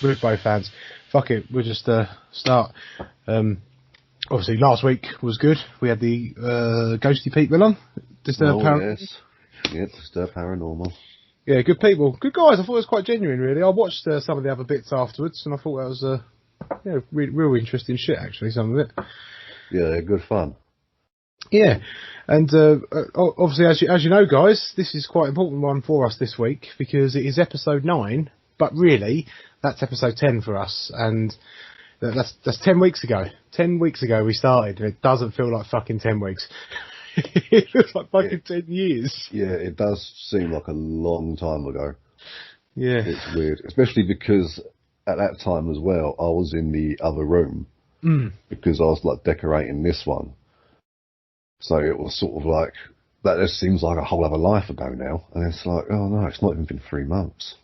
we're both fans. Fuck it, we'll just start. Obviously, last week was good. We had the Ghosty people on. Disturbed Paranormal. Yes. Yeah, Disturbed Paranormal. Yeah, good people. Good guys. I thought it was quite genuine, really. I watched some of the other bits afterwards, and I thought that was real interesting shit, actually, some of it. Yeah, good fun. Yeah, and obviously, as you know, guys, this is quite an important one for us this week, because it is episode 9, but really, that's episode 10 for us, and that's 10 weeks ago. 10 weeks ago we started, and it doesn't feel like fucking 10 weeks. It feels like fucking 10 years. Yeah, it does seem like a long time ago. Yeah. It's weird, especially because at that time as well, I was in the other room, because I was like decorating this one. So it was sort of like, that just seems like a whole other life ago now. And it's like, oh no, it's not even been 3 months.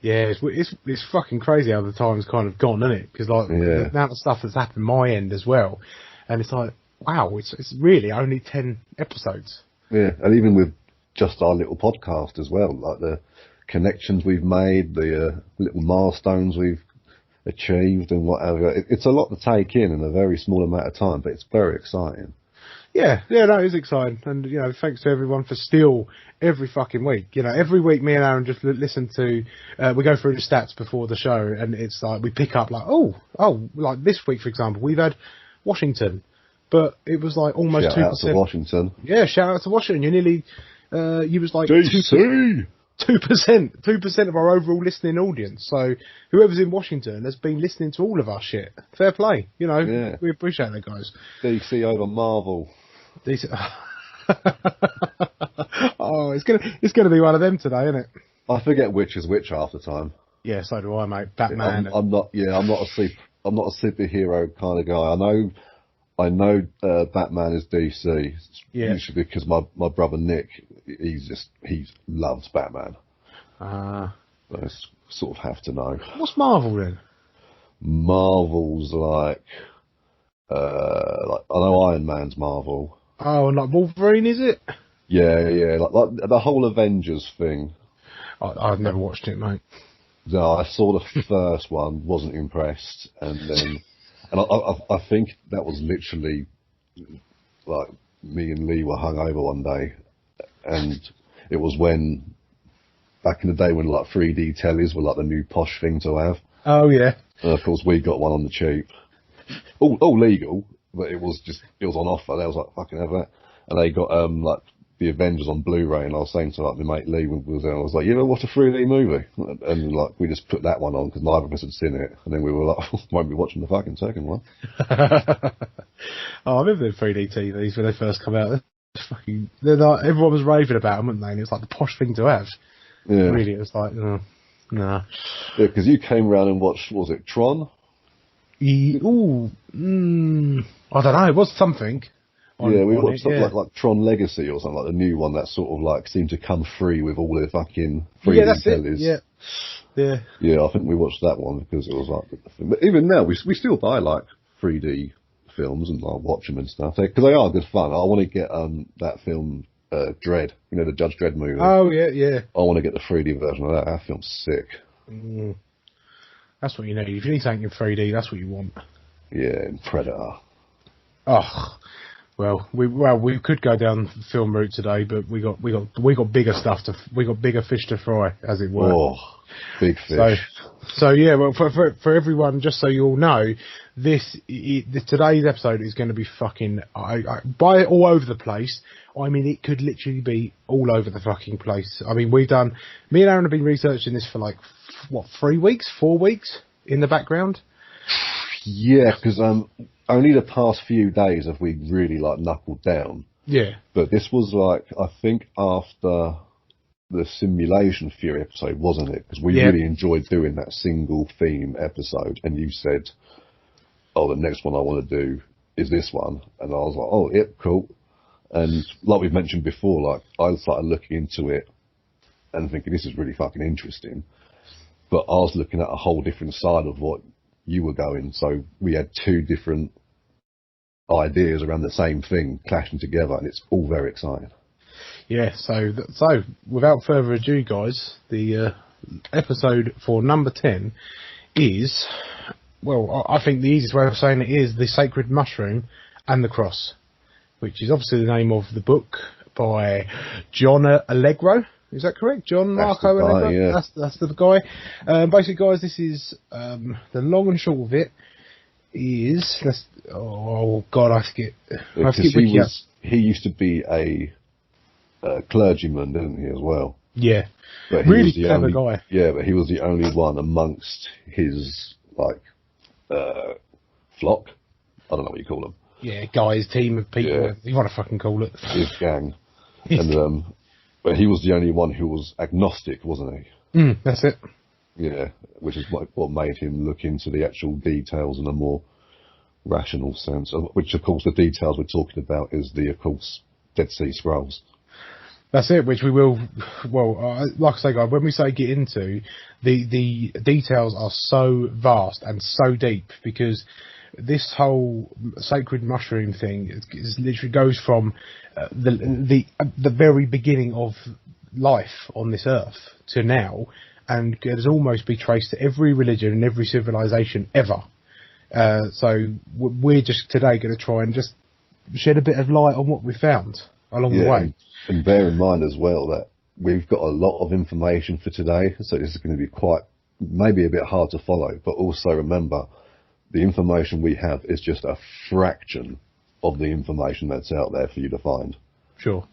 Yeah, it's fucking crazy how the time's kind of gone, isn't it? Because like the amount of stuff that's happened my end as well, and it's like, wow, it's really only 10 episodes. Yeah, and even with just our little podcast as well, like the connections we've made, the little milestones we've achieved and whatever. It's a lot to take in a very small amount of time, but it's very exciting. Yeah, no, it is exciting, and thanks to everyone for still every fucking week. Every week me and Aaron just listen to. We go through the stats before the show, and it's like we pick up like like this week for example, we've had Washington, but it was like almost 2%. Shout out to Washington. Yeah, shout out to Washington. You're nearly. You was like DC. 2% of our overall listening audience. So whoever's in Washington has been listening to all of our shit. Fair play, Yeah. We appreciate that, guys. DC over Marvel. Decent. Oh, it's gonna be one of them today, isn't it? I forget which is which half the time. Yeah, so do I, mate. Batman. I'm not a superhero kind of guy. I know Batman is DC. Yeah. Usually because my brother Nick, he loves Batman. Ah. I sort of have to know. What's Marvel then? Marvel's like I know Iron Man's Marvel. Oh, and like Wolverine, is it? Yeah, like the whole Avengers thing. I've never watched it, mate. No, I saw the first one, wasn't impressed, and then, and I think that was literally like me and Lee were hungover one day, and it was when back in the day when like 3D tellies were like the new posh thing to have. Oh yeah. And of course we got one on the cheap, all legal, but it was on offer. They was like fucking have that, and they got like the Avengers on Blu-ray, and I was saying to like my mate Lee when we was there, I was like, you ever watch a 3D movie? And like we just put that one on because neither of us had seen it, and then we were like, won't be watching the fucking second one. Oh, I remember the 3D TVs when they first come out. They're like, everyone was raving about them, weren't they? And it was like the posh thing to have. Yeah. Really, it was like, nah. Yeah, because you came round and watched, what was it, Tron? I don't know. It was something. We watched something like Tron Legacy or something, like the new one that sort of like seemed to come free with all the fucking 3D tellies. Yeah. Yeah, I think we watched that one because it was like. But even now, we still buy like 3D films and like watch them and stuff because they are good fun. I want to get that film Dredd, the Judge Dredd movie. Oh yeah. I want to get the 3D version of that. That film's sick. That's what you need. If you need something in 3D, that's what you want. Yeah, and Predator. Oh, well, we could go down the film route today, but we got bigger we got bigger fish to fry, as it were. Oh, big fish. So yeah, well, for everyone, just so you all know, today's episode is going to be fucking by all over the place. I mean, it could literally be all over the fucking place. I mean, me and Aaron have been researching this for like 4 weeks in the background. Yeah, because only the past few days have we really like knuckled down. Yeah. But this was like, I think after the Simulation Theory episode, wasn't it? Because we really enjoyed doing that single theme episode, and you said, "Oh, the next one I want to do is this one," and I was like, "Oh, yep, cool." And like we've mentioned before, like I started looking into it and thinking this is really fucking interesting, but I was looking at a whole different side of what you were going. So we had two different ideas around the same thing clashing together, and it's all very exciting. Yeah, so without further ado, guys, the episode for number 10 is, well, I think the easiest way of saying it is the sacred mushroom and the cross, which is obviously the name of the book by John Allegro. Is that correct? John Marco Allegro? Yeah. That's the guy. Basically, guys, this is the long and short of it is... oh, God, I forget. He used to be a clergyman, didn't he, as well? Yeah. But really clever guy. Yeah, but he was the only one amongst his, flock. I don't know what you call them. Yeah, guys, team of people. Yeah. You want to fucking call it. His gang. And but he was the only one who was agnostic, wasn't he? That's it. Yeah, which is what made him look into the actual details in a more rational sense. Which, of course, the details we're talking about is of course, Dead Sea Scrolls. That's it, which we will, well, like I say, guys, when we say get into, the details are so vast and so deep, because this whole sacred mushroom thing is literally goes from the very beginning of life on this earth to now, and can almost be traced to every religion and every civilization ever. So we're just today going to try and just shed a bit of light on what we found along the way. And bear in mind as well that we've got a lot of information for today, so this is going to be maybe a bit hard to follow, but also remember, the information we have is just a fraction of the information that's out there for you to find. Sure.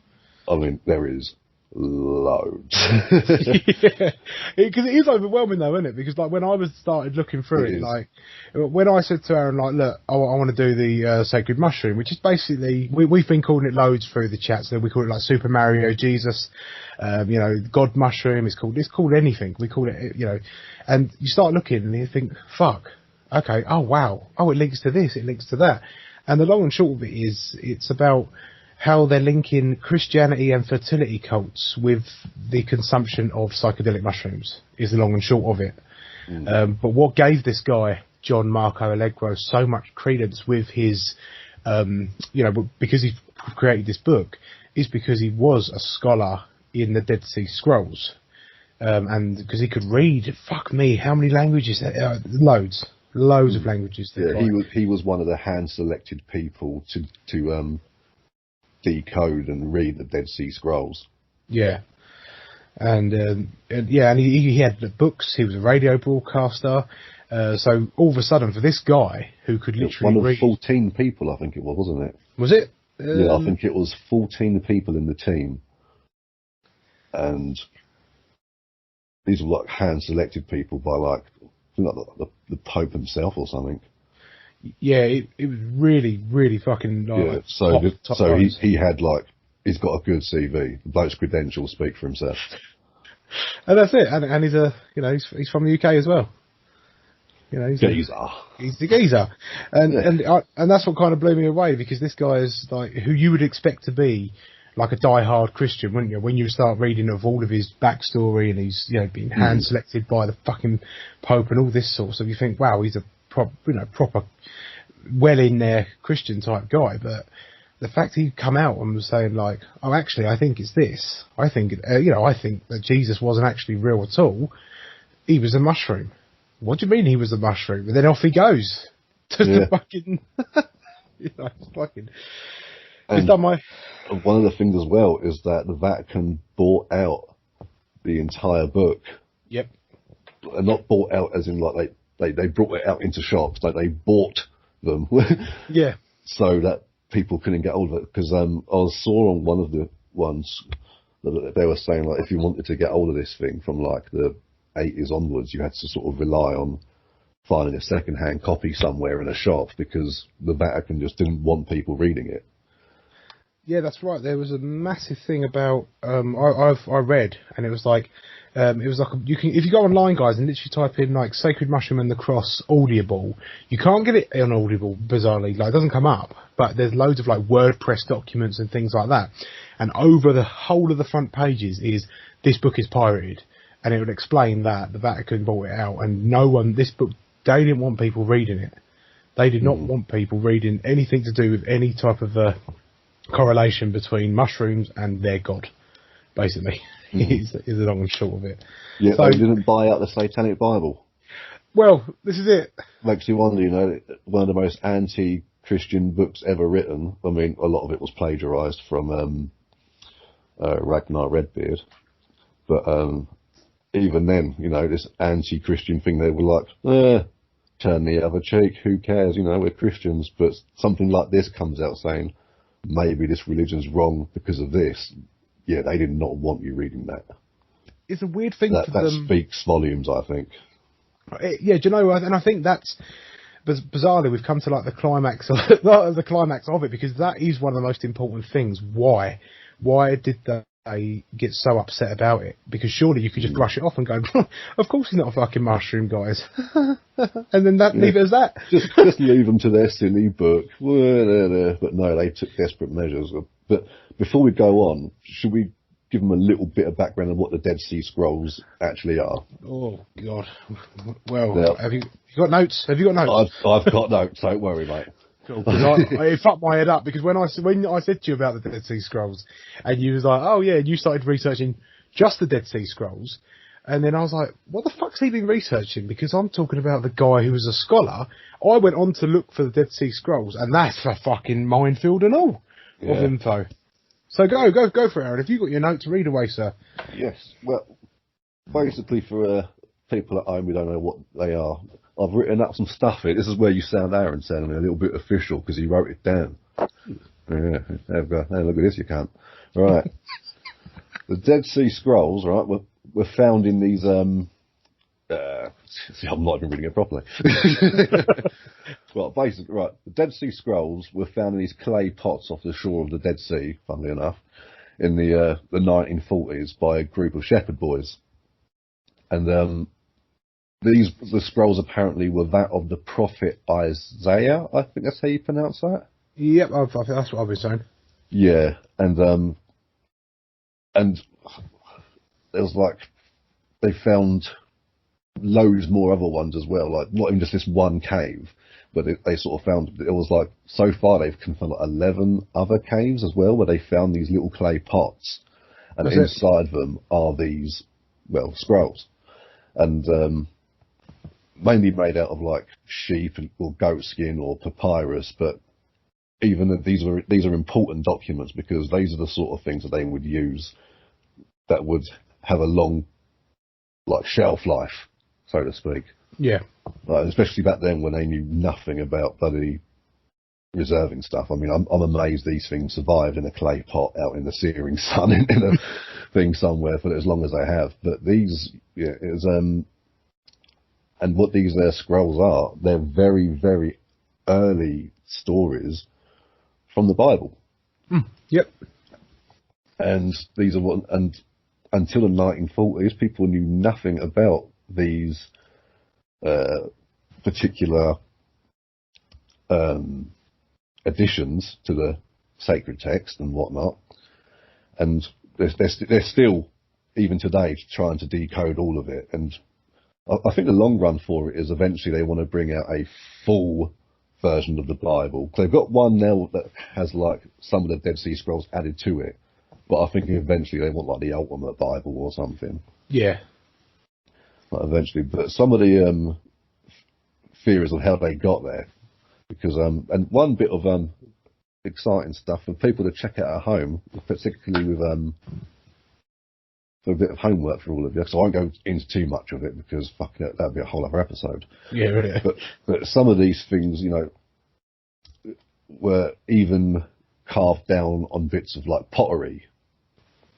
I mean, there is loads. Yeah, because it is overwhelming though, isn't it? Because when I started looking through it, when I said to Aaron, look, I want to do the sacred mushroom, which is basically we've been calling it loads through the chat. So we call it like Super Mario Jesus, God mushroom. It's called anything. We call it, and you start looking and you think, fuck, okay, oh wow, oh it links to this, it links to that, and the long and short of it is it's about how they're linking Christianity and fertility cults with the consumption of psychedelic mushrooms, is the long and short of it. But what gave this guy, John Marco Allegro, so much credence with his, because he created this book, is because he was a scholar in the Dead Sea Scrolls. And because he could read, fuck me, how many languages? Loads of languages. Yeah, he was one of the hand-selected people to decode and read the Dead Sea Scrolls. Yeah, and he had the books. He was a radio broadcaster. So all of a sudden, for this guy who could literally one of 14 people, I think it was, wasn't it? Was it? Yeah, I think it was 14 people in the team, and these were hand-selected people by the Pope himself or something. Yeah, it was really, really fucking top he had he's got a good CV. The bloke's credentials speak for himself. And that's it. And he's he's from the UK as well. He's the geezer. And that's what kind of blew me away, because this guy is who you would expect to be like a die-hard Christian, wouldn't you? When you start reading of all of his backstory and he's being hand selected by the fucking Pope and all this sort of stuff, you think, wow, he's a proper, well in there Christian type guy. But the fact he'd come out and was saying oh, actually, I think it's this. I think I think that Jesus wasn't actually real at all. He was a mushroom. What do you mean he was a mushroom? And then off he goes to the fucking, fucking. And one of the things as well is that the Vatican bought out the entire book. Yep. And not bought out as in they brought it out into shops. They bought them. Yeah. So that people couldn't get hold of it. Because I saw on one of the ones that they were saying if you wanted to get hold of this thing from the 80s onwards, you had to sort of rely on finding a second-hand copy somewhere in a shop, because the Vatican just didn't want people reading it. Yeah, that's right. There was a massive thing about I read, and it was you can, if you go online, guys, and literally type in Sacred Mushroom and the Cross Audible, you can't get it on Audible, bizarrely. It doesn't come up, but there's loads of WordPress documents and things like that, and over the whole of the front pages is this book is pirated, and it would explain that the Vatican bought it out, and this book, they didn't want people reading it. They did not want people reading anything to do with any type of correlation between mushrooms and their god, basically. Is the long and short of it. Yeah, so, they didn't buy out the Satanic Bible. Well, this is it. Makes you wonder, you know, one of the most anti-Christian books ever written. I mean, a lot of it was plagiarised from Ragnar Redbeard. But even then, you know, this anti-Christian thing, they were like, turn the other cheek, who cares, you know, we're Christians. But something like this comes out saying, maybe this religion's wrong because of this. Yeah, they did not want you reading that. It's a weird thing for them. That speaks volumes, I think. Yeah, do you know, and I think that's, bizarrely, we've come to like the climax of it, because that is one of the most important things. Why did they get so upset about it? Because surely you could just brush it off and go, of course he's not a fucking mushroom, guys. And then leave it as that. Just leave them to their silly book. But no, they took desperate measures. But before we go on, should we give them a little bit of background on what the Dead Sea Scrolls actually are? Oh, God. Well, have you got notes? Have you got notes? I've got notes, don't worry, mate. Cool. It fucked my head up, because when I said to you about the Dead Sea Scrolls, and you was like, oh yeah, and you started researching just the Dead Sea Scrolls, and then I was like, what the fuck's he been researching? Because I'm talking about the guy who was a scholar. I went on to look for the Dead Sea Scrolls, and that's a fucking minefield and all of info. So go for it, Aaron. If you've got your notes, read away, sir. Yes. Well, basically for people at home who don't know what they are, I've written up some stuff here. This is where you sound Aaron sounding a little bit official, because he wrote it down. Yeah, there we go. Hey, look at this, you can't. Right. The Dead Sea Scrolls, right, were found in these, see, I'm not even reading it properly. Well, basically, right, the Dead Sea Scrolls were found in these clay pots off the shore of the Dead Sea, funnily enough, in the 1940s by a group of shepherd boys. And the scrolls apparently were that of the prophet Isaiah. I think that's how you pronounce that. Yep, I think that's what I've been saying. Yeah, and there was like, they found loads more other ones as well, like not even just this one cave, but they sort of found, it was like, so far they've confirmed like 11 other caves as well, where they found these little clay pots, and inside them are these, well, scrolls, and mainly made out of like sheep or goat skin or papyrus. But even these are important documents, because these are the sort of things that they would use that would have a long, like, shelf life, so to speak. Yeah. Especially back then, when they knew nothing about bloody reserving stuff. I mean, I'm amazed these things survived in a clay pot out in the searing sun in a thing somewhere for as long as they have. But these, yeah, is and what these scrolls are, they're very, very early stories from the Bible. Yep. And these are until the 1940s, people knew nothing about these particular additions to the sacred text and whatnot. And they're still, even today, trying to decode all of it. And I think the long run for it is eventually they want to bring out a full version of the Bible. They've got one now that has like some of the Dead Sea Scrolls added to it. But I think eventually they want like the ultimate Bible or something. Yeah. Like eventually, but some of the theories on how they got there, because and one bit of exciting stuff for people to check out at home, particularly with for a bit of homework for all of you. So I won't go into too much of it, because fuck it, that'd be a whole other episode. Yeah, really. But some of these things, you know, were even carved down on bits of like pottery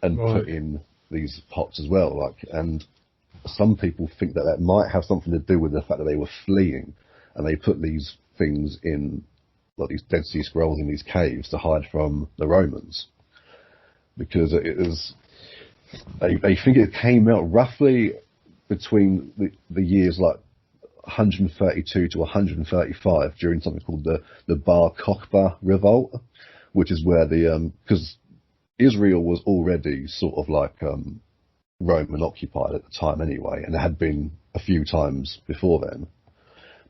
and put in these pots as well. Like, and some people think that might have something to do with the fact that they were fleeing, and they put these things in, like these Dead Sea Scrolls in these caves to hide from the Romans, because it is. They think it came out roughly between the years like 132 to 135 during something called the Bar Kokhba revolt, which is where because Israel was already sort of like Roman occupied at the time anyway, and it had been a few times before then.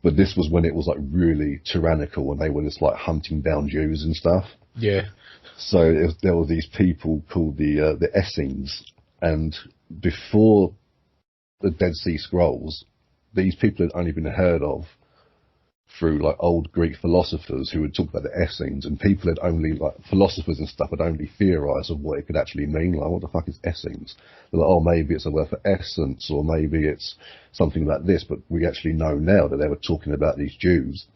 But this was when it was like really tyrannical, and they were just like hunting down Jews and stuff. Yeah. So there were these people called the Essenes, and before the Dead Sea Scrolls, these people had only been heard of through like old Greek philosophers who would talk about the Essenes, and people had only, like philosophers and stuff, had only theorised of what it could actually mean. Like, what the fuck is Essenes? They're like, oh, maybe it's a word for essence, or maybe it's something like this. But we actually know now that they were talking about these Jews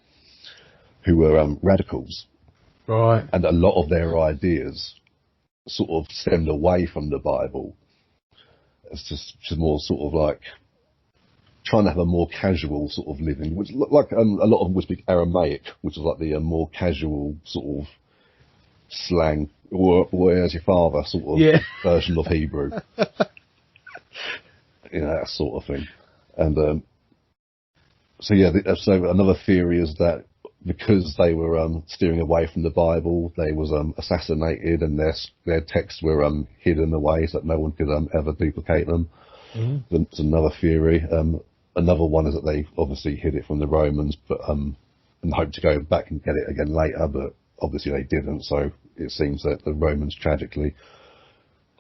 who were radicals, right? And a lot of their ideas sort of stemmed away from the Bible. It's just more sort of like trying to have a more casual sort of living, which like a lot of them would speak Aramaic, which is like the more casual sort of slang, or as your father sort of version of Hebrew, that sort of thing. And so another theory is that because they were steering away from the Bible, they was assassinated, and their texts were hidden away so that no one could ever duplicate them. Mm-hmm. There's another theory. Another one is that they obviously hid it from the Romans, but and hoped to go back and get it again later, but obviously they didn't. So it seems that the Romans tragically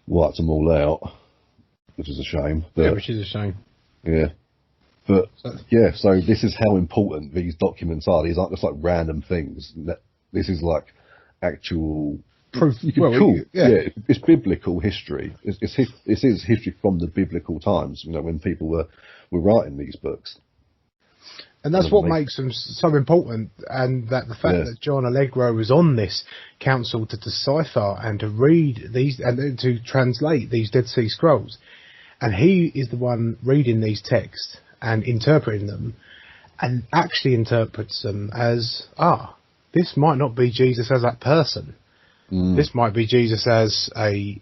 wiped them all out, which is a shame. But, which is a shame. Yeah. But so this is how important these documents are. These aren't just like random things. This is like actual proof. It's biblical history. This is history from the biblical times. When people were writing these books. And that's what makes them so important. And that the fact that John Allegro was on this council to decipher and to read these and to translate these Dead Sea Scrolls, and he is the one reading these texts and interpreting them, and actually interprets them as, this might not be Jesus as that person. This might be Jesus as a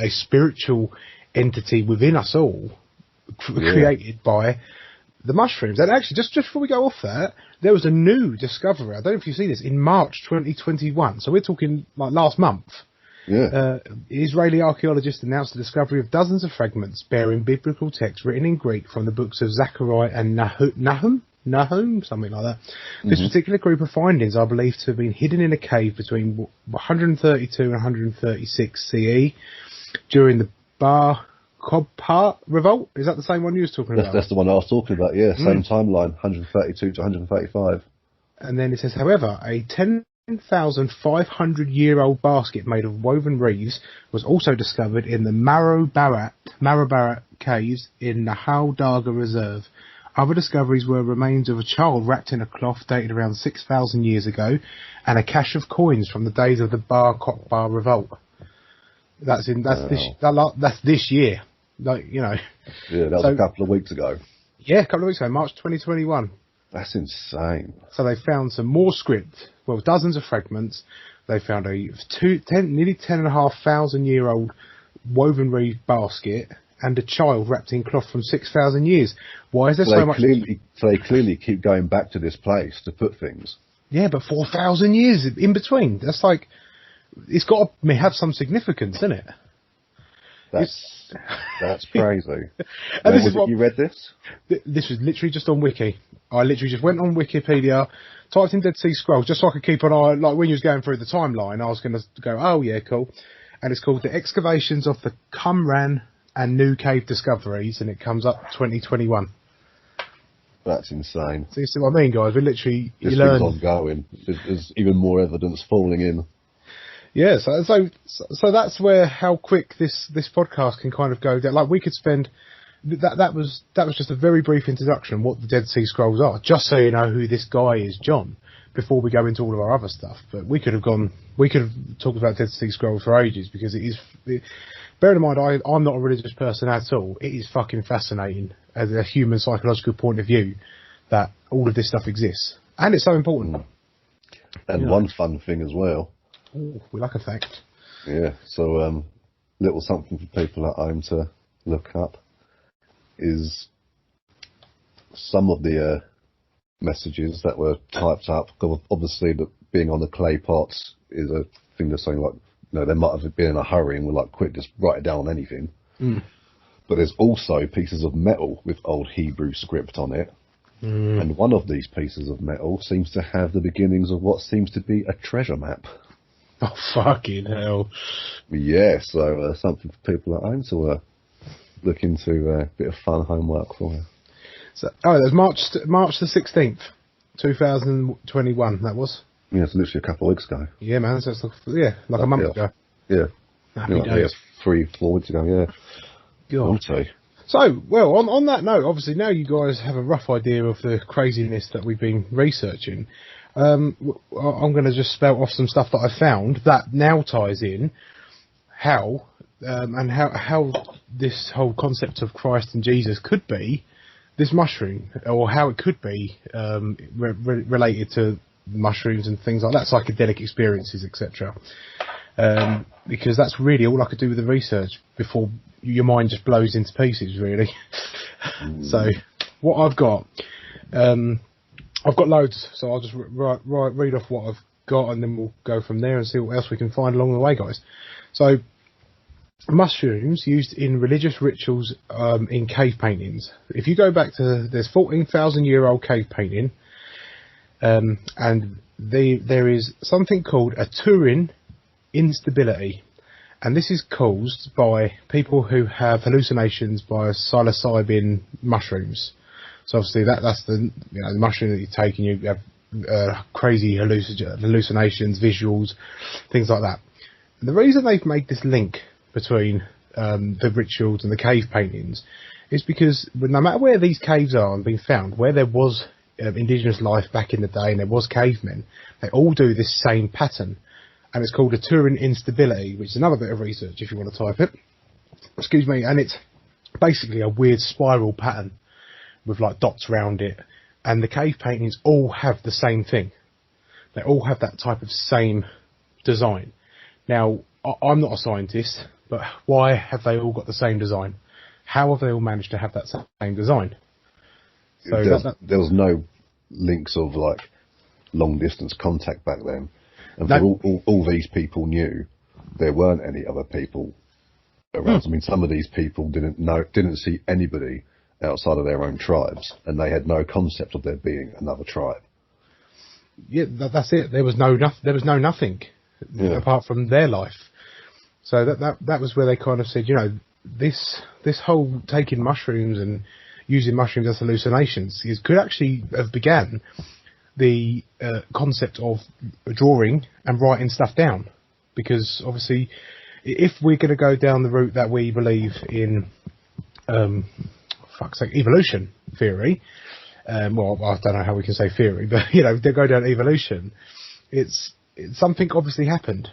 spiritual entity within us all, created by the mushrooms. And actually, just before we go off that, there was a new discovery. I don't know if you see this in March 2021. So we're talking like last month. Israeli archaeologists announced the discovery of dozens of fragments bearing biblical text written in Greek from the books of Zechariah and Nahum, something like that. This particular group of findings are believed to have been hidden in a cave between 132 and 136 CE during the Bar Kokhba revolt. Is that the same one you was talking about? That's the one I was talking about, same timeline, 132 to 135. And then it says, however, a 10,500-year-old basket made of woven reeds was also discovered in the Marabarat caves in the Nahal Darga Reserve. Other discoveries were remains of a child wrapped in a cloth dated around 6,000 years ago, and a cache of coins from the days of the Bar Kokhba revolt. That's this year. Yeah, that was a couple of weeks ago. Yeah, a couple of weeks ago, March 2021. That's insane. So they found some more script, dozens of fragments. They found nearly 10,500-year-old woven reed basket and a child wrapped in cloth from 6,000 years. Why is there so much? So they clearly keep going back to this place to put things. Yeah, but 4,000 years in between. That's like, it's got to have some significance, isn't it? That's crazy. And this is you read this? This was literally just on Wiki. I literally just went on Wikipedia, typed in Dead Sea Scrolls, just so I could keep an eye. Like when you was going through the timeline, I was going to go, oh yeah, cool. And it's called The Excavations of the Qumran and New Cave Discoveries, and it comes up 2021. That's insane. So you see what I mean, guys? We literally this thing's ongoing. There's even more evidence falling in. Yeah, so that's how quick this podcast can kind of go. Like we could spend that was just a very brief introduction what the Dead Sea Scrolls are, just so you know who this guy is, John, before we go into all of our other stuff. But we could have talked about Dead Sea Scrolls for ages, because bear in mind I'm not a religious person at all. It is fucking fascinating as a human psychological point of view that all of this stuff exists, and it's so important. And one fun thing as well. Ooh, we like a fact. Yeah, so little something for people at home to look up is some of the messages that were typed up. Obviously, being on the clay pots is a thing that's saying, like, they might have been in a hurry and were like, quick, just write it down on anything. But there's also pieces of metal with old Hebrew script on it. And one of these pieces of metal seems to have the beginnings of what seems to be a treasure map. Oh, fucking hell. Yeah, so something for people at home to look into, a bit of fun homework for you. So, that was March the 16th, 2021. That was. Yeah, it's literally a couple of weeks ago. Yeah, man. So it's like a month ago. Yeah. Happy days. 3-4 weeks ago. Yeah. God. So, well, on that note, obviously now you guys have a rough idea of the craziness that we've been researching. I'm going to just spout off some stuff that I found that now ties in how this whole concept of Christ and Jesus could be this mushroom, or how it could be related to mushrooms and things like that, psychedelic experiences, etc. Because that's really all I could do with the research before your mind just blows into pieces, really. So, what I've got loads, so I'll just read off what I've got, and then we'll go from there and see what else we can find along the way, guys. So, mushrooms used in religious rituals in cave paintings. If you go back to, there's 14,000-year-old cave painting, and there is something called a Turin instability, and this is caused by people who have hallucinations by psilocybin mushrooms. So obviously that's the mushroom that you take and you have crazy hallucinations, visuals, things like that. And the reason they've made this link between the rituals and the cave paintings is because no matter where these caves are and been found, where there was indigenous life back in the day and there was cavemen, they all do this same pattern. And it's called a Turin instability, which is another bit of research if you want to type it. Excuse me. And it's basically a weird spiral pattern with like dots around it. And the cave paintings all have the same thing. They all have that type of same design. Now, I'm not a scientist, but why have they all got the same design? How have they all managed to have that same design? So there was no links of like long distance contact back then. And for all these people knew, there weren't any other people around. I mean, some of these people didn't see anybody outside of their own tribes, and they had no concept of there being another tribe. Yeah, that's it. There was nothing apart from their life. So that was where they kind of said, this whole taking mushrooms and using mushrooms as hallucinations could actually have began the concept of drawing and writing stuff down, because obviously if we're going to go down the route that we believe in evolution theory, well, I don't know how we can say theory, but they go down evolution, it's something obviously happened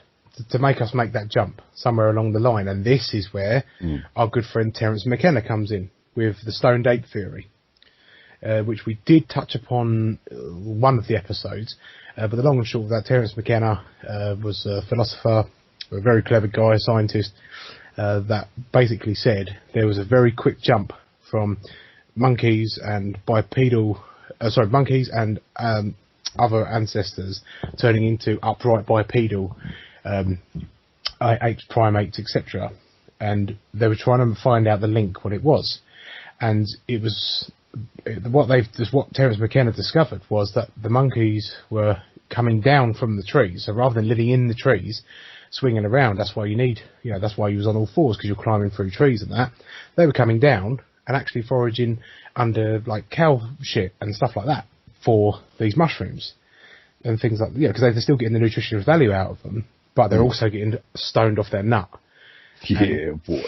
to make us make that jump somewhere along the line, and this is where our good friend Terence McKenna comes in with the stoned ape theory. Which we did touch upon one of the episodes, but the long and short of that, Terence McKenna was a philosopher, a very clever guy, a scientist, that basically said there was a very quick jump from monkeys and monkeys and other ancestors turning into upright bipedal apes, primates, etc. And they were trying to find out the link, what it was, and it was. What Terence McKenna discovered was that the monkeys were coming down from the trees. So rather than living in the trees, swinging around, that's why that's why he was on all fours, because you're climbing through trees and that. They were coming down and actually foraging under like cow shit and stuff like that for these mushrooms and things like because they're still getting the nutritional value out of them, but they're also getting stoned off their nut. Yeah, boy.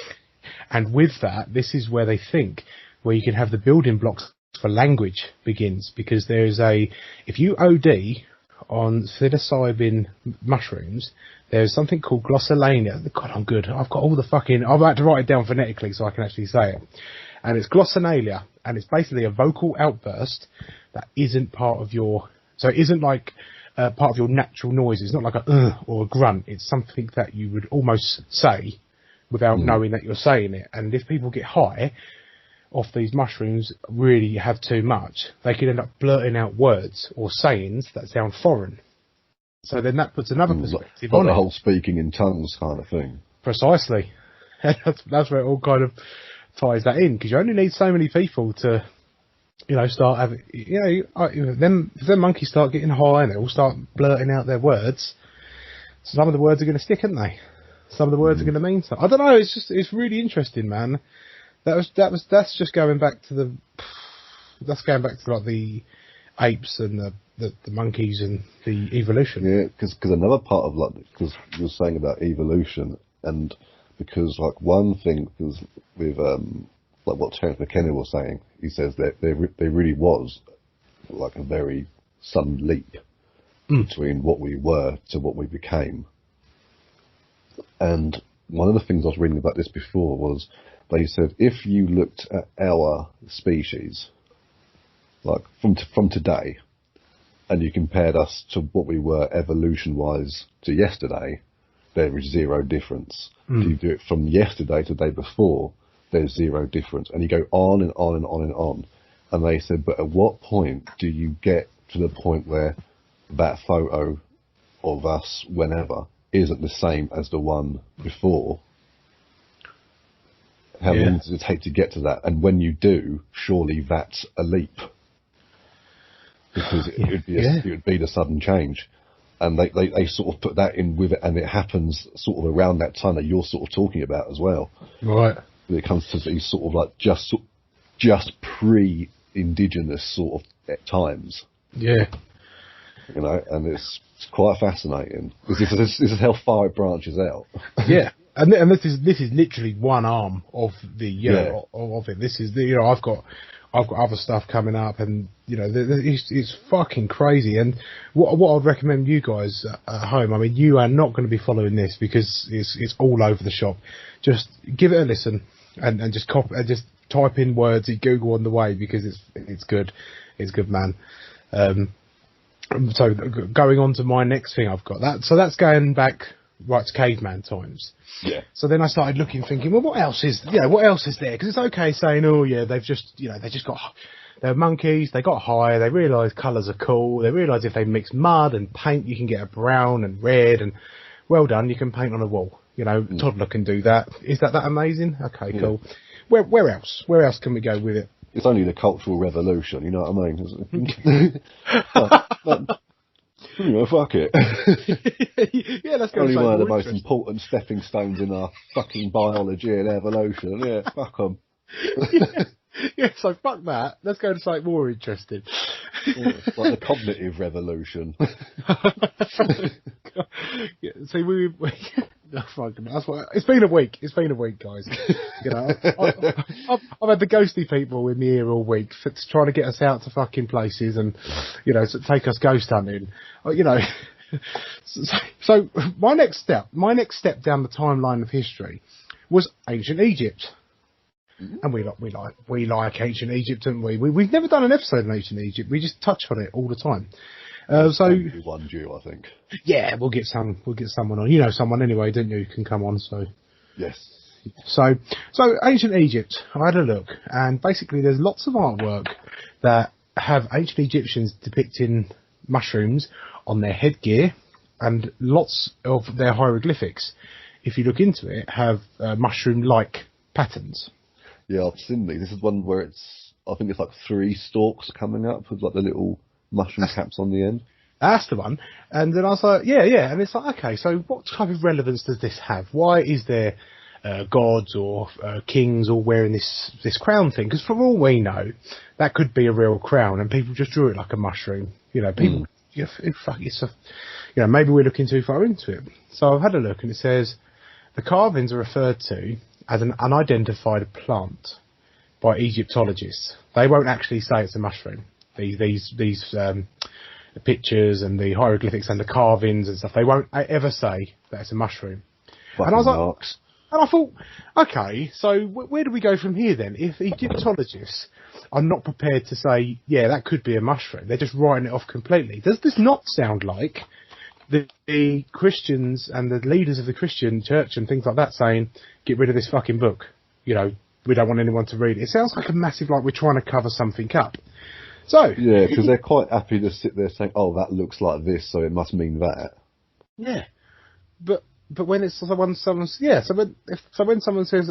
And with that, this is where they think where you can have the building blocks for language begins, because if you OD on psilocybin mushrooms, there's something called glossolalia. God, I'm good. I've got all the fucking. I've had to write it down phonetically so I can actually say it. And it's glossolalia, and it's basically a vocal outburst that isn't part of your. So it isn't like part of your natural noise. It's not like a or a grunt. It's something that you would almost say without knowing that you're saying it. And if people get high off these mushrooms, really have too much, they could end up blurting out words or sayings that sound foreign. So then that puts another perspective on the it. whole speaking in tongues kind of thing. Precisely. That's where it all kind of ties that in, because you only need so many people to, start having, then if the monkeys start getting high and they all start blurting out their words, some of the words are going to stick, aren't they? Some of the words are going to mean something. I don't know. It's really interesting, man. That's just going back to That's going back to like the apes and the monkeys and the evolution. Yeah, because another part of like, because you were saying about evolution, and because like one thing was with like what Terence McKenna was saying, he says that there really was like a very sudden leap between what we were to what we became. And one of the things I was reading about this before was they said if you looked at our species, like from today, and you compared us to what we were evolution-wise to yesterday, there is zero difference. If you do it from yesterday to the day before, there's zero difference. And you go on and on and on and on. And they said, but at what point do you get to the point where that photo of us whenever isn't the same as the one before? How long does it take to get to that? And when you do, surely that's a leap. Because it would be the sudden change. And they sort of put that in with it, and it happens sort of around that time that you're sort of talking about as well. Right. When it comes to these sort of like just pre-indigenous sort of times. Yeah. You know, and it's quite fascinating. This is how far it branches out. Yeah. And this is literally one arm of the of it. This is I've got other stuff coming up, and it's fucking crazy. And what I'd recommend you guys at home, I mean, you are not going to be following this because it's all over the shop. Just give it a listen and just just type in words at Google on the way, because it's good. It's good, man. So going on to my next thing I've got that's going back right to caveman times. Yeah. So then I started looking, thinking, well, what else is there? Because it's okay saying, oh yeah, they're monkeys, they got high, they realise colours are cool, they realise if they mix mud and paint, you can get a brown and red, and well done, you can paint on a wall. Toddler can do that. Is that amazing? Okay, cool. Where else? Where else can we go with it? It's only the Cultural Revolution, you know what I mean? Fuck it. Yeah, let's go. Only one of the most important stepping stones in our fucking biology and evolution. Yeah, fuck them. So fuck that. Let's go to something more interesting. Like the cognitive revolution. See, it's been a week. It's been a week, guys. I've had the ghosty people in the ear all week trying to get us out to fucking places and, take us ghost hunting. So my next step down the timeline of history was ancient Egypt. And we like ancient Egypt, don't we? We've never done an episode on ancient Egypt. We just touch on it all the time. So one due, I think. Yeah, we'll get someone on. You know someone anyway, don't you? Can come on. So yes. So ancient Egypt. I had a look, and basically there's lots of artwork that have ancient Egyptians depicting mushrooms on their headgear, and lots of their hieroglyphics, if you look into it, have mushroom-like patterns. Yeah, I've seen these. This is one where I think it's like 3 stalks coming up with like the little mushroom caps on the end. That's the one. And then I was like, yeah. And it's like, okay, so what type of relevance does this have? Why is there gods or kings all wearing this crown thing? Because for all we know, that could be a real crown, and people just drew it like a mushroom. People, maybe we're looking too far into it. So I've had a look, and it says the carvings are referred to as an unidentified plant by Egyptologists. They won't actually say it's a mushroom. These pictures and the hieroglyphics and the carvings and stuff, they won't ever say that it's a mushroom. And I was like, and I thought, okay, so where do we go from here then? If Egyptologists are not prepared to say, yeah, that could be a mushroom, they're just writing it off completely. Does this not sound like the Christians and the leaders of the Christian church and things like that saying, get rid of this fucking book? We don't want anyone to read it. It sounds like a massive, like we're trying to cover something up. So yeah, because they're quite happy to sit there saying, "Oh, that looks like this, so it must mean that." Yeah, but when it's so when someone says,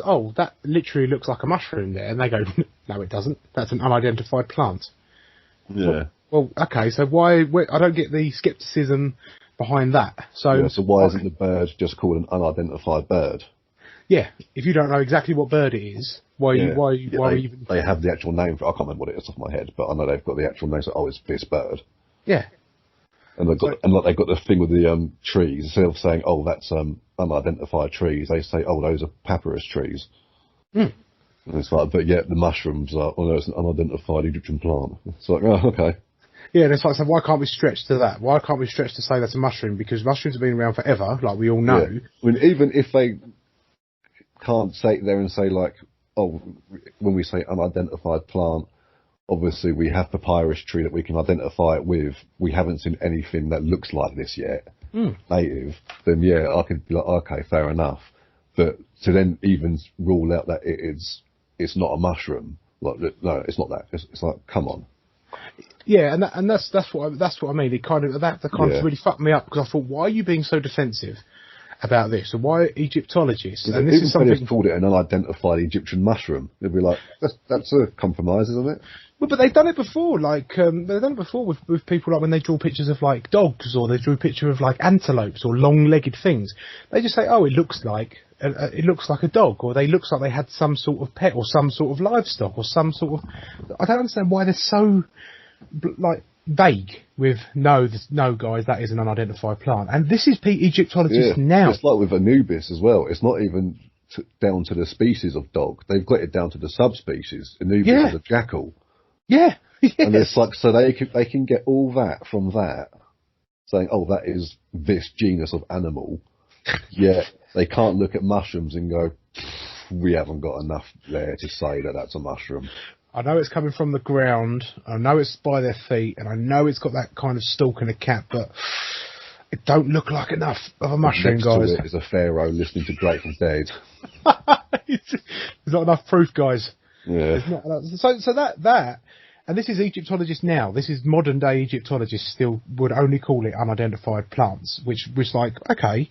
"Oh, that literally looks like a mushroom," there, and they go, "No, it doesn't. That's an unidentified plant." Yeah. Well, okay. So why? I don't get the skepticism behind that. So why isn't the bird just called an unidentified bird? Yeah, if you don't know exactly what bird it is, Why Yeah. why Yeah, why they, even? they have the actual name for it. I can't remember what it is off my head, but I know they've got the actual name. So, it's this bird. Yeah. And they've got they've got the thing with the trees. Instead of saying, "Oh, that's unidentified trees," they say, "Oh, those are papyrus trees." Mm. And it's like, but yet the mushrooms are, no, it's an unidentified Egyptian plant. It's like, oh, okay. Yeah, and it's like, so why can't we stretch to that? Why can't we stretch to say that's a mushroom? Because mushrooms have been around forever, like we all know. Yeah. I mean, even if they can't say there and say like, oh, when we say unidentified plant, obviously we have papyrus tree that we can identify it with. We haven't seen anything that looks like this yet, native. Then yeah, I could be like, okay, fair enough. But to then even rule out that it's not a mushroom, like no, it's not that. It's like, come on. Yeah, and that's what I mean. It kind of really fucked me up, because I thought, why are you being so defensive about this? And why Egyptologists? And this is something. If they called it an unidentified Egyptian mushroom, they'd be like, that's a compromise, isn't it? Well, but they've done it before. Like they've done it before with people, like when they draw pictures of like dogs, or they drew a picture of like antelopes or long-legged things. They just say, oh, it looks like a dog, or they looks like they had some sort of pet or some sort of livestock or some sort of. I don't understand why they're so like vague with no guys, that is an unidentified plant. And this is Egyptologists now. It's like with Anubis as well. It's not even down to the species of dog. They've got it down to the subspecies. Anubis is a jackal. Yeah. Yes. And it's like, so they can get all that from that, saying, oh, that is this genus of animal. Yet they can't look at mushrooms and go, we haven't got enough there to say that that's a mushroom. I know it's coming from the ground, I know it's by their feet, and I know it's got that kind of stalk and a cap, but it don't look like enough of a mushroom, Next guys. to it is a pharaoh listening to Grateful Dead. There's not enough proof, guys. Yeah. There's not enough. So that, and this is Egyptologists now. This is modern day Egyptologists still would only call it unidentified plants, which was like, okay.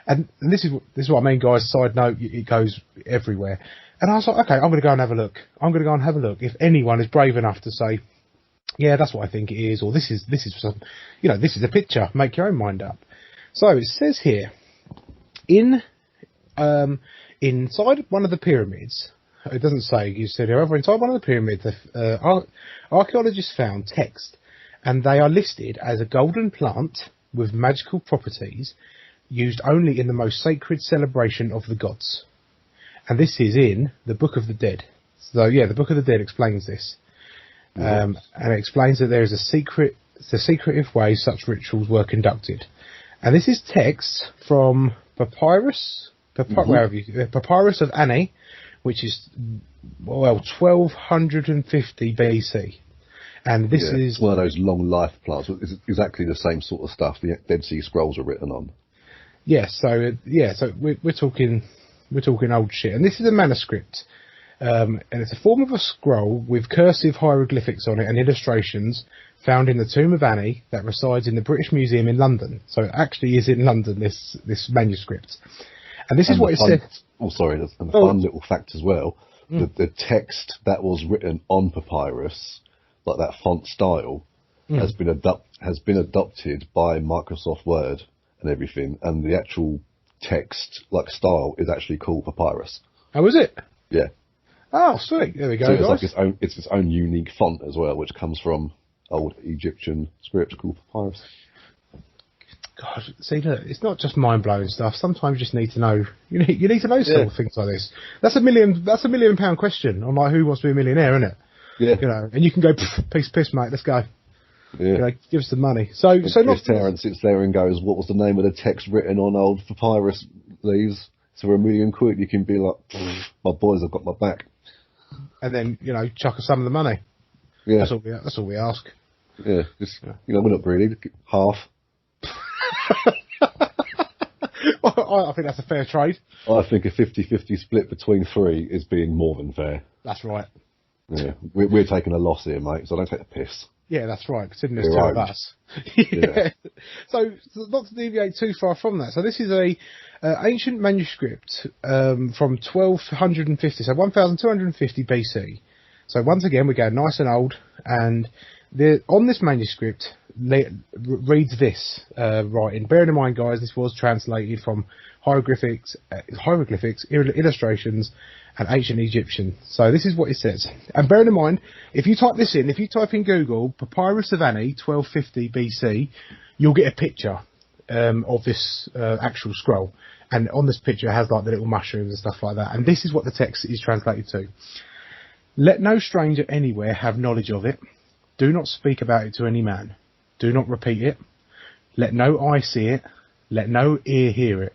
And this is what I mean, guys. Side note, it goes everywhere. And I was like, okay, I'm going to go and have a look. If anyone is brave enough to say, yeah, that's what I think it is, or this is some, this is a picture. Make your own mind up. So it says here, inside one of the pyramids. It doesn't say. You said, however, inside one of the pyramids, archaeologists found text, and they are listed as a golden plant with magical properties, used only in the most sacred celebration of the gods. And this is in the Book of the Dead. So yeah, the Book of the Dead explains this. And it explains that there is the secretive way such rituals were conducted. And this is text from Papyrus of Ani, which is, 1250 BC. And this is one of those long life plants. It's exactly the same sort of stuff the Dead Sea Scrolls are written on. Yes, so we're talking old shit. And this is a manuscript, and it's a form of a scroll with cursive hieroglyphics on it and illustrations found in the tomb of Ani that resides in the British Museum in London. So it actually is in London, this manuscript. And this is what it said. Oh, sorry, there's a fun little fact as well. The text that was written on papyrus, like that font style, has been adopted by Microsoft Word and everything, and the actual text, like style, is actually called papyrus. Oh, is it? Yeah. Oh, sweet. There we go. So it's like its own unique font as well, which comes from old Egyptian script called papyrus. God, see, look, it's not just mind-blowing stuff. Sometimes you just need to know. You need to know sort of things like this. That's a £1 million question on like Who Wants to Be a Millionaire, isn't it? Yeah. And you can go piss, mate. Let's go. Yeah. Give us the money. So Chris Tarrant sits there and goes, "What was the name of the text written on old papyrus leaves? So for £1 million, you can be like, my boys have got my back." And then chuck us some of the money. Yeah. That's all we ask. Yeah. We're not greedy. Half. I think that's a fair trade. I think a 50-50 split between three is being more than fair. That's right. Yeah, we're taking a loss here, mate, so don't take the piss. Yeah, that's right, considering there's two of us. Yeah. So, not to deviate too far from that, so this is a ancient manuscript from 1250, so 1250 BC. So once again, we go nice and old, and on this manuscript reads this writing. Bearing in mind, guys, this was translated from hieroglyphics, illustrations, and ancient Egyptian. So this is what it says. And bearing in mind, if you type this in, if you type in Google Papyrus of Ani 1250 BC, you'll get a picture of this actual scroll. And on this picture it has like the little mushrooms and stuff like that. And this is what the text is translated to. Let no stranger anywhere have knowledge of it. Do not speak about it to any man. Do not repeat it. Let no eye see it. Let no ear hear it.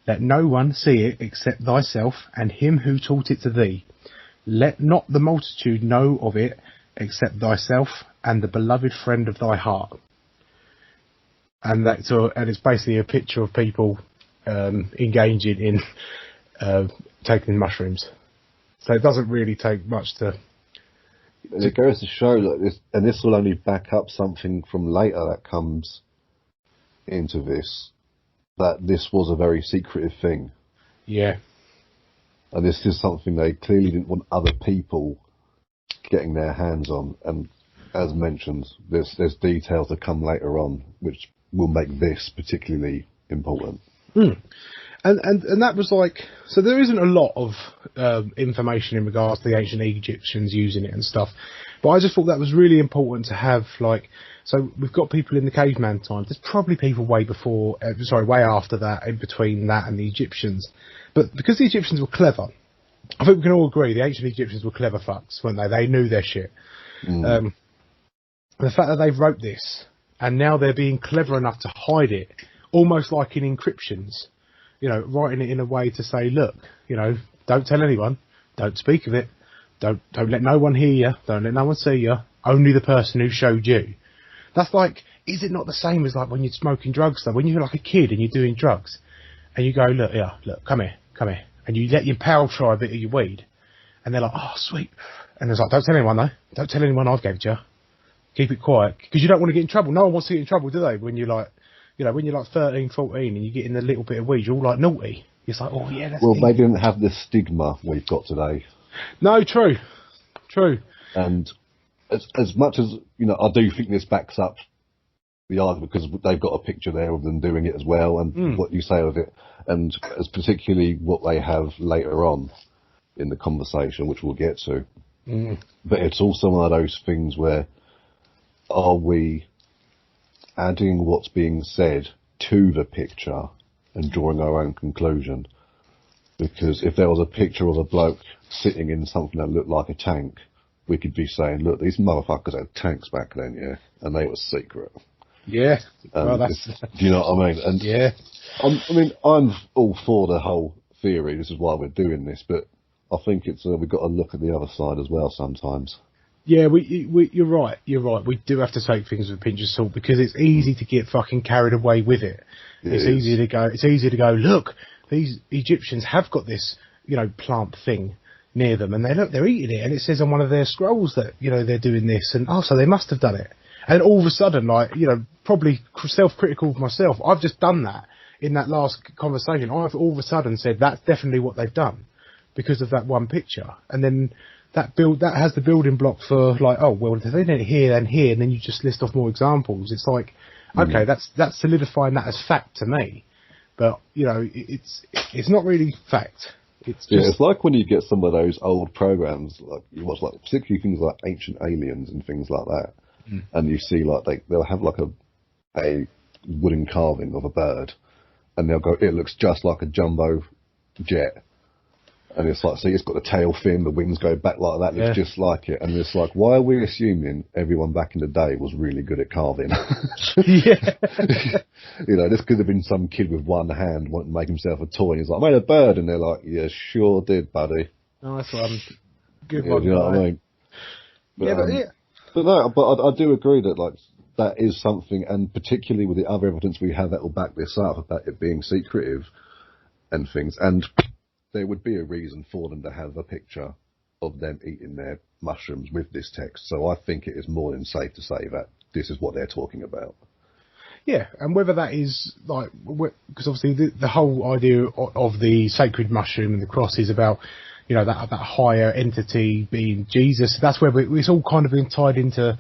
Let no one see it except thyself and him who taught it to thee. Let not the multitude know of it except thyself and the beloved friend of thy heart. And it's basically a picture of people engaging in taking mushrooms. So it doesn't really take much to... It goes to show that this, and this will only back up something from later that comes into this, that this was a very secretive thing. Yeah. And this is something they clearly didn't want other people getting their hands on. And as mentioned, there's details that come later on which will make this particularly important. Mm. And that was like, so there isn't a lot of information in regards to the ancient Egyptians using it and stuff, but I just thought that was really important to have. Like, so we've got people in the caveman times. There's probably people way after that, in between that and the Egyptians. But because the Egyptians were clever, I think we can all agree the ancient Egyptians were clever fucks, weren't they? They knew their shit. The fact that they wrote this and now they're being clever enough to hide it, almost like in encryptions. You know, writing it in a way to say, look, you know, don't tell anyone, don't speak of it, don't let no one hear you, don't let no one see you, only the person who showed you. That's like, is it not the same as like when you're smoking drugs though? When you're like a kid and you're doing drugs, and you go, look, come here, and you let your pal try a bit of your weed, and they're like, oh, sweet, and it's like, don't tell anyone though, don't tell anyone I've gave it to you, keep it quiet, because you don't want to get in trouble. No one wants to get in trouble, do they? When you're like, you know, when you're like 13, 14 and you get in a little bit of weed, you're all like naughty. It's like, oh yeah, that's... Well, they didn't have the stigma we've got today. No, true. And as much as, you know, I do think this backs up the argument because they've got a picture there of them doing it as well, and what you say of it, and as particularly what they have later on in the conversation, which we'll get to. But it's also one of those things where, are we adding what's being said to the picture and drawing our own conclusion? Because if there was a picture of a bloke sitting in something that looked like a tank, we could be saying, look, these motherfuckers had tanks back then, yeah, and they were secret. Yeah. Well, do you know what I mean? And yeah. I'm all for the whole theory. This is why we're doing this, but I think it's we've got to look at the other side as well sometimes. Yeah, you're right. We do have to take things with a pinch of salt because it's easy to get fucking carried away with it. It's easy to go, look, these Egyptians have got this, you know, plant thing near them, and they're eating it, and it says on one of their scrolls that, you know, they're doing this, and so they must have done it. And all of a sudden, like, you know, probably self-critical of myself, I've just done that in that last conversation. I've all of a sudden said that's definitely what they've done because of that one picture, and then that has the building block for like, oh well, if they did it here and here, and then you just list off more examples. It's like, okay, that's solidifying that as fact to me, but you know, it's not really fact. It's just, it's like when you get some of those old programs, like you watch, like particularly things like Ancient Aliens and things like that, and you see like they'll have like a wooden carving of a bird, and they'll go, it looks just like a jumbo jet. And it's like, see, it's got the tail fin, the wings go back like that, looks just like it. And it's like, why are we assuming everyone back in the day was really good at carving? Yeah. You know, this could have been some kid with one hand wanting to make himself a toy. And he's like, I made a bird. And they're like, yeah, sure did, buddy. Nice one. Good yeah, one. You know what I mean? But I do agree that, like, that is something, and particularly with the other evidence we have that will back this up about it being secretive and things. And there would be a reason for them to have a picture of them eating their mushrooms with this text. So I think it is more than safe to say that this is what they're talking about. Yeah, and whether that is like, because obviously the whole idea of the sacred mushroom and the cross is about, you know, that higher entity being Jesus. That's where it's all kind of been tied into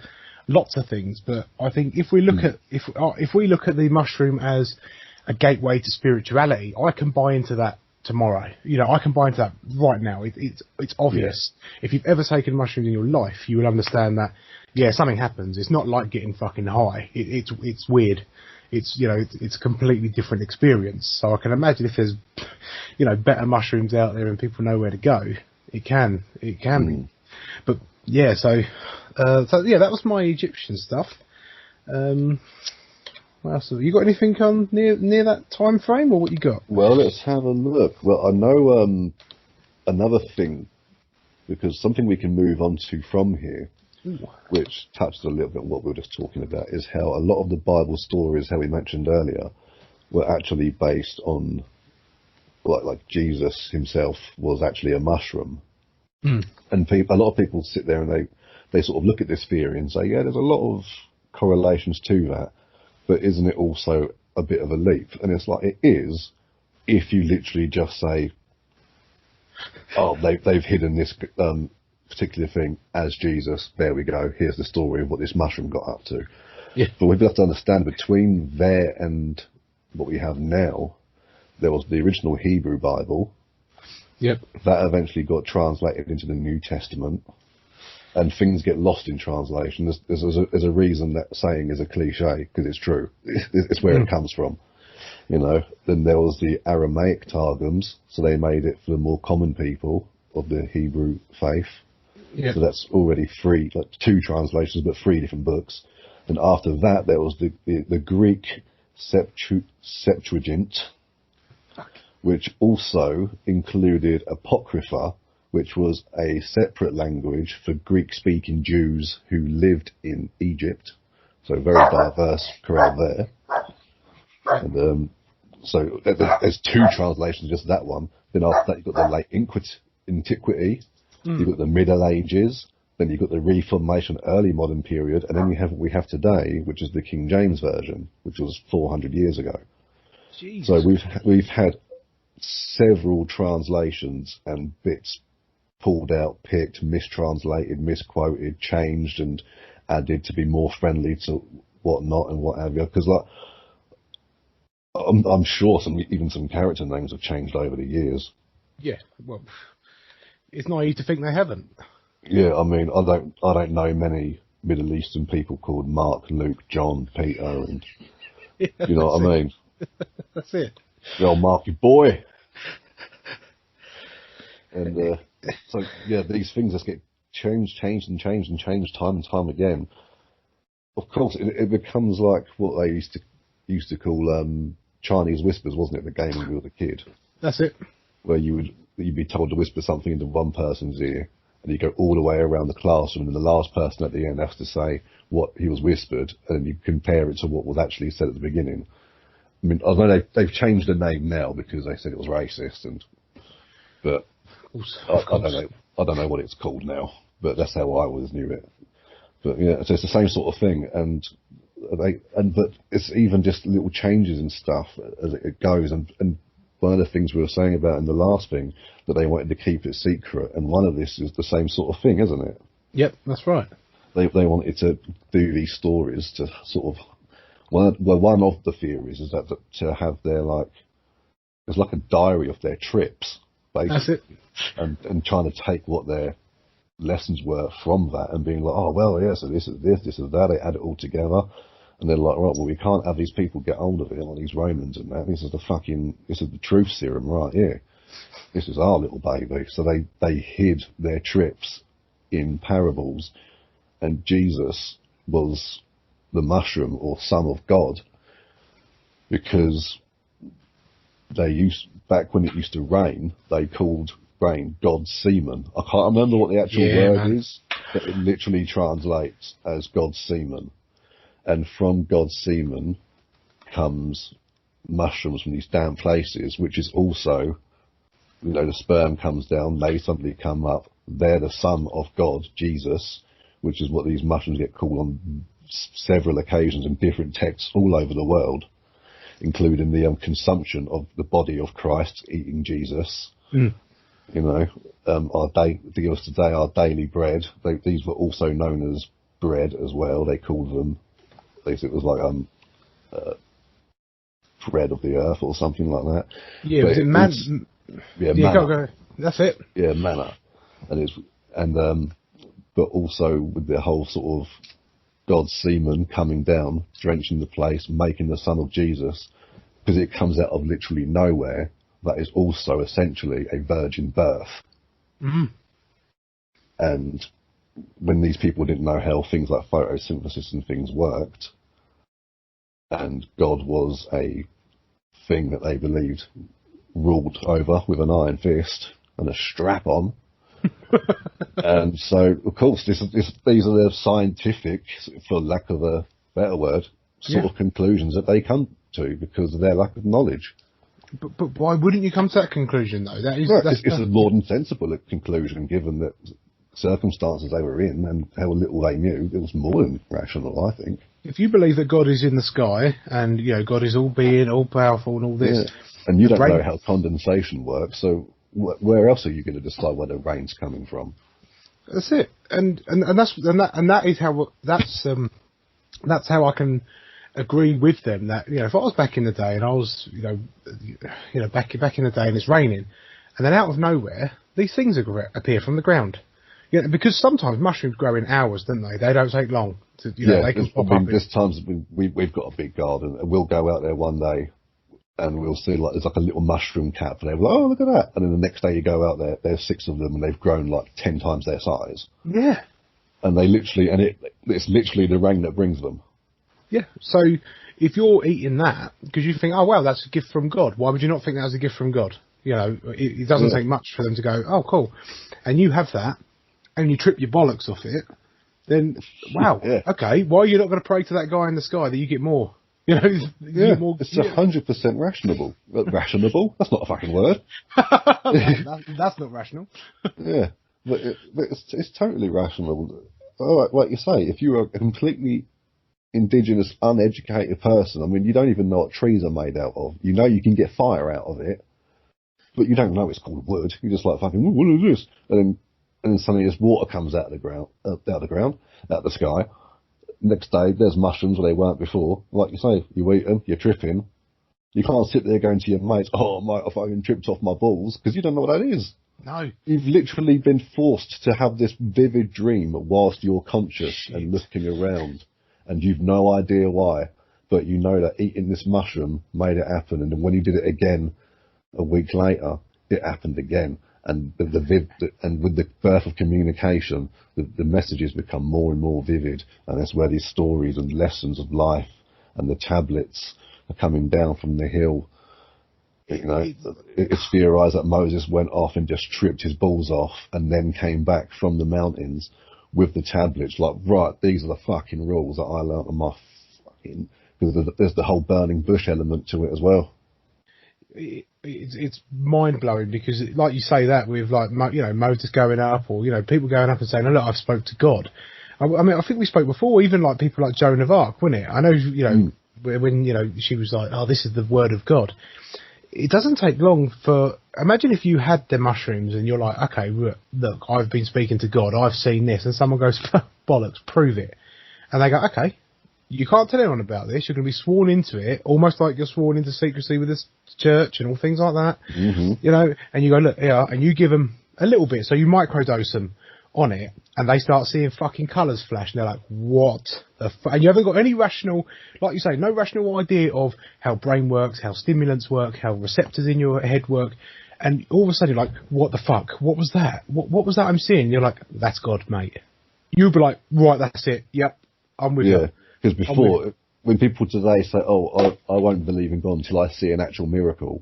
lots of things. But I think if we look at if we look at the mushroom as a gateway to spirituality, I can buy into that tomorrow. You know, I can buy into that right now. It's obvious. Yeah. If you've ever taken mushrooms in your life, you will understand that. Yeah, something happens. It's not like getting fucking high. It's weird. It's, you know, it's a completely different experience. So I can imagine if there's, you know, better mushrooms out there and people know where to go, it can be. But yeah, so yeah, that was my Egyptian stuff. What else? Have you got anything on near that time frame, or what you got? Well, let's have a look. Well, I know another thing, because something we can move on to from here, which touched a little bit on what we were just talking about, is how a lot of the Bible stories, how we mentioned earlier, were actually based on, like Jesus himself was actually a mushroom. And a lot of people sit there and they sort of look at this theory and say, yeah, there's a lot of correlations to that, but isn't it also a bit of a leap? And it's like, it is, if you literally just say, oh, they've hidden this particular thing as Jesus. There we go. Here's the story of what this mushroom got up to. Yeah. But we've got to understand, between there and what we have now, there was the original Hebrew Bible. Yep. That eventually got translated into the New Testament, and things get lost in translation. There's a reason that saying is a cliche, because it's true. It's where it comes from. You know. Then there was the Aramaic Targums, so they made it for the more common people of the Hebrew faith. Yep. So that's already three, like 2 translations, but 3 different books. And after that, there was the Greek Septuagint, which also included Apocrypha, which was a separate language for Greek-speaking Jews who lived in Egypt. So very diverse crowd there. And so there's 2 translations, just that one. Then after that, you've got the late antiquity. You've got the Middle Ages, then you've got the Reformation, early modern period, and then we have today, which is the King James Version, which was 400 years ago. Jesus. So we've had several translations and bits pulled out, picked, mistranslated, misquoted, changed, and added to be more friendly to whatnot and what have you. Because like, I'm sure even some character names have changed over the years. Yeah, well, it's naive to think they haven't. Yeah, I mean, I don't know many Middle Eastern people called Mark, Luke, John, Peter, and yeah, you know what I mean. That's it. The old Marky boy. And so yeah, these things just get changed time and time again. Of course, it becomes like what they used to call Chinese whispers, wasn't it? The game when you were a kid. That's it. Where you'd be told to whisper something into one person's ear, and you go all the way around the classroom, and the last person at the end has to say what he was whispered, and you compare it to what was actually said at the beginning. I mean, I know they've changed the name now because they said it was racist, but I don't know what it's called now. But that's how I always knew it. But yeah, so it's the same sort of thing, but it's even just little changes and stuff as it goes, and one of the things we were saying about in the last thing, that they wanted to keep it secret, and one of this is the same sort of thing, isn't it? Yep, that's right. They wanted to do these stories to sort of, one of the theories is that to have their it's like a diary of their trips, basically. That's it. And trying to take what their lessons were from that and being like, oh, well, yeah, so this is that, they add it all together. And they're like, right, well, we can't have these people get hold of it, like these Romans and that. This is the truth serum right here. This is our little baby. So they hid their trips in parables, and Jesus was the mushroom or son of God, because back when it used to rain, they called rain God's semen. I can't remember what the actual word is, but it literally translates as God's semen. And from God's semen comes mushrooms from these damn places, which is also, you know, the sperm comes down, they suddenly come up, they're the son of God, Jesus, which is what these mushrooms get called on several occasions in different texts all over the world, including the consumption of the body of Christ, eating Jesus. you know, give us today our daily bread. These were also known as bread as well. They called them, it was like bread of the earth or something like that. Yeah, but was it man? Yeah, yeah, manna. go. That's it. Yeah, manna, but also with the whole sort of God's semen coming down, drenching the place, making the Son of Jesus, because it comes out of literally nowhere. That is also essentially a virgin birth. Mm-hmm. And when these people didn't know how things like photosynthesis and things worked, and God was a thing that they believed ruled over with an iron fist and a strap on. And so, of course, these are the scientific, for lack of a better word, sort of conclusions that they come to because of their lack of knowledge. But why wouldn't you come to that conclusion, though? It's a more than sensible conclusion, given that circumstances they were in and how little they knew. It was more than rational, I think. If you believe that God is in the sky and God is all being, all powerful, and all this, and you don't know how condensation works, so where else are you going to decide where the rain's coming from? That's it, and that's how I can agree with them that if I was back in the day and I was back in the day and it's raining, and then out of nowhere these things appear from the ground. Yeah, because sometimes mushrooms grow in hours, don't they? They don't take long. They can pop up. There's times we've got a big garden, and we'll go out there one day, and we'll see there's like a little mushroom cap, and they're like, oh, look at that! And then the next day you go out there, there's 6 of them, and they've grown like 10 times their size. Yeah. And it's literally the rain that brings them. Yeah. So if you're eating that because you think, oh wow, that's a gift from God, why would you not think that was a gift from God? It doesn't take much for them to go, oh cool, and you have that, and you trip your bollocks off it. Then wow, okay, why are you not going to pray to that guy in the sky that you get more? It's 100% rationable. Rationable? That's not a fucking word. That's not rational. Yeah, but it's totally rational. All right, like you say, if you're a completely indigenous, uneducated person, I mean, you don't even know what trees are made out of. You know you can get fire out of it, but you don't know it's called wood. You're just like, fucking, what is this? And then suddenly this water comes out of the sky. Next day, there's mushrooms where they weren't before. Like you say, you eat them, you're tripping. You can't sit there going to your mates, oh, mate, I fucking tripped off my balls, because you don't know what that is. No. You've literally been forced to have this vivid dream whilst you're conscious and looking around, and you've no idea why, but you know that eating this mushroom made it happen, and then when you did it again a week later, it happened again. And with the birth of communication, the messages become more and more vivid, and that's where these stories and lessons of life and the tablets are coming down from the hill. It's theorized that Moses went off and just tripped his balls off and then came back from the mountains with the tablets, like, right, these are the fucking rules that I learnt on my fucking... Because there's the whole burning bush element to it as well. It's mind blowing because, like you say that with Moses going up, or people going up and saying, "Oh look, I've spoke to God." I mean, I think we spoke before, even like people like Joan of Arc, wasn't it? I know, when she was like, "Oh, this is the word of God." It doesn't take long for. Imagine if you had the mushrooms and you're like, "Okay, look, I've been speaking to God. I've seen this," and someone goes, "Bollocks, prove it," and they go, "Okay." You can't tell anyone about this. You're going to be sworn into it, almost like you're sworn into secrecy with this church and all things like that. Mm-hmm. And you go, look, yeah, and you give them a little bit. So you microdose them on it, and they start seeing fucking colours flash, and they're like, what the fuck? And you haven't got any rational, like you say, no rational idea of how brain works, how stimulants work, how receptors in your head work. And all of a sudden you're like, what the fuck? What was that? What was that I'm seeing? You're like, that's God, mate. You'll be like, right, that's it. Yep, I'm with you. Because before, when people today say, oh, I won't believe in God until I see an actual miracle,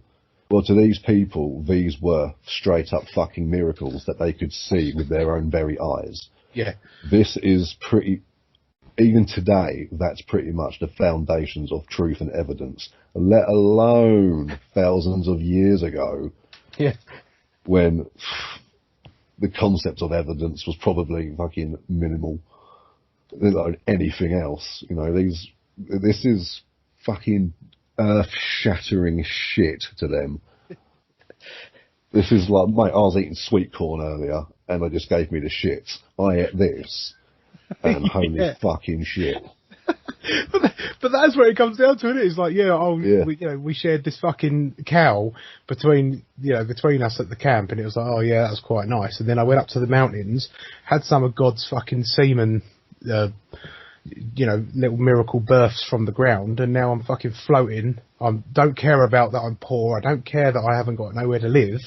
well, to these people, these were straight up fucking miracles that they could see with their own very eyes. Yeah. This is even today, that's pretty much the foundations of truth and evidence, let alone thousands of years ago. Yeah. When the concept of evidence was probably fucking minimal. Like anything else, this is fucking earth-shattering shit to them. This is like, mate, I was eating sweet corn earlier, and they just gave me the shits. I ate this, and holy fucking shit. but that's where it comes down to, isn't it? It's like, we shared this fucking cow between us at the camp, and it was like, oh yeah, that was quite nice. And then I went up to the mountains, had some of God's fucking semen, little miracle births from the ground, and now I'm fucking floating. I don't care about that I'm poor. I don't care that I haven't got nowhere to live.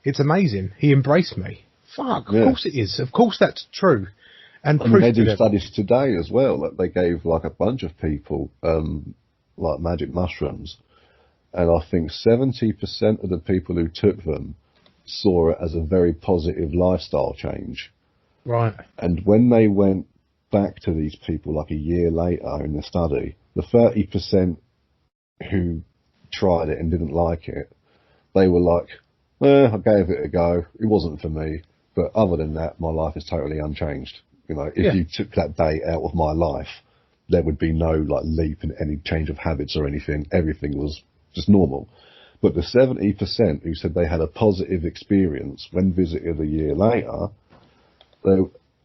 It's amazing. He embraced me. Fuck, of course it is. Of course that's true. And I mean, they do studies today as well. Like, they gave like a bunch of people like magic mushrooms, and I think 70% of the people who took them saw it as a very positive lifestyle change. Right. And when they went back to these people like a year later in the study, the 30% who tried it and didn't like it, they were like, I gave it a go. It wasn't for me. But other than that, my life is totally unchanged. If you took that day out of my life, there would be no like leap in any change of habits or anything. Everything was just normal. But the 70% who said they had a positive experience when visited a year later,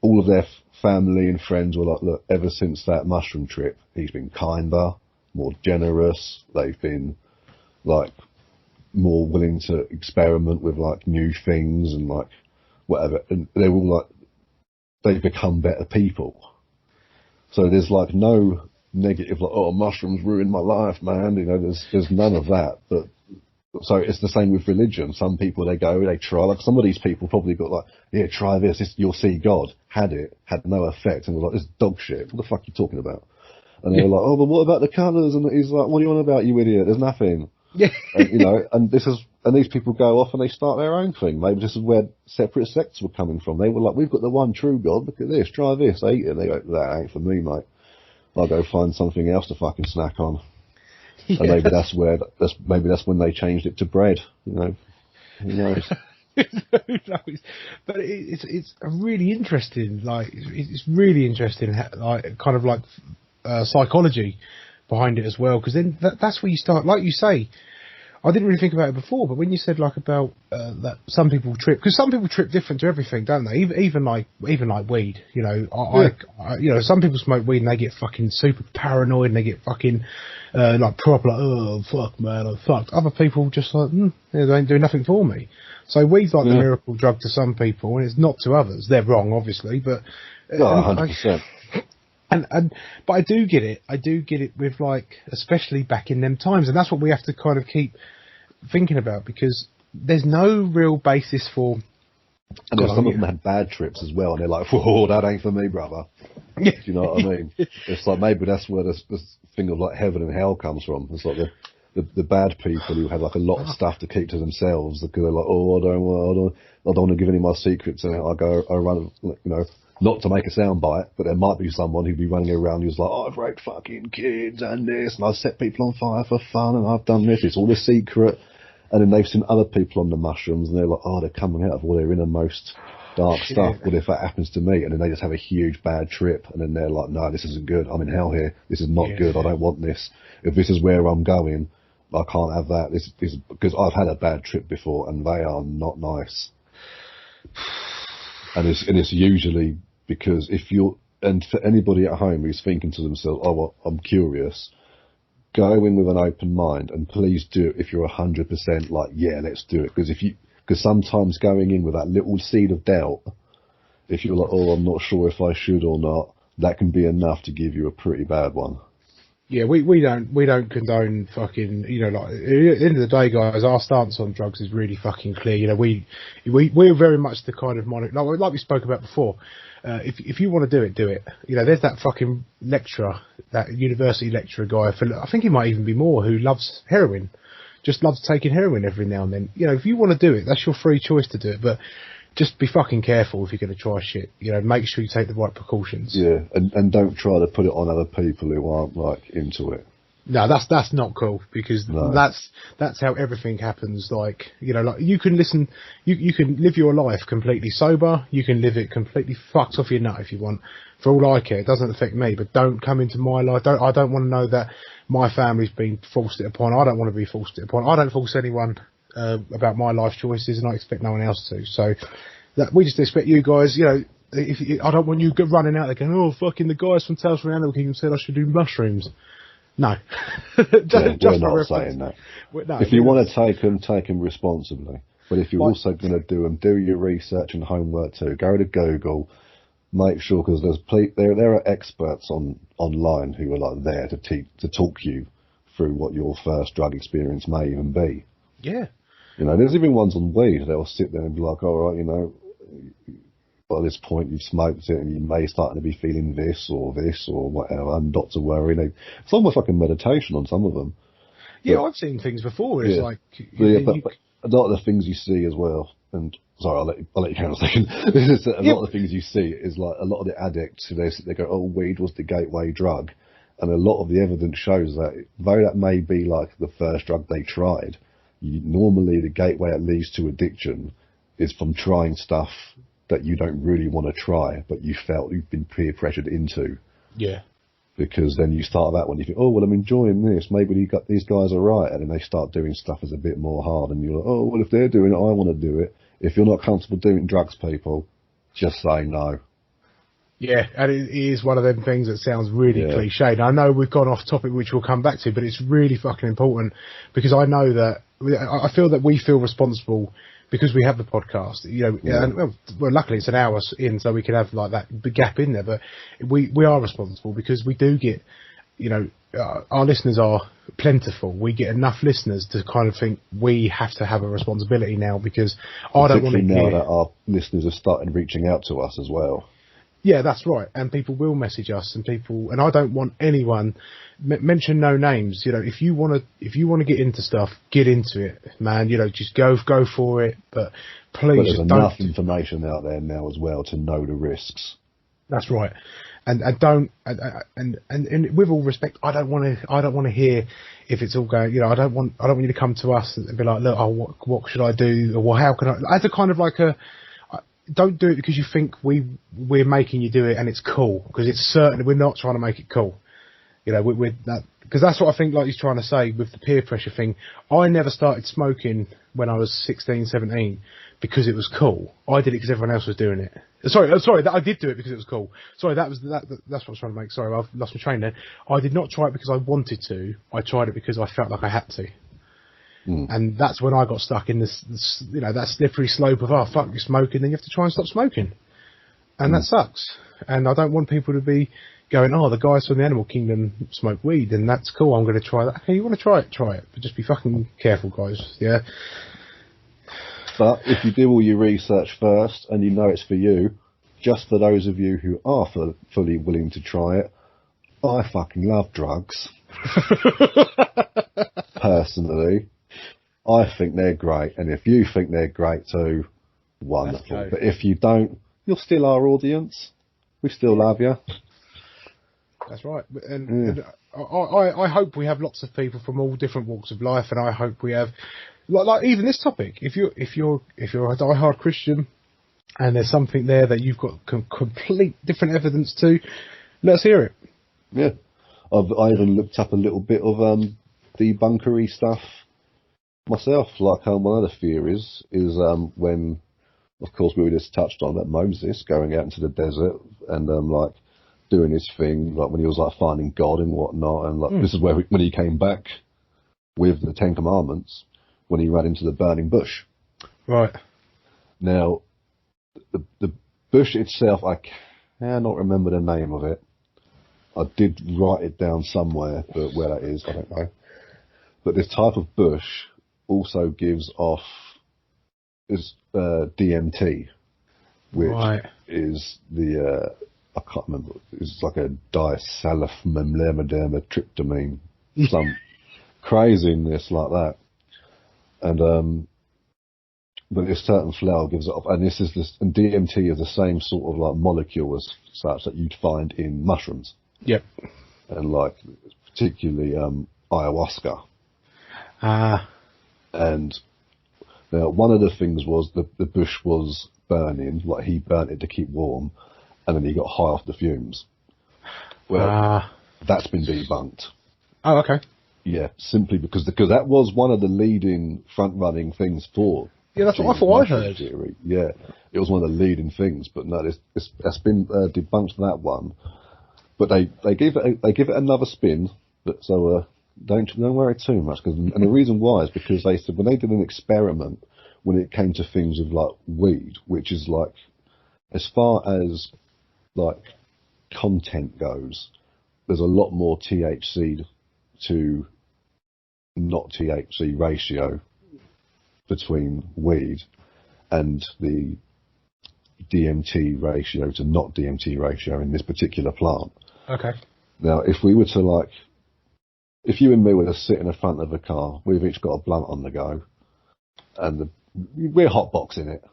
all of their family and friends were like, look, ever since that mushroom trip, he's been kinder, more generous. They've been like more willing to experiment with like new things and like whatever. And they were all like, they've become better people. So there's like no negative, like, oh, mushrooms ruined my life, man. There's none of that. But so it's the same with religion. Some people, they try, like some of these people probably got like, yeah, try this, you'll see God. Had no effect, and was like, this dog shit. What the fuck are you talking about? And they were like, oh, but what about the colours? And he's like, what are you on about, you idiot? There's nothing. Yeah. And these people go off and they start their own thing. Maybe this is where separate sects were coming from. They were like, we've got the one true God. Look at this. Try this. I eat it. And they go, that ain't for me, mate. I'll go find something else to fucking snack on. Yeah, and maybe that's when they changed it to bread. Who knows? Who knows? But it's a really interesting, like, it's really interesting, like, kind of like psychology behind it as well, because then that's where you start, like you say. I didn't really think about it before, but when you said like about that some people trip, because some people trip different to everything, don't they? Even like weed, I some people smoke weed and they get fucking super paranoid and they get fucking like proper like, oh fuck man, I'm fucked. Other people just like they ain't doing nothing for me. So weed's like the miracle drug to some people, and it's not to others. They're wrong, obviously, but 100%. But I do get it. I do get it with, like, especially back in them times, and that's what we have to kind of keep thinking about, because there's no real basis for. And some of them had bad trips as well, and they're like, "Whoa, that ain't for me, brother." Do you know what I mean? It's like maybe that's where this thing of like heaven and hell comes from. It's like the bad people who have like a lot of stuff to keep to themselves, because they're like, "Oh, I don't want to give any of my secrets out. I run, not to make a soundbite, but there might be someone who'd be running around who's like, I've raped fucking kids and this, and I've set people on fire for fun, and I've done this, it's all a secret." And then they've seen other people on the mushrooms, and they're like, oh, they're coming out of all their innermost dark stuff. What if that happens to me? And then they just have a huge bad trip, and then they're like, no, this isn't good. I'm in hell here. This is not good. I don't want this. If this is where I'm going, I can't have that. This is because I've had a bad trip before, and they are not nice. And it's usually because and for anybody at home who's thinking to themselves, oh, well, I'm curious, go in with an open mind, and please do it if you're 100% like, yeah, let's do it. Because sometimes going in with that little seed of doubt, if you're like, oh, I'm not sure if I should or not, that can be enough to give you a pretty bad one. Yeah, we don't condone fucking, like, at the end of the day, guys, our stance on drugs is really fucking clear. We're very much the kind of like we spoke about before. If you want to do it, do it. There's that fucking lecturer, that university lecturer guy, I think he might even be more, who loves heroin, just loves taking heroin every now and then. If you want to do it, that's your free choice to do it, but just be fucking careful if you're going to try shit. Make sure you take the right precautions. Yeah, and don't try to put it on other people who aren't like into it. No, that's not cool, because that's how everything happens. Like, like you can listen, you can live your life completely sober, you can live it completely fucked off your nut if you want. For all I care, it doesn't affect me, but don't come into my life. I don't want to know that my family's been forced it upon. I don't want to be forced it upon. I don't force anyone about my life choices, and I expect no one else to. So that we just expect you guys, I don't want you running out there going, oh, fucking the guys from Tales from the Animal Kingdom said I should do mushrooms. No. We're not saying that. No, if you want to take them responsibly. But if you're also going to do them, do your research and homework too. Go to Google, make sure, because there are experts online who are like there to talk you through what your first drug experience may even be. Yeah. There's even ones on weed. They'll sit there and be like, all right, by this point you've smoked it and you may start to be feeling this or whatever, and not to worry. It's almost like a meditation on some of them. Yeah, I've seen things before. It's like... But a lot of the things you see as well, and sorry, I'll let you carry on a second. A lot of the things you see is like a lot of the addicts who they go, oh, weed was the gateway drug. And a lot of the evidence shows that, though that may be like the first drug they tried, normally the gateway that leads to addiction is from trying stuff that you don't really want to try, but you felt you've been peer pressured into. Yeah. Because then you start that one, you think, oh, well, I'm enjoying this. Maybe these guys are right. And then they start doing stuff that's a bit more hard. And you're like, oh, well, if they're doing it, I want to do it. If you're not comfortable doing drugs, people, just say no. Yeah, and it is one of them things that sounds really cliched. I know we've gone off topic, which we'll come back to, but it's really fucking important because I know that I feel that we feel responsible because we have the podcast, and well, luckily it's an hour in, so we can have like that big gap in there. But we are responsible because we do get, our listeners are plentiful. We get enough listeners to kind of think we have to have a responsibility now because I don't want to now that our listeners are starting reaching out to us as well. Yeah, that's right. And people will message us, and I don't want anyone mention no names. If you want to get into stuff, get into it, man. Just go for it. But please, there's enough information out there now as well to know the risks. That's right. And with all respect, I don't want to hear if it's all going. I don't want you to come to us and be like, look, what should I do, or how can I? As a kind of like a. Don't do it because you think we're making you do it and it's cool, because it's certainly we're not trying to make it cool. With that, because that's what I think like he's trying to say with the peer pressure thing. I never started smoking when I was 16, 17 because it was cool. I did it because everyone else was doing it. Sorry, that I did do it because it was cool. Sorry, that's what I was trying to make. Sorry, I've lost my train there. I did not try it because I wanted to. I tried it because I felt like I had to. And that's when I got stuck in this that slippery slope of, oh, fuck, you're smoking, then you have to try and stop smoking. And that sucks. And I don't want people to be going, oh, the guys from the Animal Kingdom smoke weed, and that's cool, I'm going to try that. Okay, you want to try it. But just be fucking careful, guys, yeah? But if you do all your research first, and you know it's for you, just for those of you who are fully willing to try it, I fucking love drugs. Personally. I think they're great, and if you think they're great too, wonderful. But if you don't, you're still our audience. We still love you. That's right. And I hope we have lots of people from all different walks of life, and I hope we have, like even this topic. If you're a diehard Christian, and there's something there that you've got complete different evidence to, let's hear it. Yeah, I even looked up a little bit of debunkery stuff myself. Like one of the theories is when, of course, we were just touched on that Moses going out into the desert and like doing his thing, like when he was like finding God and whatnot, and like this is where when he came back with the Ten Commandments, when he ran into the burning bush. Right. Now, the bush itself, I cannot remember the name of it. I did write it down somewhere, but where that is, I don't know. But this type of bush also gives off DMT, which is the I can't remember. It's like a disalphamemlemodermatryptamine, some craziness like that. And but this certain flower gives it off, and and DMT is the same sort of like molecule as such that you'd find in mushrooms. Yep. And like particularly ayahuasca. And now one of the things was the bush was burning, like he burnt it to keep warm, and then he got high off the fumes. Well, that's been debunked. Oh, okay. Yeah, simply because that was one of the leading front-running things for. Yeah, that's what I thought I heard. Theory. Yeah, it was one of the leading things, but no, it's been debunked, that one. But they give it another spin. So don't worry too much. And the reason why is because they said when they did an experiment when it came to things of like weed, which is like as far as like content goes, there's a lot more THC to not THC ratio between weed and the DMT ratio to not DMT ratio in this particular plant. Okay. Now, if we were to if you and me were to sit in the front of a car, we've each got a blunt on the go, and we're hotboxing it.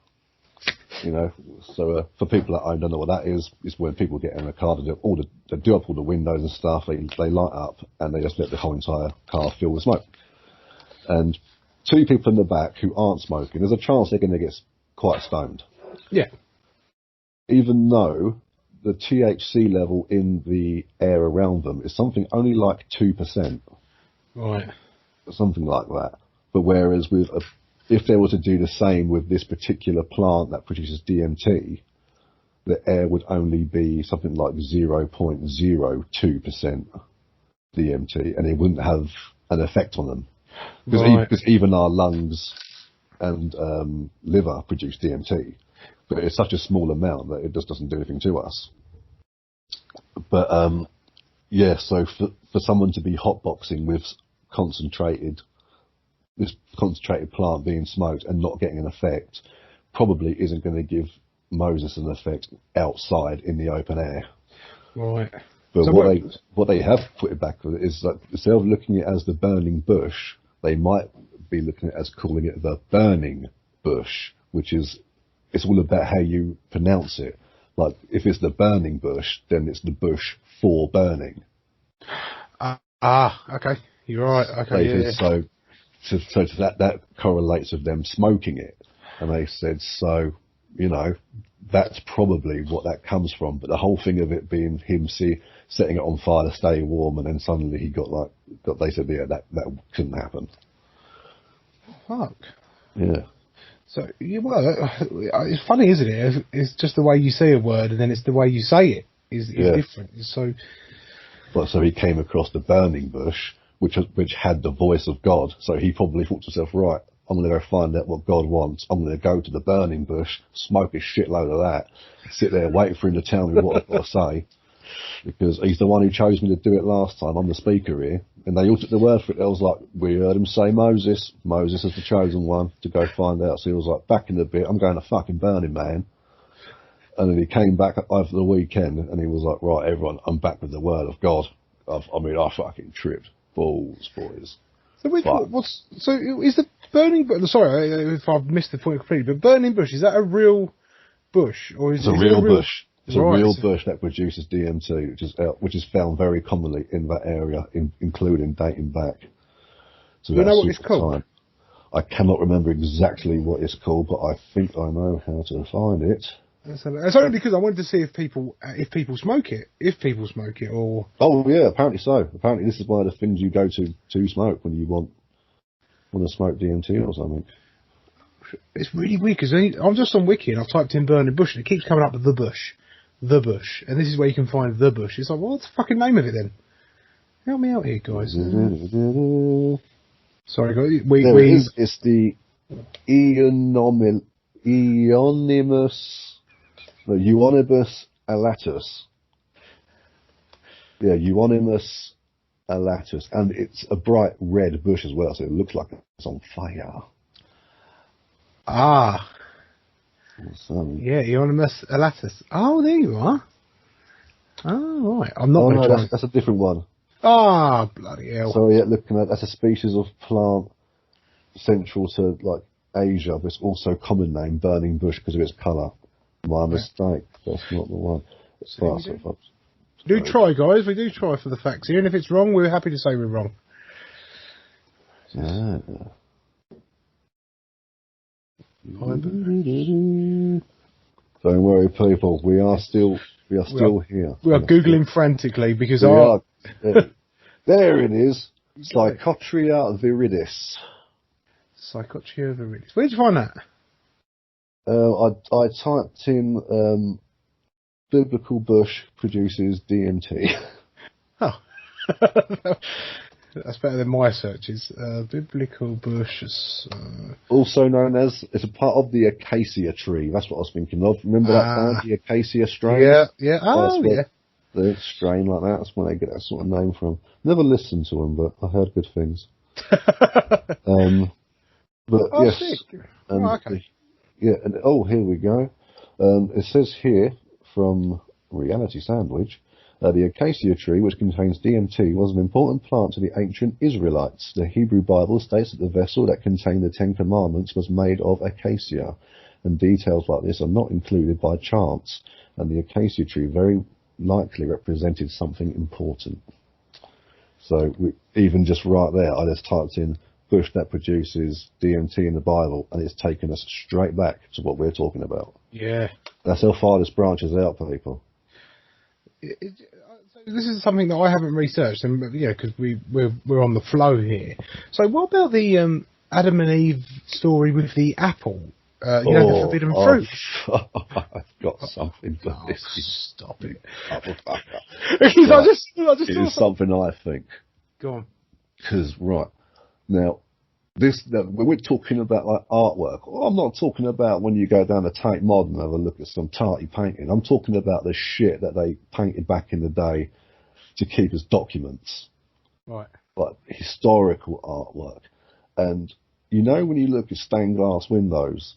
You know, so for people that don't know what that is when people get in a car, they do up all the windows and stuff, they light up, and they just let the whole entire car fill with smoke. And two people in the back who aren't smoking, there's a chance they're going to get quite stoned. Yeah. Even though the THC level in the air around them is something only like 2%. Right. Something like that. But whereas if they were to do the same with this particular plant that produces DMT, the air would only be something like 0.02% DMT, and it wouldn't have an effect on them. Because even our lungs and liver produce DMT, but it's such a small amount that it just doesn't do anything to us. But so for someone to be hotboxing with this concentrated plant being smoked and not getting an effect probably isn't going to give Moses an effect outside in the open air. Right. But so what they have put it back with is that instead of looking at it as the burning bush, they might be looking at it as calling it the burning bush, which is, it's all about how you pronounce it. Like, if it's the burning bush, then it's the bush for burning. Okay. You're right. Okay. Yeah. So that correlates with them smoking it. And they said, so, you know, that's probably what that comes from. But the whole thing of it being him setting it on fire to stay warm, and then suddenly he they said, yeah, that couldn't happen. Fuck. Yeah. So, it's funny, isn't it? It's just the way you say a word, and then it's the way you say it is different. So he came across the burning bush, which had the voice of God. So he probably thought to himself, right, I'm going to go find out what God wants. I'm going to go to the burning bush, smoke a shitload of that, sit there waiting for him to tell me what I've got to say. Because he's the one who chose me to do it last time. I'm the speaker here. And they all took the word for it. They was like, we heard him say Moses. Moses is the chosen one to go find out. So he was like, back in the bit, I'm going to fucking Burning Man. And then he came back over the weekend and he was like, right, everyone, I'm back with the word of God. I fucking tripped. Balls, boys. So is the burning bush, sorry if I've missed the point completely, but burning bush, is that a real bush? Or is it a real bush? It's a real bush that produces DMT, which is found very commonly in that area, including dating back to that. Do you know what it's called? Time. I cannot remember exactly what it's called, but I think I know how to find it. It's only because I wanted to see if people smoke it. If people smoke it, or... Oh, yeah, apparently so. Apparently this is one of the things you go to smoke when you want to smoke DMT or something. It's really weird, because I'm just on Wiki and I've typed in burning bush and it keeps coming up with the bush. The bush. And this is where you can find the bush. It's like, well, what's the fucking name of it then? Help me out here, guys. Sorry, guys. It's the Euonymus alatus. Yeah, Euonymus alatus. And it's a bright red bush as well, so it looks like it's on fire. Ah. Yeah, Euonymus alatus. Oh, there you are. Oh, right. I'm not going to that's a different one. Ah, bloody hell. So, yeah, looking at that's a species of plant central to, like, Asia, but it's also a common name, burning bush, because of its colour. My mistake. That's not the one. We do try, guys. We do try for the facts here, and if it's wrong, we're happy to say we're wrong. Yeah. Don't worry, people. We are still here. We are Googling frantically because there it is. Psychotria viridis. Psychotria viridis. Where did you find that? I typed in biblical bush produces DMT. Oh. That's better than my searches. Biblical bush. Also known as, it's a part of the acacia tree. That's what I was thinking of. Remember that band, the acacia strain? Yeah. Oh, yeah. The strain like that. That's where they get that sort of name from. Never listened to them, but I heard good things. But yes. Sick. Okay. Yeah, and here we go. It says here from Reality Sandwich, the acacia tree, which contains DMT, was an important plant to the ancient Israelites. The Hebrew Bible states that the vessel that contained the Ten Commandments was made of acacia, and details like this are not included by chance, and the acacia tree very likely represented something important. So even just right there, I just typed in bush that produces DMT in the Bible, and it's taken us straight back to what we're talking about. Yeah. That's how far this branches out, people. This is something that I haven't researched, and because we're on the flow here. So, what about the Adam and Eve story with the apple? The forbidden fruit. I've got something for this. Stop it! It is something I think. Go on. Because now, we're talking about like artwork. Well, I'm not talking about when you go down to Tate Mod and have a look at some tarty painting. I'm talking about the shit that they painted back in the day to keep as documents. Right. Like historical artwork. And when you look at stained glass windows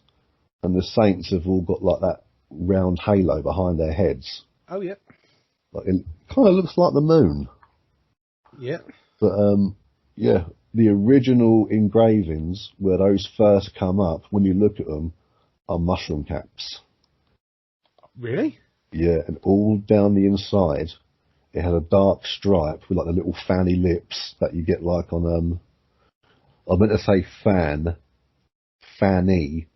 and the saints have all got like that round halo behind their heads. Oh, yeah. Like, it kind of looks like the moon. Yeah. But, the original engravings where those first come up, when you look at them, are mushroom caps. Really? Yeah, and all down the inside, it has a dark stripe with like the little fanny lips that you get like on, I meant to say fanny,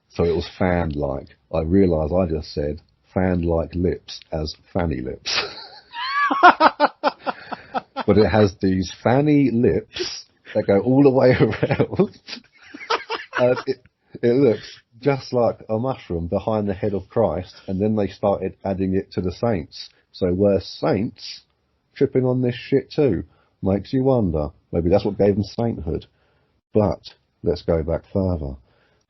so it was fan-like. I realised I just said fan-like lips as fanny lips. But it has these fanny lips that go all the way around. It looks just like a mushroom behind the head of Christ, and then they started adding it to the saints. So were saints tripping on this shit too? Makes you wonder. Maybe that's what gave them sainthood. But let's go back further.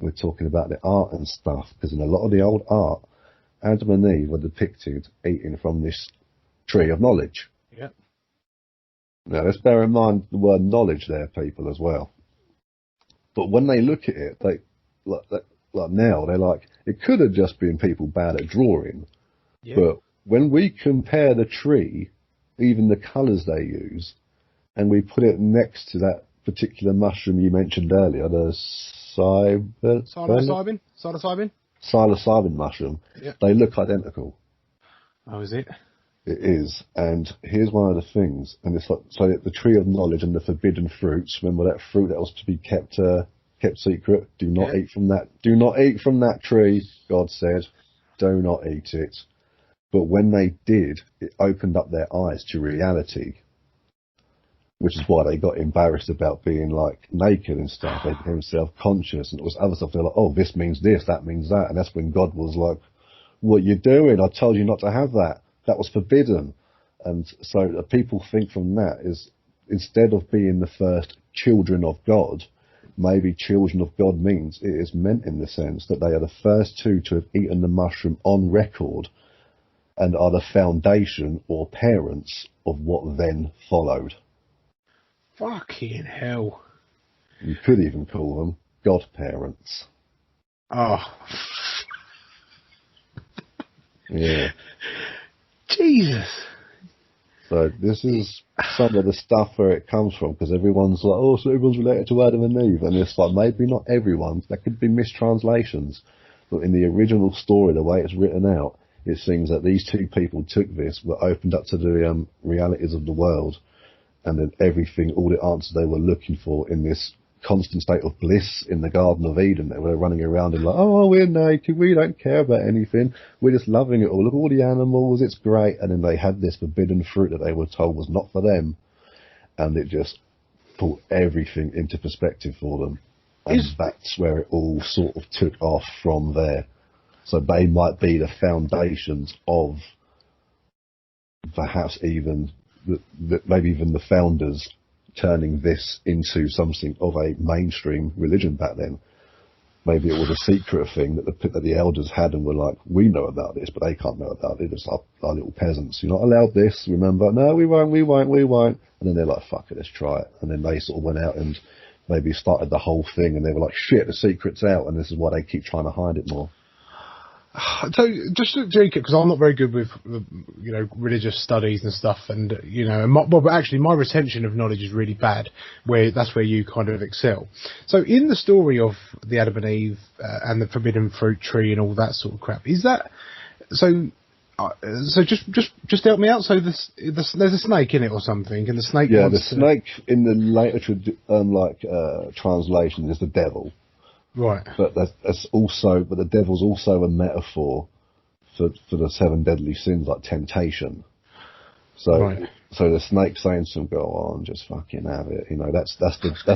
We're talking about the art and stuff, because in a lot of the old art, Adam and Eve were depicted eating from this tree of knowledge. Yeah. Now, let's bear in mind the word knowledge there, people, as well. But when they look at it, now, they're like, it could have just been people bad at drawing. Yeah. But when we compare the tree, even the colours they use, and we put it next to that particular mushroom you mentioned earlier, the psilocybin mushroom, yeah. They look identical. Oh, is it? It is, and here's one of the things, and it's like, so the tree of knowledge and the forbidden fruits, remember that fruit that was to be kept secret? Do not eat from that. Do not eat from that tree, God said. Do not eat it. But when they did, it opened up their eyes to reality, which is why they got embarrassed about being like naked and stuff. They became self-conscious, and it was other stuff. They're like, oh, this means this, that means that, and that's when God was like, what you doing? I told you not to have that. That was forbidden. And so the people think from that is, instead of being the first children of God, maybe children of God means it is meant in the sense that they are the first two to have eaten the mushroom on record and are the foundation or parents of what then followed. Fucking hell. You could even call them godparents. Oh. Yeah. Jesus. So this is some of the stuff where it comes from, because everyone's like, oh, so everyone's related to Adam and Eve, and it's like, maybe not everyone. There could be mistranslations, but in the original story, the way it's written out, it seems that these two people took this, were opened up to the realities of the world, and then everything, all the answers they were looking for in this constant state of bliss in the Garden of Eden. They were running around and like, oh, we're naked, we don't care about anything, we're just loving it all, look at all the animals, it's great. And then they had this forbidden fruit that they were told was not for them, and it just put everything into perspective for them. And that's where it all sort of took off from there. So they might be the foundations of perhaps even maybe even the founders turning this into something of a mainstream religion back then. Maybe it was a secret thing that the elders had and were like, we know about this, but they can't know about it. It's our little peasants. You're not allowed this, remember? No, we won't. And then they're like, fuck it, let's try it. And then they sort of went out and maybe started the whole thing, and they were like, shit, the secret's out, and this is why they keep trying to hide it more. So just to drink it, because I'm not very good with religious studies and stuff, and actually my retention of knowledge is really bad. That's where you kind of excel. So in the story of the Adam and Eve and the forbidden fruit tree and all that sort of crap, is that so? So just help me out. So there's a snake in it or something, and the snake. Yeah, the snake in the later translation is the devil. Right. But the devil's also a metaphor for the 7 deadly sins, like temptation. So the snake saying to him, "Go on, just fucking have it." That's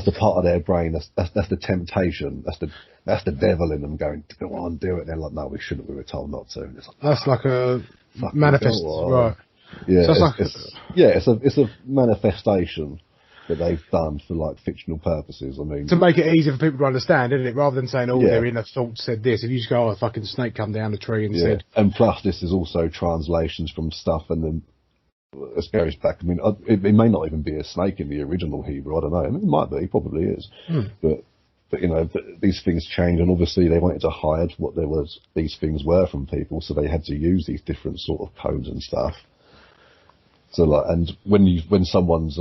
the part of their brain. That's the temptation. That's the devil in them going, "Go on, do it." And they're like, "No, we shouldn't. We were told not to." And it's like, that's like a manifest, right? Yeah, so it's a manifestation that they've done for like fictional purposes. I mean, to make it easier for people to understand, isn't it? Rather than saying, their inner thought said this. If you just go, fucking snake come down the tree and said. And plus, this is also translations from stuff, and then this goes back. I mean, it may not even be a snake in the original Hebrew. I don't know. I mean, it might be, probably is. But these things change, and obviously they wanted to hide what these things were from people, so they had to use these different sort of codes and stuff. So and when someone's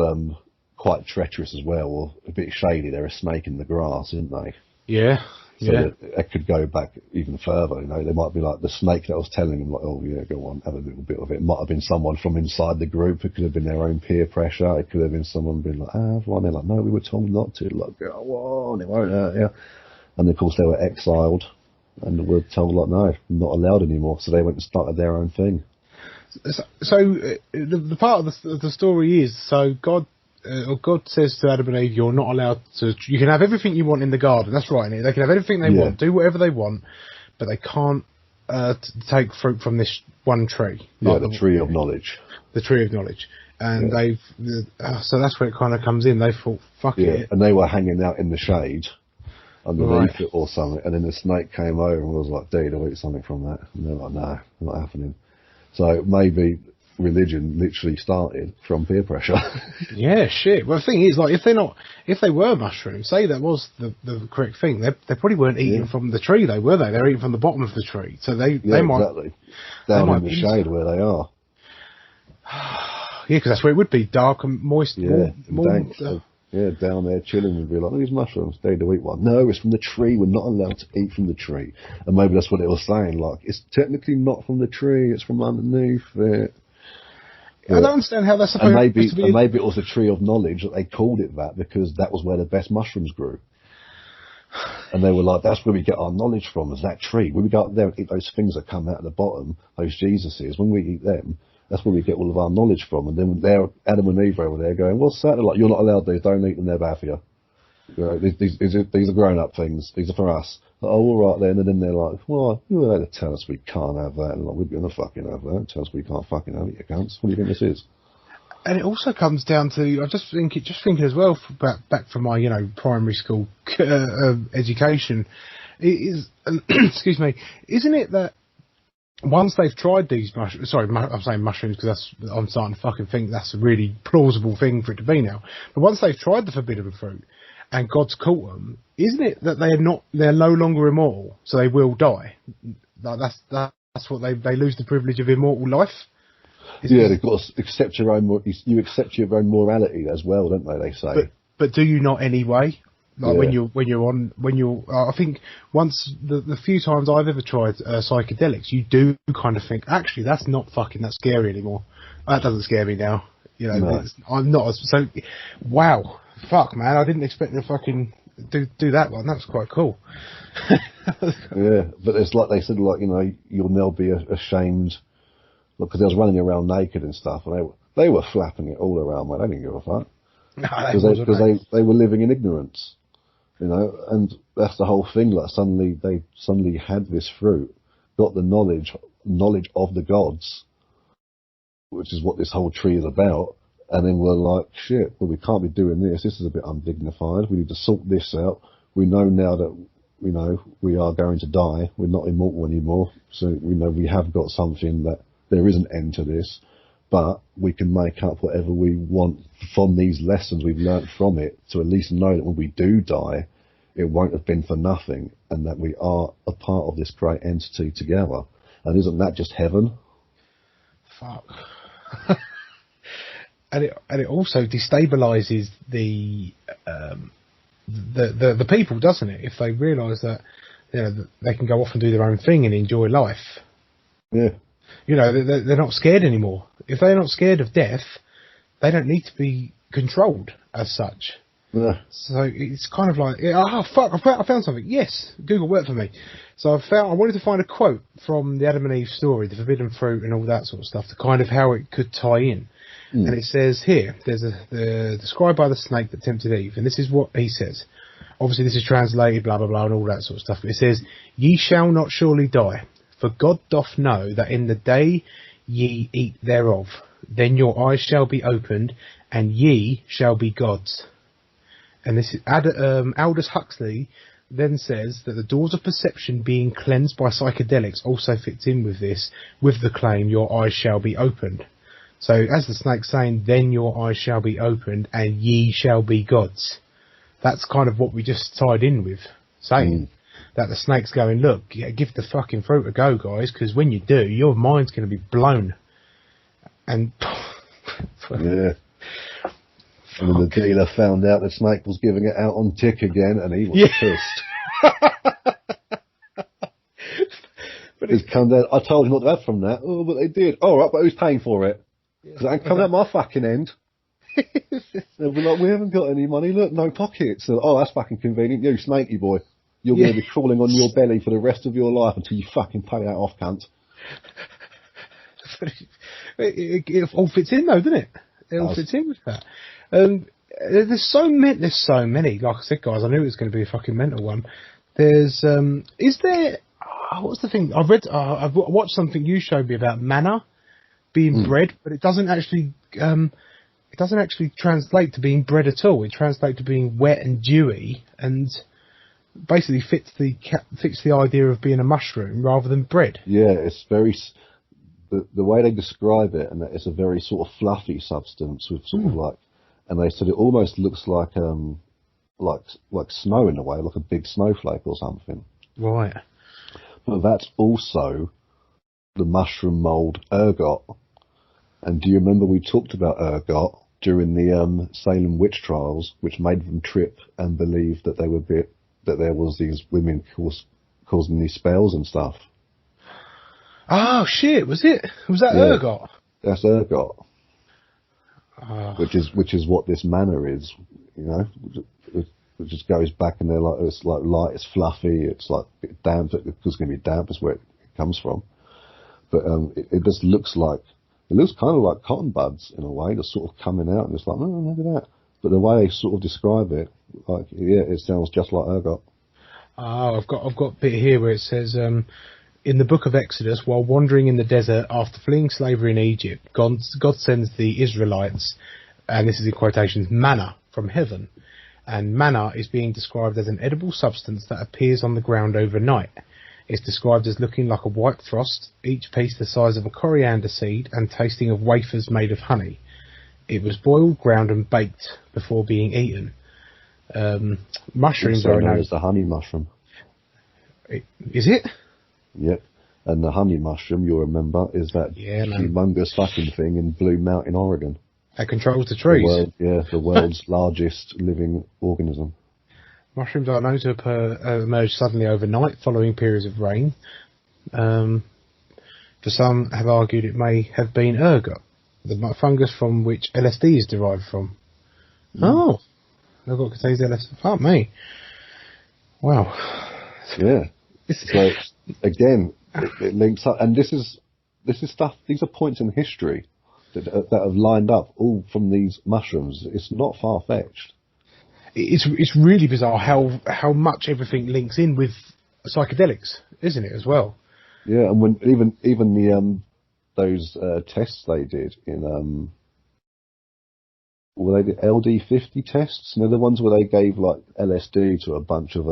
quite treacherous as well, or a bit shady, they're a snake in the grass, aren't they? Yeah. So it could go back even further. They might be like the snake that was telling them, like, "Oh yeah, go on, have a little bit of it." It might have been someone from inside the group. It could have been their own peer pressure. It could have been someone being like, "Have one." They're like, "No, we were told not to." Like, "Go on, it won't hurt you." And of course, they were exiled and were told, like, "No, not allowed anymore." So they went and started their own thing. So the part of the story is God says to Adam and Eve, "You're not allowed to. You can have everything you want in the garden." That's right. They can have everything they want, do whatever they want, but they can't take fruit from this one tree. Yeah, the tree of knowledge. The tree of knowledge, and so that's where it kind of comes in. They thought, "Fuck it," and they were hanging out in the shade underneath it or something, and then the snake came over and was like, "Dude, I'll eat something from that." And they're like, "No, not happening." So maybe religion literally started from peer pressure. Yeah, shit. Well, the thing is, like, if they were mushrooms, say that was the correct thing, they probably weren't eating from the tree, though, were they? They're eating from the bottom of the tree, so they might exactly down in the shade where they are. Yeah, because that's where it would be, dark and moist. Yeah, more dank. Down there chilling and be like, "These mushrooms, they to eat one." No, it's from the tree. We're not allowed to eat from the tree. And maybe that's what it was saying. Like, it's technically not from the tree. It's from underneath it. I don't understand how that's supposed to be. And maybe it was a tree of knowledge that they called it that because that was where the best mushrooms grew. And they were like, "That's where we get our knowledge from, is that tree. When we go up there and eat those things that come out of the bottom, those Jesuses, when we eat them, that's where we get all of our knowledge from." And then Adam and Eve over there going, "What's that?" They're like, "You're not allowed these. Don't eat them. They're bad for you. These are grown-up things. These are for us." Like, "Oh, all right then." And then they're like, "Well, you're allowed to tell us we can't have that." And like, "We're going to fucking have that. Tell us we can't fucking have it, you cunts. What do you think this is?" And it also comes down to, I'm just thinking as well, back from my, primary school education, excuse me, isn't it that once they've tried these mushrooms, sorry, I'm saying mushrooms because I'm starting to fucking think that's a really plausible thing for it to be now, but once they've tried the forbidden fruit and God's caught them, isn't it that they're no longer immortal, so they will die? Like that's what they lose the privilege of immortal life? They've got to accept you accept your own morality as well, don't they? They say. But do you not anyway? Like when you're, I think once the few times I've ever tried psychedelics, you do kind of think, actually, that's not fucking that scary anymore. That doesn't scare me now. No. I'm not so. Wow, fuck, man! I didn't expect to fucking do that one. That's quite cool. Yeah, but it's like they said, like, you'll now be ashamed. Look, because they was running around naked and stuff, and they were flapping it all around, man. They didn't give a fuck. No, because they were living in ignorance, you know, and that's the whole thing. Like they suddenly had this fruit, got the knowledge of the gods, which is what this whole tree is about, and then we're like, shit, well, we can't be doing this. This is a bit undignified. We need to sort this out. We know now that, you know, we are going to die. We're not immortal anymore. So, you know, we have got something that there is an end to this, but we can make up whatever we want from these lessons we've learnt from it to at least know that when we do die, it won't have been for nothing, and that we are a part of this great entity together. And isn't that just heaven? Fuck. and it also destabilises the people, doesn't it? If they realise that, you know, that they can go off and do their own thing and enjoy life. Yeah. You know, they're not scared anymore. If they're not scared of death, they don't need to be controlled as such. Yeah. So it's kind of like, fuck, I found something. Yes, Google worked for me. So I wanted to find a quote from the Adam and Eve story, the forbidden fruit and all that sort of stuff, to kind of how it could tie in. And it says here, described by the snake that tempted Eve, and this is what he says. Obviously this is translated, blah, blah, blah, and all that sort of stuff. But it says, "Ye shall not surely die, for God doth know that in the day ye eat thereof, then your eyes shall be opened, and ye shall be gods." And this is Aldous Huxley then says that the doors of perception being cleansed by psychedelics also fits in with this, with the claim, "Your eyes shall be opened." So as the snake's saying, "Then your eyes shall be opened, and ye shall be gods." That's kind of what we just tied in with, saying that the snake's going, "Look, yeah, give the fucking fruit a go, guys, because when you do, your mind's going to be blown." And yeah. And then the dealer found out the snake was giving it out on tick again, and he was pissed. But it comes out, "I told you not to have from that." "Oh, but they did." "All right, but who's paying for it?" "Because it ain't coming out my fucking end." They'll be like, "We haven't got any money. Look, no pockets." So, "Oh, that's fucking convenient. You, snaky boy. You're going to be crawling on your belly for the rest of your life until you fucking pay that off, cunt." It all fits in, though, doesn't it? It all fits in with that. There's so many. Like I said, guys, I knew it was going to be a fucking mental one. There's, is there? What's the thing? I've watched something you showed me about manna being bread, but it doesn't actually translate to being bread at all. It translates to being wet and dewy, and basically fits the idea of being a mushroom rather than bread. Yeah, it's very. The way they describe it, and that it's a very sort of fluffy substance with sort of like, and they said it almost looks like snow in a way, like a big snowflake or something. Right. But that's also the mushroom mould ergot. And do you remember we talked about ergot during the Salem witch trials, which made them trip and believe that there was these women causing these spells and stuff? Oh shit! Was that ergot? That's ergot. Which is what this manna is, you know. It just goes back, and they're like, it's like light, it's fluffy, it's like damp. It's going to be damp, is where it comes from. But it just looks kind of like cotton buds in a way, just sort of coming out, and it's like, oh, look at that. But the way they sort of describe it, like, yeah, it sounds just like ergot. Oh, I've got a bit here where it says, in the book of Exodus, while wandering in the desert after fleeing slavery in Egypt, God sends the Israelites, and this is in quotations, manna from heaven. And manna is being described as an edible substance that appears on the ground overnight. It's described as looking like a white frost, each piece the size of a coriander seed, and tasting of wafers made of honey. It was boiled, ground, and baked before being eaten. Mushrooms are known as the honey mushroom. Is it? Yep. And the honey mushroom, you'll remember, is that humongous fucking thing in Blue Mountain, Oregon. That controls the trees. The world's largest living organism. Mushrooms are known to emerge suddenly overnight following periods of rain. For some have argued it may have been ergot, the fungus from which LSD is derived from. Oh, ergot contains LSD. Fuck me. Wow. Yeah. So again, it links up, and this is stuff. These are points in history that have lined up all from these mushrooms. It's not far-fetched. It's really bizarre how much everything links in with psychedelics, isn't it, as well? Yeah, and when even the those tests they did in were they the LD50 tests? You know, the ones where they gave like LSD to a bunch of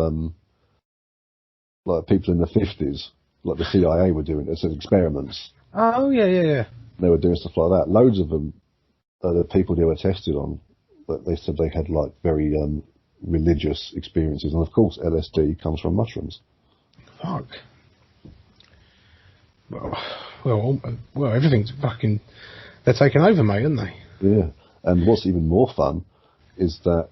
like people in the 50s, like the CIA were doing as experiments. Oh yeah. They were doing stuff like that. Loads of them, the people they were tested on, they said they had like very religious experiences, and of course LSD comes from mushrooms. Fuck. Well, everything's fucking. They're taking over, mate, aren't they? Yeah, and what's even more fun is that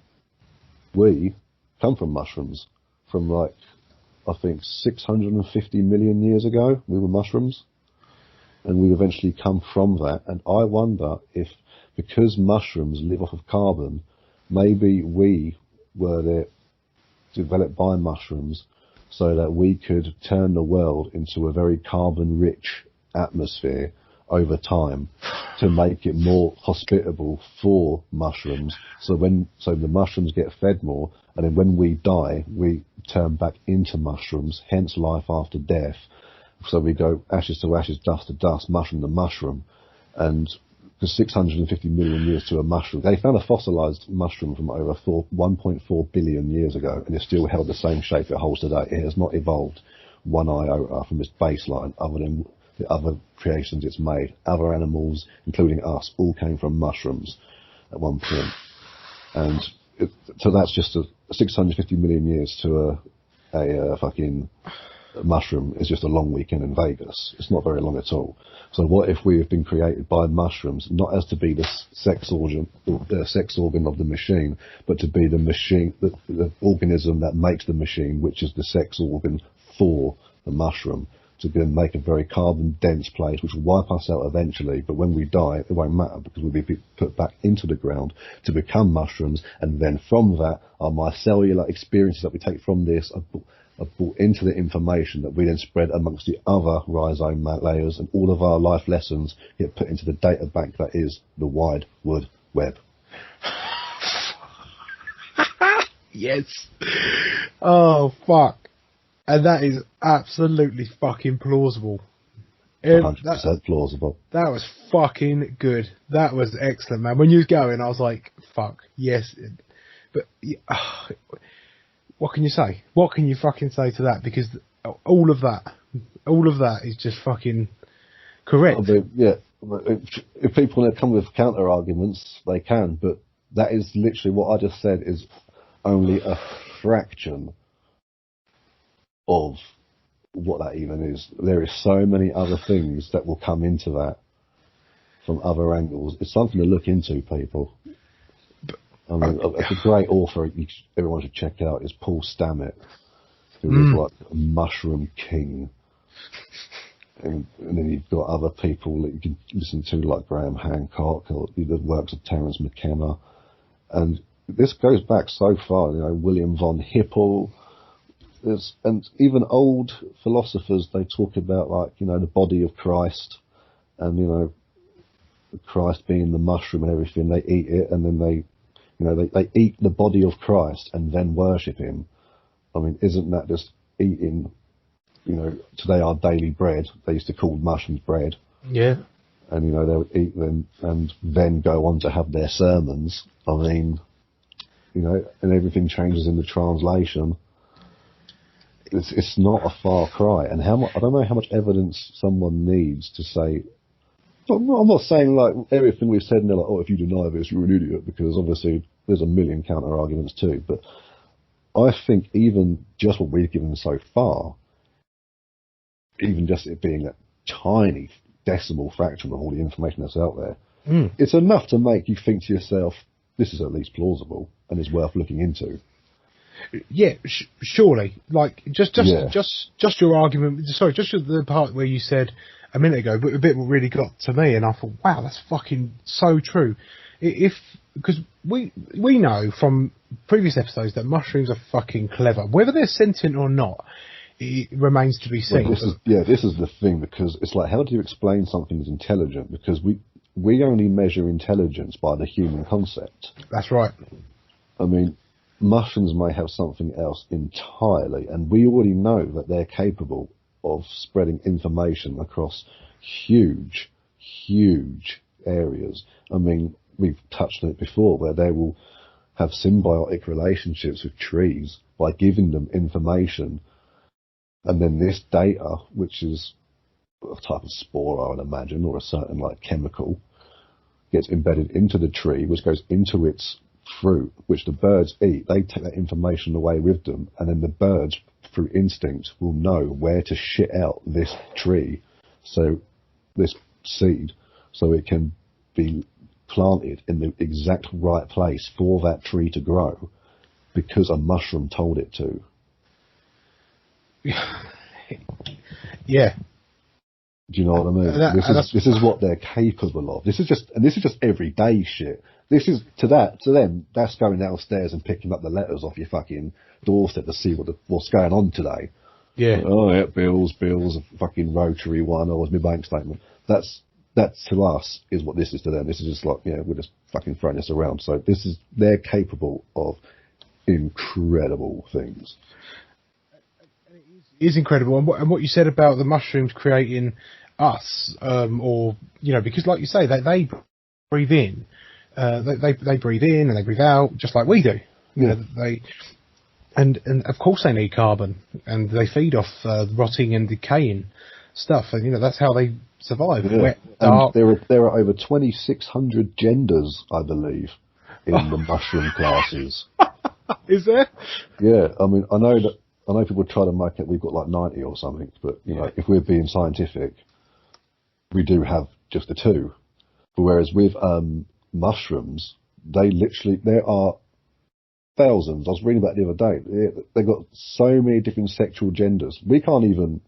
we come from mushrooms. From like, I think 650 million years ago, we were mushrooms, and we eventually come from that. And I wonder if, because mushrooms live off of carbon, maybe we were there, developed by mushrooms, so that we could turn the world into a very carbon-rich atmosphere over time to make it more hospitable for mushrooms. So the mushrooms get fed more, and then when we die, we turn back into mushrooms, hence life after death. So we go ashes to ashes, dust to dust, mushroom to mushroom. And for 650 million years to a mushroom, they found a fossilized mushroom from over 1.4 billion years ago, and it still held the same shape it holds today. It has not evolved one iota from its baseline, other than the other creations it's made. Other animals, including us, all came from mushrooms at one point. And so that's just 650 million years to a fucking mushroom is just a long weekend in Vegas. It's not very long at all. So what if we have been created by mushrooms, not as to be the sex organ of the machine, but to be the machine, the organism that makes the machine, which is the sex organ for the mushroom, to then make a very carbon-dense place, which will wipe us out eventually. But when we die, it won't matter, because we'll be put back into the ground to become mushrooms, and then from that, our mycellular experiences that we take from this are brought into the information that we then spread amongst the other rhizome layers, and all of our life lessons get put into the data bank that is the wide wood web. Yes. Oh, fuck. And that is absolutely fucking plausible. 100% plausible. That was fucking good. That was excellent, man. When you was going, I was like, fuck, yes. But what can you say? What can you fucking say to that? Because all of that is just fucking correct. Yeah, if people want to come with counter arguments, they can, but that is literally what I just said is only a fraction of what that even is. There is so many other things that will come into that from other angles. It's something to look into, people. I mean, it's a great author everyone should check out is Paul Stamets, who is like a mushroom king. And then you've got other people that you can listen to, like Graham Hancock, or the works of Terence McKenna. And this goes back so far, William von Hippel. And even old philosophers, they talk about, like, the body of Christ, and, Christ being the mushroom and everything. They eat it, and then they eat the body of Christ and then worship him. I mean, isn't that just eating, today our daily bread? They used to call mushrooms bread. Yeah. And, they would eat them and then go on to have their sermons. I mean, and everything changes in the translation. It's not a far cry. And I don't know how much evidence someone needs to say. I'm not saying like everything we've said, and they're like, oh, if you deny this, you're an idiot, because obviously there's a million counter arguments too. But I think even just what we've given so far, even just it being a tiny decimal fraction of all the information that's out there, it's enough to make you think to yourself, this is at least plausible and is worth looking into. Yeah, surely. Like just your argument. Sorry, just the part where you said a minute ago, but a bit really got to me, and I thought, wow, that's fucking so true. Because we know from previous episodes that mushrooms are fucking clever. Whether they're sentient or not, it remains to be seen. Well, this is the thing, because it's like, how do you explain something as intelligent? Because we only measure intelligence by the human concept. That's right. I mean, mushrooms may have something else entirely, and we already know that they're capable of spreading information across huge areas. I mean, we've touched on it before, where they will have symbiotic relationships with trees by giving them information, and then this data, which is a type of spore, I would imagine, or a certain like chemical, gets embedded into the tree, which goes into its fruit, which the birds eat. They take that information away with them, and then the birds, through instinct, will know where to shit out this tree, so this seed, so it can be planted in the exact right place for that tree to grow, because a mushroom told it to. Yeah. Do you know what I mean? This is what they're capable of. This is just everyday shit. This is to them. That's going downstairs and picking up the letters off your fucking doorstep to see what's going on today. Yeah. Oh yeah, bills, a fucking Rotary one, or was my bank statement. That to us is what this is to them. This is just like, we're just fucking throwing this around. So they're capable of incredible things. It is incredible, and what you said about the mushrooms creating us, because like you say, they breathe in, they breathe in and they breathe out just like we do. And of course they need carbon, and they feed off rotting and decaying stuff, and that's how they survive. Yeah. Wet, dark. And there are over 2,600 genders, I believe, in the mushroom classes. Is there? Yeah, I mean, I know people try to make it we've got like 90 or something, but if we're being scientific, we do have just the two. But whereas with mushrooms, there are thousands. I was reading about it the other day. They've got so many different sexual genders. We can't even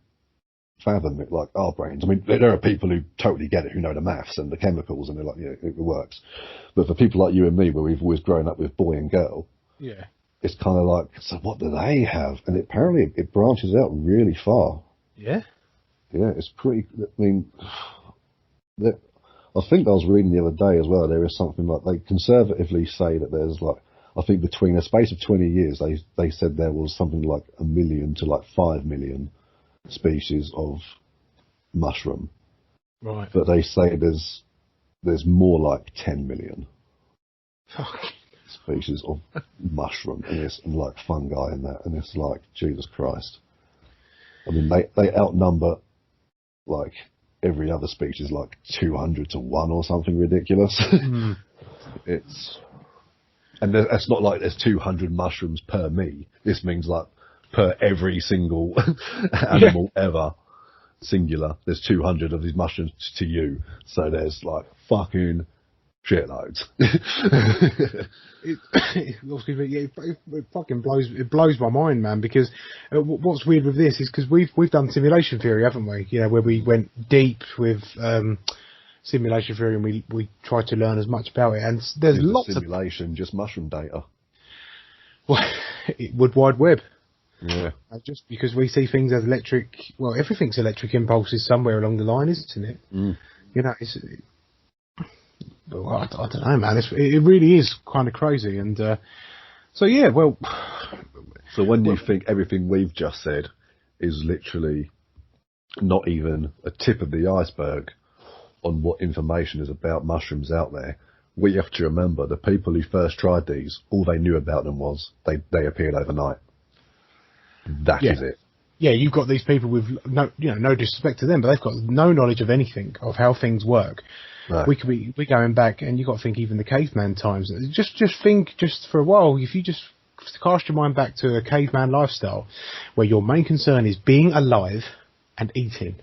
fathom it like our brains. I mean, there are people who totally get it, who know the maths and the chemicals, and they're like, it works. But for people like you and me, where we've always grown up with boy and girl, it's kind of like, so what do they have? And apparently it branches out really far. Yeah? Yeah, it's pretty, I mean, I think I was reading the other day as well, there is something like, they conservatively say that there's like, I think between a space of 20 years, they said there was something like 1 million to like 5 million species of mushroom. Right. But they say there's more like 10 million. Fuck. Species of mushroom and like fungi and that, and it's like, Jesus Christ. I mean, they outnumber like every other species like 200 to 1 or something ridiculous. Mm. It's not like there's 200 mushrooms per me. This means like per every single animal ever, singular. There's 200 of these mushrooms to you, so there's like fucking shitloads. It fucking blows my mind, man, because what's weird with this is because we've done simulation theory, haven't we? Where we went deep with simulation theory, and we tried to learn as much about it, and there's lots of simulation, just mushroom data. Well, Wood Wide Web. Yeah. Just because we see things as electric, well, everything's electric impulses somewhere along the line, isn't it? Mm. I don't know, man. It really is kind of crazy, and so yeah. Well, so when you think everything we've just said is literally not even a tip of the iceberg on what information is about mushrooms out there, we have to remember the people who first tried these, all they knew about them was they appeared overnight. That is it. Yeah, you've got these people with no disrespect to them, but they've got no knowledge of anything of how things work. No. We're going back, and you've got to think even the caveman times. Just think, just for a while, if you just cast your mind back to a caveman lifestyle, where your main concern is being alive and eating.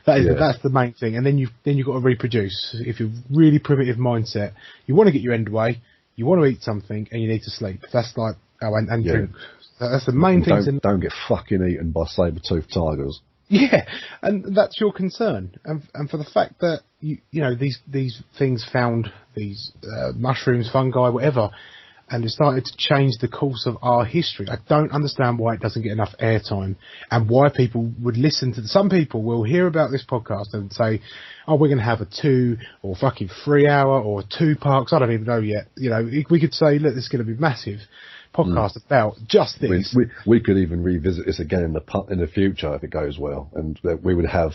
That's the main thing, and then you've got to reproduce. If you're really primitive mindset, you want to get your end away, you want to eat something, and you need to sleep. That's like and drink. That's the main thing. Don't get fucking eaten by saber-toothed tigers. Yeah, and that's your concern, and for the fact that these things found these mushrooms, fungi, whatever, and it started to change the course of our history. I don't understand why it doesn't get enough airtime, and why people would listen to. Some people will hear about this podcast and say, "Oh, we're going to have a 2 or fucking 3 hour or 2 parts." I don't even know yet. You know, we could say, "Look, this is going to be massive podcast about just this." We could even revisit this again in the future if it goes well, and we would have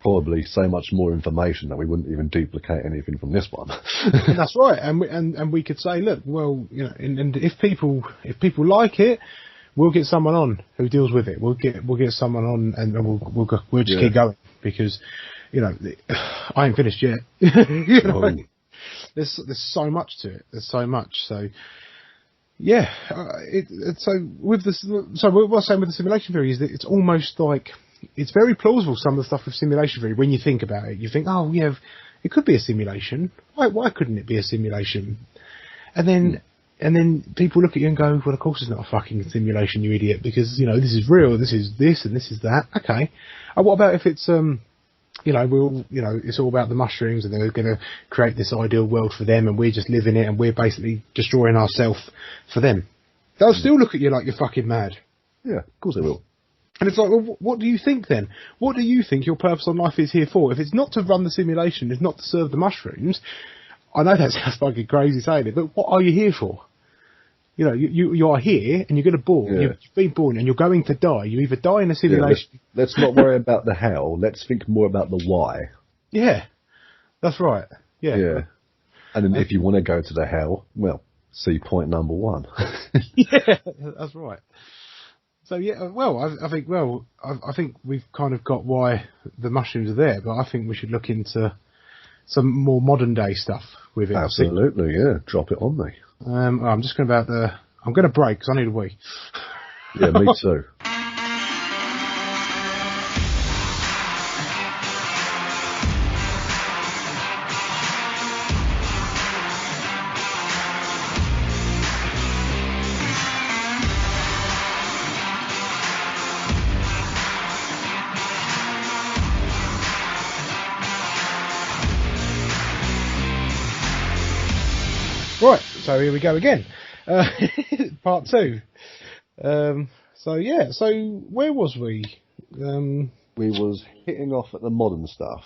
probably so much more information that we wouldn't even duplicate anything from this one. And that's right, and we could say, look, well, you know, and if people like it, we'll get someone on who deals with it. We'll get someone on, and we'll just keep going, because, you know, I ain't finished yet. You know, there's so much to it. There's so much. So yeah, so with this, so what we're saying with the simulation theory is that it's almost like, it's very plausible, some of the stuff with simulation theory. When you think about it, you think, oh yeah, it could be a simulation. Why couldn't it be a simulation? And then people look at you and go, well, of course it's not a fucking simulation, you idiot, because, you know, this is real, this is this, and this is that. Okay. What about if it's, you know, it's all about the mushrooms, and they're going to create this ideal world for them, and we're just living it, and we're basically destroying ourselves for them. They'll still look at you like you're fucking mad. Yeah, of course they will. And it's like, well, what do you think then? What do you think your purpose on life is here for? If it's not to run the simulation, it's not to serve the mushrooms. I know that sounds fucking crazy saying it, but what are you here for? You know, you are here, and you're going to born. Yeah. You've been born, and you're going to die. You either die in a simulation. Yeah, let's not worry about the how. Let's think more about the why. Yeah, that's right. Yeah. Yeah. And then if you want to go to the how, well, see point number 1. Yeah, that's right. So yeah, well, I think we've kind of got why the mushrooms are there, but I think we should look into some more modern day stuff with it. Absolutely, yeah. Drop it on me. I'm just going I'm going to break because I need a wee. Yeah, me too. Right, so here we go again. Part 2. So yeah, so where was we? We was hitting off at the modern stuff.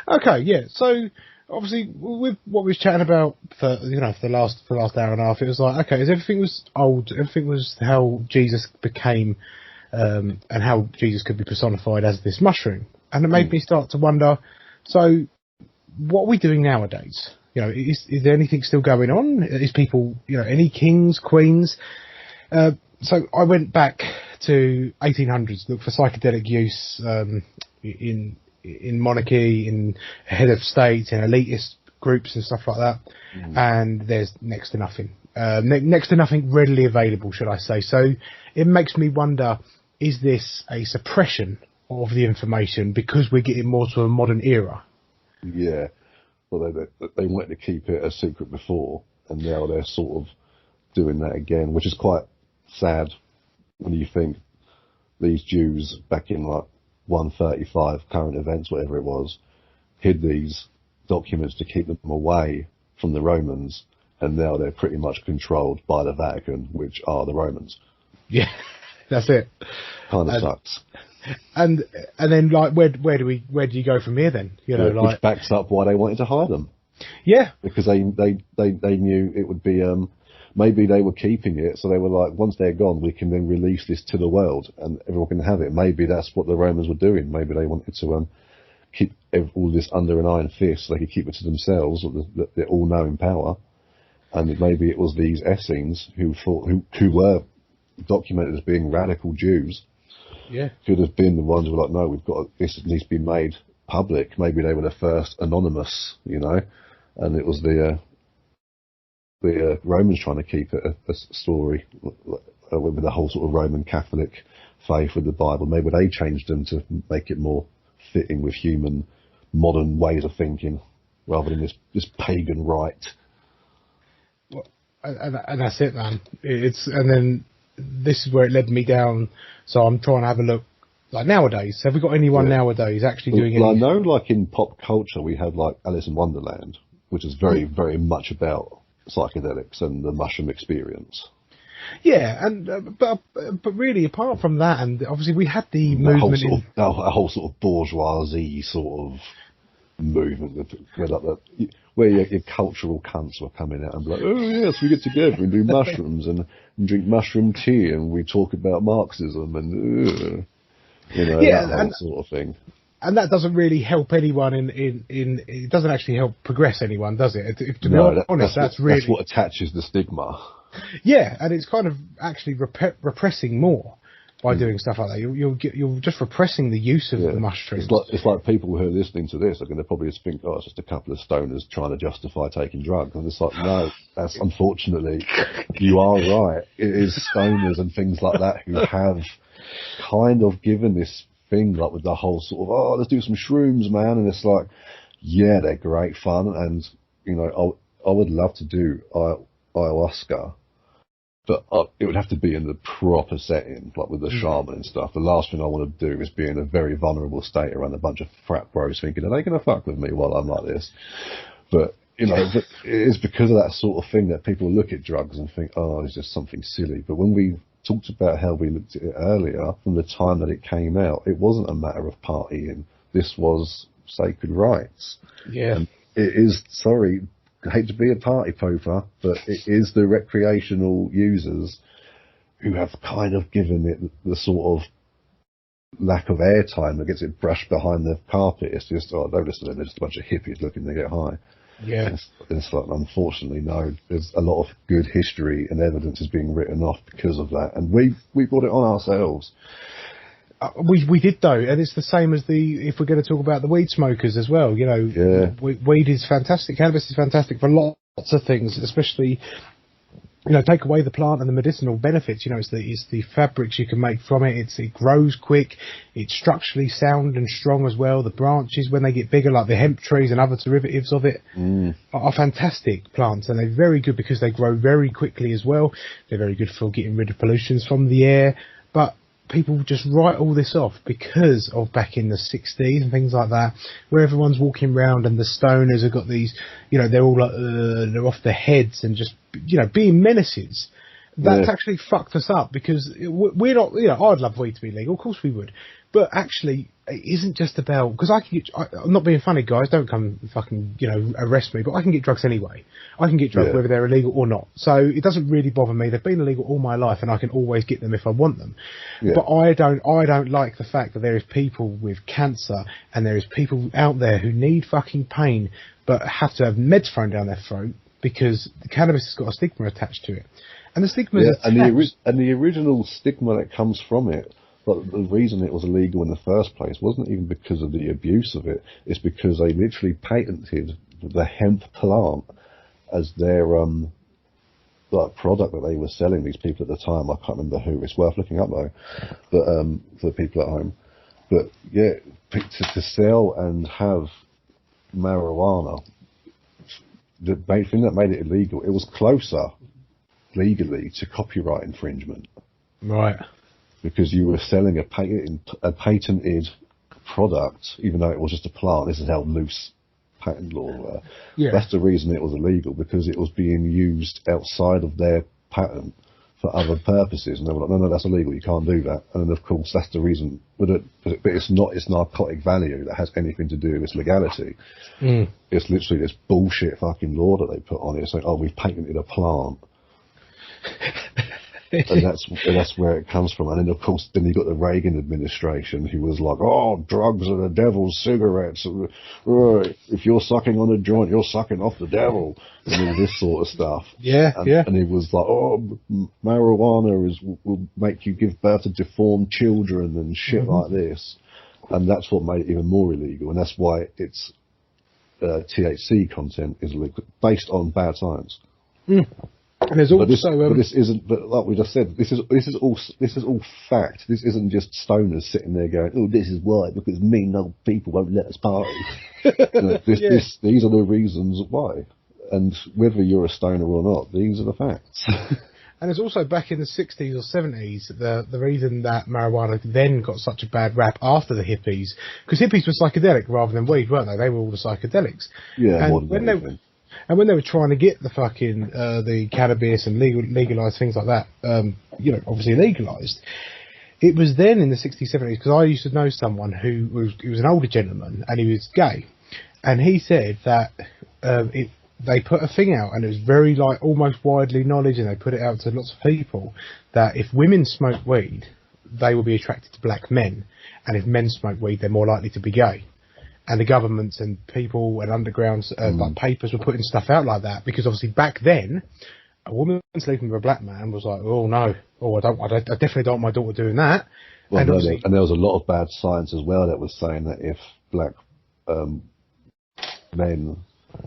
Okay, yeah. So obviously, with what we was chatting about for the last hour and a half, it was like, okay, everything was old. Everything was how Jesus became, and how Jesus could be personified as this mushroom, and it made me start to wonder. So, what are we doing nowadays? You know, is there anything still going on? Is people, you know, any kings, queens? So I went back to 1800s, looked for psychedelic use in monarchy, in head of state, in elitist groups and stuff like that. And there's next to nothing. Next to nothing readily available, should I say. So it makes me wonder, is this a suppression of the information because we're getting more to a modern era? Yeah. Well, they wanted to keep it a secret before, and now they're sort of doing that again, which is quite sad when you think these Jews back in like 135 current events, whatever it was, hid these documents to keep them away from the Romans, and now they're pretty much controlled by the Vatican, which are the Romans. Yeah, that's it. Kind of sucks. And then like where do you go from here then? You know, which backs up why they wanted to hide them. Yeah, because they knew it would be maybe they were keeping it, so they were like, once they're gone, we can then release this to the world and everyone can have it. Maybe that's what the Romans were doing. Maybe they wanted to keep all this under an iron fist so they could keep it to themselves, their all-knowing power. And maybe it was these Essenes who were documented as being radical Jews. Yeah, could have been the ones who were like, no, this needs to be made public. Maybe they were the first anonymous, you know, and it was the Romans trying to keep it a story with the whole sort of Roman Catholic faith with the Bible. Maybe they changed them to make it more fitting with human modern ways of thinking rather than this pagan rite. Well, and that's it, man. And then this is where it led me down. So I'm trying to have a look, like nowadays. Have we got anyone nowadays actually doing it? Well, I know, like in pop culture, we have like Alice in Wonderland, which is very, very much about psychedelics and the mushroom experience. Yeah, and but really, apart from that, and obviously we had the movement a whole sort of bourgeoisie sort of movement where your cultural cunts were coming out and be like, oh yes, we get together and do mushrooms and drink mushroom tea and we talk about Marxism and that whole sort of thing. And that doesn't really help anyone it doesn't actually help progress anyone, does it? To be honest, that's what attaches the stigma. Yeah, and it's kind of actually repressing more by doing stuff like that. You're just repressing the use of the mushrooms. It's like people who are listening to this are going to probably just think, oh, it's just a couple of stoners trying to justify taking drugs. And it's like, no, that's unfortunately, you are right. It is stoners and things like that who have kind of given this thing, like with the whole sort of, oh, let's do some shrooms, man. And it's like, yeah, they're great fun. And, I would love to do ayahuasca. But it would have to be in the proper setting, like with the shaman and stuff. The last thing I want to do is be in a very vulnerable state around a bunch of frat bros thinking, are they going to fuck with me while I'm like this? But, but it is because of that sort of thing that people look at drugs and think, oh, it's just something silly. But when we talked about how we looked at it earlier, from the time that it came out, it wasn't a matter of partying. This was sacred rights. Yeah. And it is, I hate to be a party pooper, but it is the recreational users who have kind of given it the sort of lack of airtime that gets it brushed behind the carpet. It's just, oh, don't listen to them, they're just a bunch of hippies looking to get high. Yeah. It's like, unfortunately, no, there's a lot of good history and evidence is being written off because of that. And we brought it on ourselves. We did though, and it's the same as if we're going to talk about the weed smokers as well. Weed is fantastic. Cannabis is fantastic for lots of things, especially take away the plant and the medicinal benefits. It's the fabrics you can make from it. It grows quick. It's structurally sound and strong as well. The branches, when they get bigger, like the hemp trees and other derivatives of it, are fantastic plants, and they're very good because they grow very quickly as well. They're very good for getting rid of pollutions from the air, but people just write all this off because of back in the 60s and things like that, where everyone's walking around and the stoners have got these, they're all like, they're off their heads and just, being menaces. That's actually fucked us up because we're not, I'd love weed to be legal, of course we would. But actually, it isn't just about, because I'm not being funny, guys, don't come fucking, arrest me, but I can get drugs anyway. I can get drugs whether they're illegal or not. So it doesn't really bother me. They've been illegal all my life and I can always get them if I want them. Yeah. But I don't like the fact that there is people with cancer and there is people out there who need fucking pain but have to have meds thrown down their throat because the cannabis has got a stigma attached to it. And the stigma is attached. And the original stigma that comes from it, but the reason it was illegal in the first place wasn't even because of the abuse of it. It's because they literally patented the hemp plant as their product that they were selling these people at the time. I can't remember who. It's worth looking up though. But for the people at home. But yeah, to sell and have marijuana, the main thing that made it illegal, it was closer legally to copyright infringement. Right. Because you were selling a patented product, even though it was just a plant. This is how loose patent law were. Yeah. That's the reason it was illegal, because it was being used outside of their patent for other purposes. And they were like, no, that's illegal, you can't do that. And then, of course, that's the reason. But it's not its narcotic value that has anything to do with its legality. It's literally this bullshit fucking law that they put on it. It's like, oh, we've patented a plant. And that's where it comes from. And then, of course, then you got the Reagan administration who was like, oh, drugs are the devil's cigarettes. If you're sucking on a joint, you're sucking off the devil. And all this sort of stuff. And he was like, oh, marijuana will make you give birth to deformed children and shit like this. And that's what made it even more illegal. And that's why its THC content is illegal, based on bad science. And there's also, but this isn't. But like we just said, this is all fact. This isn't just stoners sitting there going, "Oh, this is why, because mean old people won't let us party." These are the reasons why, and whether you're a stoner or not, these are the facts. And it's also back in the 60s or 70s, the reason that marijuana then got such a bad rap after the hippies, because hippies were psychedelic rather than weed, weren't they? They were all the psychedelics. Yeah, and And when they were trying to get the fucking the cannabis and legalized things like that, obviously legalized, it was then in the 60s, 70s, because I used to know someone who was an older gentleman and he was gay, and he said that they put a thing out, and it was very like almost widely knowledge, and they put it out to lots of people, that if women smoke weed, they will be attracted to black men, and if men smoke weed, they're more likely to be gay. And the governments and people and undergrounds like papers were putting stuff out like that, because obviously back then, a woman sleeping with a black man was like, oh no, I definitely don't want my daughter doing that. Well, and there was a lot of bad science as well that was saying that if black men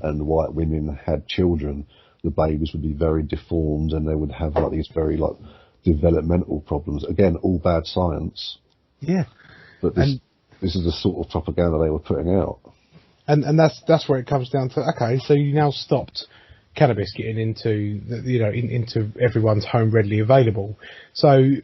and white women had children, the babies would be very deformed and they would have like these very like developmental problems. Again, all bad science. Yeah. But this is the sort of propaganda they were putting out. And that's where it comes down to, okay, so you now stopped cannabis getting into into everyone's home readily available. So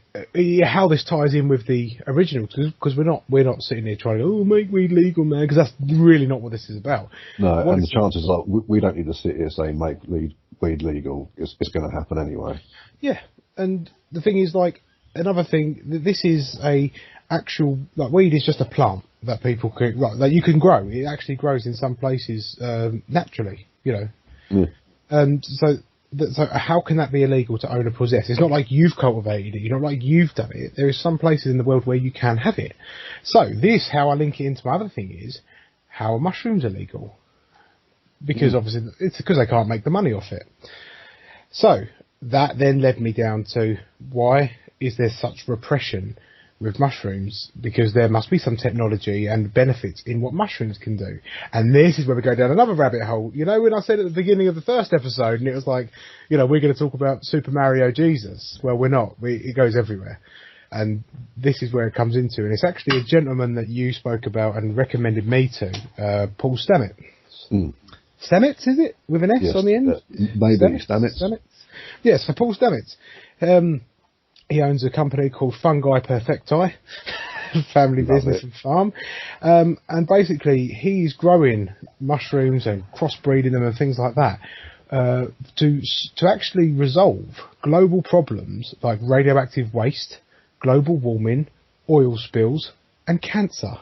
how this ties in with the original, because we're not sitting here trying to make weed legal, man, because that's really not what this is about. No, and the chances are we don't need to sit here saying make weed legal. It's going to happen anyway. Yeah, and the thing is, like, another thing, this is a actual, like, weed is just a plant that people can, that you can grow. It actually grows in some places naturally, Yeah. And so how can that be illegal to own or possess? It's not like you've cultivated it. You're not like you've done it. There is some places in the world where you can have it. So how I link it into my other thing is, how are mushrooms illegal? Because obviously it's because they can't make the money off it. So that then led me down to, why is there such repression with mushrooms? Because there must be some technology and benefits in what mushrooms can do. And this is where we go down another rabbit hole. When I said at the beginning of the first episode, and it was like, we're going to talk about Super Mario Jesus. Well, we're not. It goes everywhere. And this is where it comes into. And it's actually a gentleman that you spoke about and recommended me to, Paul Stamets. Stamets, is it? With an S on the end? Maybe Stamets. Yes, for Paul Stamets. He owns a company called Fungi Perfecti, family business and farm. And basically, he's growing mushrooms and crossbreeding them and things like that to actually resolve global problems like radioactive waste, global warming, oil spills, and cancer.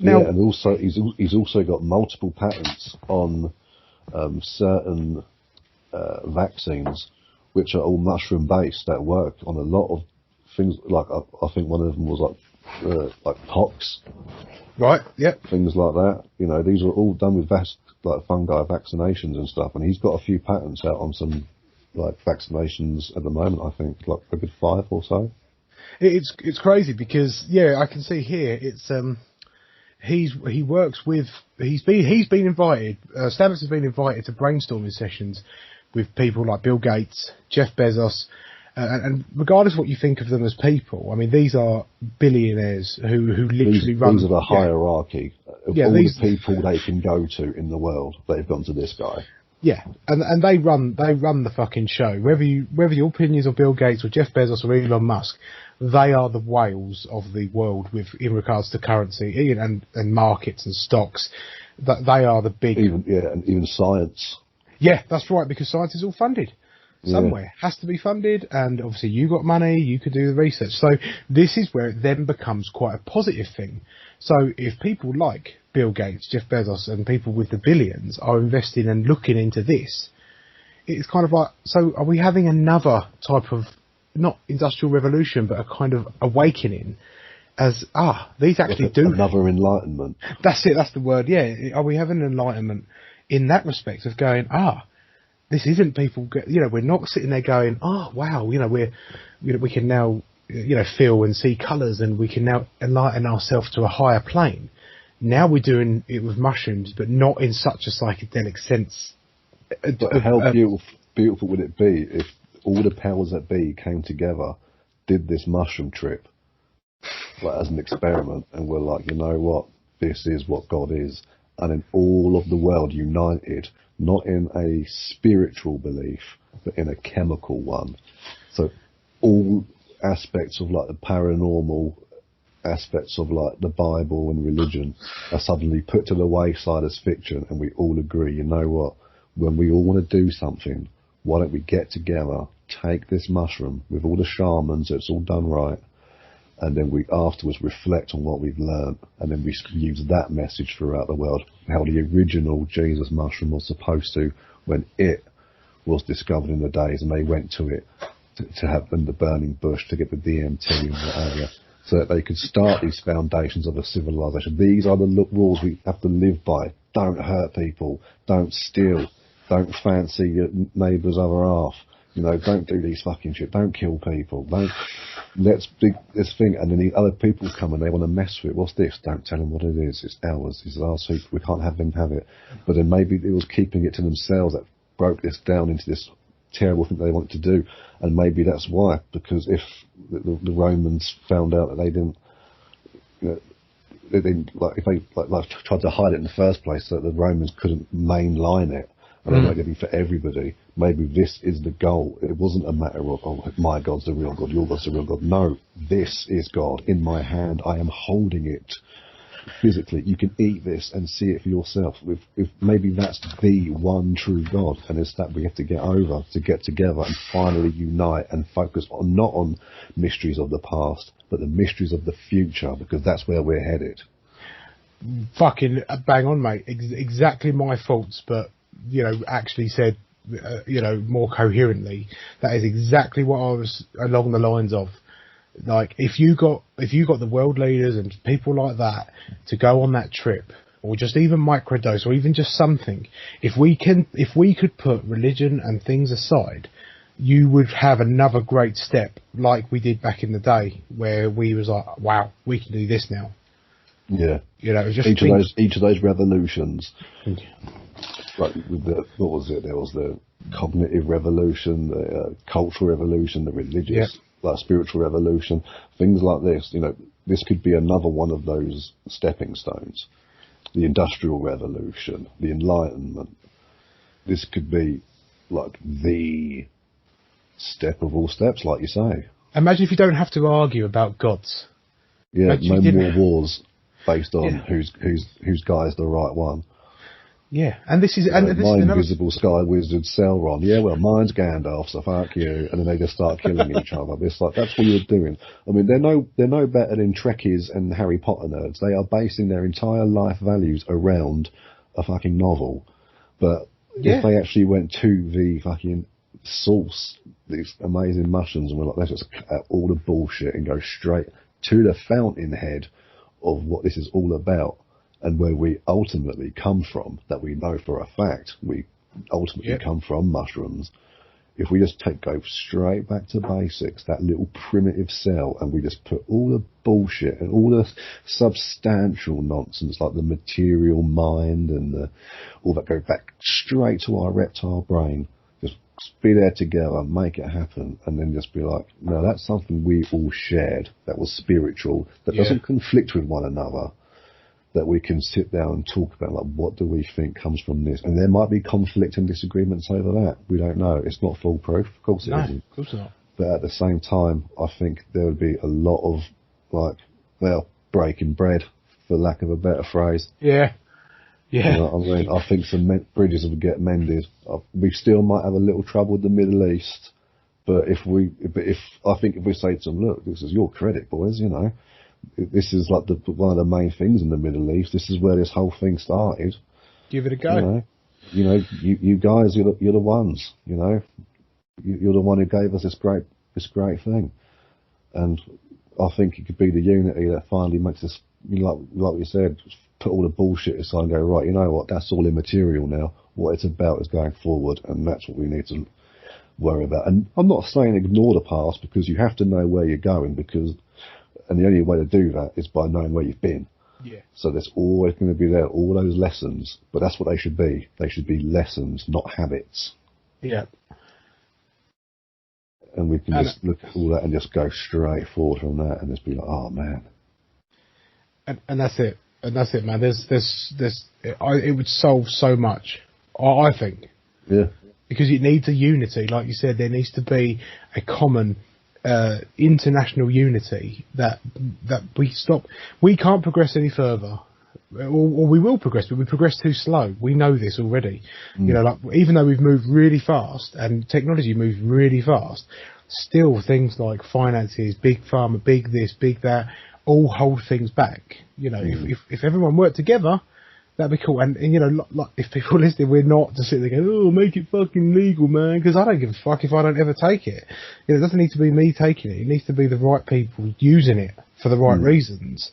Now, and also he's also got multiple patents on certain vaccines, which are all mushroom based, that work on a lot of things. Like I think one of them was like pox, right? Yep. Things like that. These are all done with fungi vaccinations and stuff. And he's got a few patents out on some like vaccinations at the moment. I think like a good 5 or so. It's crazy because I can see here it's he's been invited. Stamets has been invited to brainstorming sessions with people like Bill Gates, Jeff Bezos, and regardless of what you think of them as people, I mean, these are billionaires who literally run. These are the hierarchy of all the people they can go to in the world. They've gone to this guy. Yeah, and they run the fucking show. Whether your opinions of Bill Gates or Jeff Bezos or Elon Musk, they are the whales of the world in regards to currency and markets and stocks. That they are the big. And even science. Yeah, that's right, because science is all funded somewhere. Has to be funded, and obviously you got money, you could do the research. So this is where it then becomes quite a positive thing. So if people like Bill Gates, Jeff Bezos, and people with the billions are investing and looking into this, it's kind of like, so are we having another type of, not industrial revolution, but a kind of awakening as, these actually do. Another enlightenment. That's it, that's the word, yeah. Are we having an enlightenment in that respect of going, this isn't people, we're not sitting there going, wow, we can now, feel and see colours, and we can now enlighten ourselves to a higher plane. Now we're doing it with mushrooms, but not in such a psychedelic sense. But how beautiful would it be if all the powers that be came together, did this mushroom trip, like as an experiment, and we're like, you know what, this is what God is. And in all of the world united, not in a spiritual belief, but in a chemical one. So all aspects of like the paranormal, aspects of like the Bible and religion are suddenly put to the wayside as fiction, and we all agree, you know what, when we all want to do something, why don't we get together, take this mushroom with all the shamans, so it's all done right, and then we afterwards reflect on what we've learned, and then we use that message throughout the world. How the original Jesus mushroom was supposed to, when it was discovered in the days, and they went to it to have in the burning bush to get the DMT in the area, so that they could start these foundations of a civilization. These are the rules we have to live by. Don't hurt people. Don't steal. Don't fancy your neighbour's other half. Don't do these fucking shit. Don't kill people. Let's do this thing. And then the other people come and they want to mess with it. What's this? Don't tell them what it is. It's ours. It's our secret. We can't have them have it. But then maybe it was keeping it to themselves that broke this down into this terrible thing they want to do. And maybe that's why. Because if the Romans found out that they didn't, if they tried to hide it in the first place, so that the Romans couldn't mainline it, and they made it for everybody. Maybe this is the goal. It wasn't a matter of, oh, my God's the real God, your God's the real God. No, this is God in my hand. I am holding it physically. You can eat this and see it for yourself. If maybe that's the one true God, and it's that we have to get over, to get together and finally unite and focus on not on mysteries of the past, but the mysteries of the future, because that's where we're headed. Fucking bang on, mate. Exactly my thoughts, but actually said, more coherently. That is exactly what I was along the lines of. Like, if you got the world leaders and people like that to go on that trip, or just even microdose, or even just something, if we could put religion and things aside, you would have another great step, like we did back in the day, where we was like, wow, we can do this now. Yeah. Just each of those revolutions. Like what was it? There was the cognitive revolution, the cultural revolution, the religious, spiritual revolution, things like this. This could be another one of those stepping stones. The industrial revolution, the Enlightenment. This could be like the step of all steps, like you say. Imagine if you don't have to argue about gods. Yeah, no more wars based on whose guy is the right one. Yeah, and this is my invisible sky wizard Sauron. Yeah, well, mine's Gandalf, so fuck you. And then they just start killing each other. It's like that's what you're doing. I mean, they're no better than Trekkies and Harry Potter nerds. They are basing their entire life values around a fucking novel. But if they actually went to the fucking source, these amazing mushrooms, and were like, let's just cut out all the bullshit and go straight to the fountainhead of what this is all about. And where we ultimately come from, that we know for a fact, we ultimately come from mushrooms. If we just go straight back to basics, that little primitive cell, and we just put all the bullshit and all the substantial nonsense, like the material mind and all that, go back straight to our reptile brain, just be there together, make it happen, and then just be like, no, that's something we all shared, that was spiritual, that doesn't conflict with one another. That we can sit down and talk about, like, what do we think comes from this? And there might be conflict and disagreements over that. We don't know. It's not foolproof. Of course it isn't. Of course not. But at the same time, I think there would be a lot of, breaking bread, for lack of a better phrase. Yeah. Yeah. You know what I mean? I think some bridges will get mended. We still might have a little trouble with the Middle East. But if we say to them, look, this is your credit, boys, this is like one of the main things in the Middle East. This is where this whole thing started. Give it a go. You guys, you're the ones. You're the one who gave us this great thing, and I think it could be the unity that finally makes us, like we said, put all the bullshit aside and go, right, you know what? That's all immaterial now. What it's about is going forward, and that's what we need to worry about. And I'm not saying ignore the past, because you have to know where you're going, and the only way to do that is by knowing where you've been. Yeah. So there's always going to be there, all those lessons, but that's what they should be. They should be lessons, not habits. Yeah. And we can just look at all that and just go straight forward from that and just be like, oh man. And that's it. And that's it, man. It would solve so much, I think. Yeah. Because it needs a unity. Like you said, there needs to be a common international unity that we can't progress any further or we will progress, but we progress too slow. We know this already. You know, like even though we've moved really fast and technology moves really fast, still things like finances, big pharma, big this, big that, all hold things back. You know, if everyone worked together, that'd be cool. And you know, like if people listening, we're not just sitting there going, "Oh, make it fucking legal, man," because I don't give a fuck if I don't ever take it. You know, it doesn't need to be me taking it. It needs to be the right people using it for the right reasons.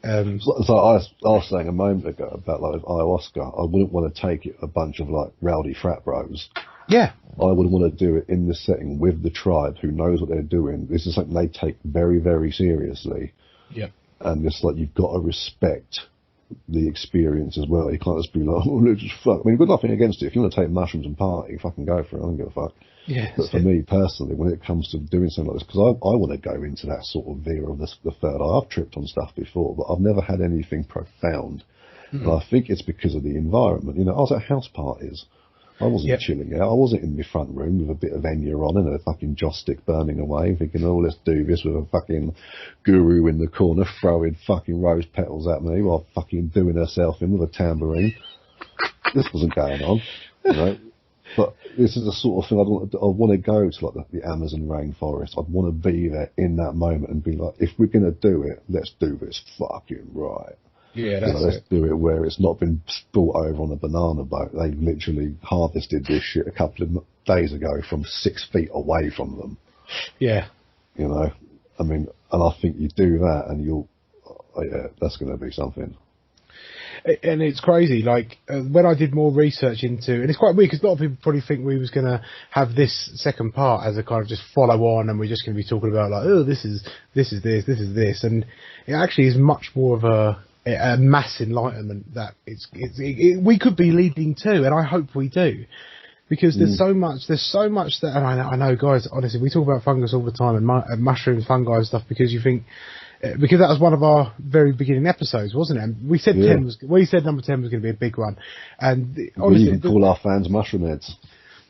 So I was saying a moment ago about like ayahuasca. I wouldn't want to take it a bunch of like rowdy frat bros. Yeah. I would want to do it in the setting with the tribe who knows what they're doing. This is something they take very, very seriously. Yeah. And it's like you've got to respect the experience as well. You can't just be like, oh, let's just fuck. I mean, you've got nothing against it. If you want to take mushrooms and party, fucking go for it. I don't give a fuck. Yeah. But for me personally, when it comes to doing something like this, because I want to go into that sort of veer of the third eye. I've tripped on stuff before, but I've never had anything profound. And I think it's because of the environment. You know, I was at house parties. I wasn't chilling out. I wasn't in my front room with a bit of Enya on and a fucking joss stick burning away, thinking, oh, let's do this with a fucking guru in the corner throwing fucking rose petals at me while fucking doing herself in with a tambourine. This wasn't going on, you know. But this is the sort of thing I want to go to, like the Amazon rainforest. I'd want to be there in that moment and be like, if we're going to do it, let's do this fucking right. Yeah, that's let's do it where it's not been brought over on a banana boat. They literally harvested this shit a couple of days ago from 6 feet away from them. Yeah. You know, I mean, and I think you do that and that's going to be something. And it's crazy, like, when I did more research into, and it's quite weird because a lot of people probably think we was going to have this second part as a kind of just follow on and we're just going to be talking about like, oh, this is this. And it actually is much more of a mass enlightenment that we could be leading to, and I hope we do. Because there's so much that, and I know, guys, honestly, we talk about fungus all the time and mushrooms, fungi and stuff because you think, because that was one of our very beginning episodes, wasn't it? And we said number 10 was going to be a big one. And honestly, we even call our fans mushroom heads.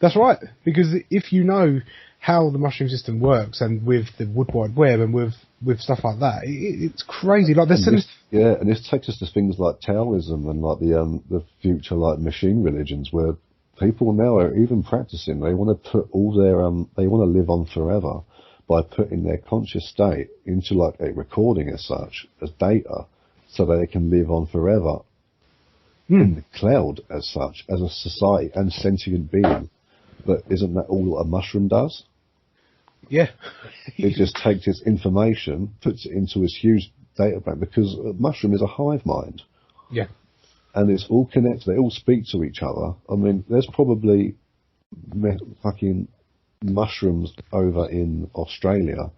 That's right, because if you know how the mushroom system works and with the Wood Wide Web and with stuff like that, it's crazy. Like there's and this takes us to things like Taoism and like the future like machine religions where people now are even practicing. They want to put all their they want to live on forever by putting their conscious state into like a recording as such, as data, so that they can live on forever in the cloud as such, as a society and sentient being. But isn't that all a mushroom does? Yeah. It just takes its information, puts it into this huge data bank, because a mushroom is a hive mind. Yeah. And it's all connected. They all speak to each other. I mean, there's probably fucking mushrooms over in Australia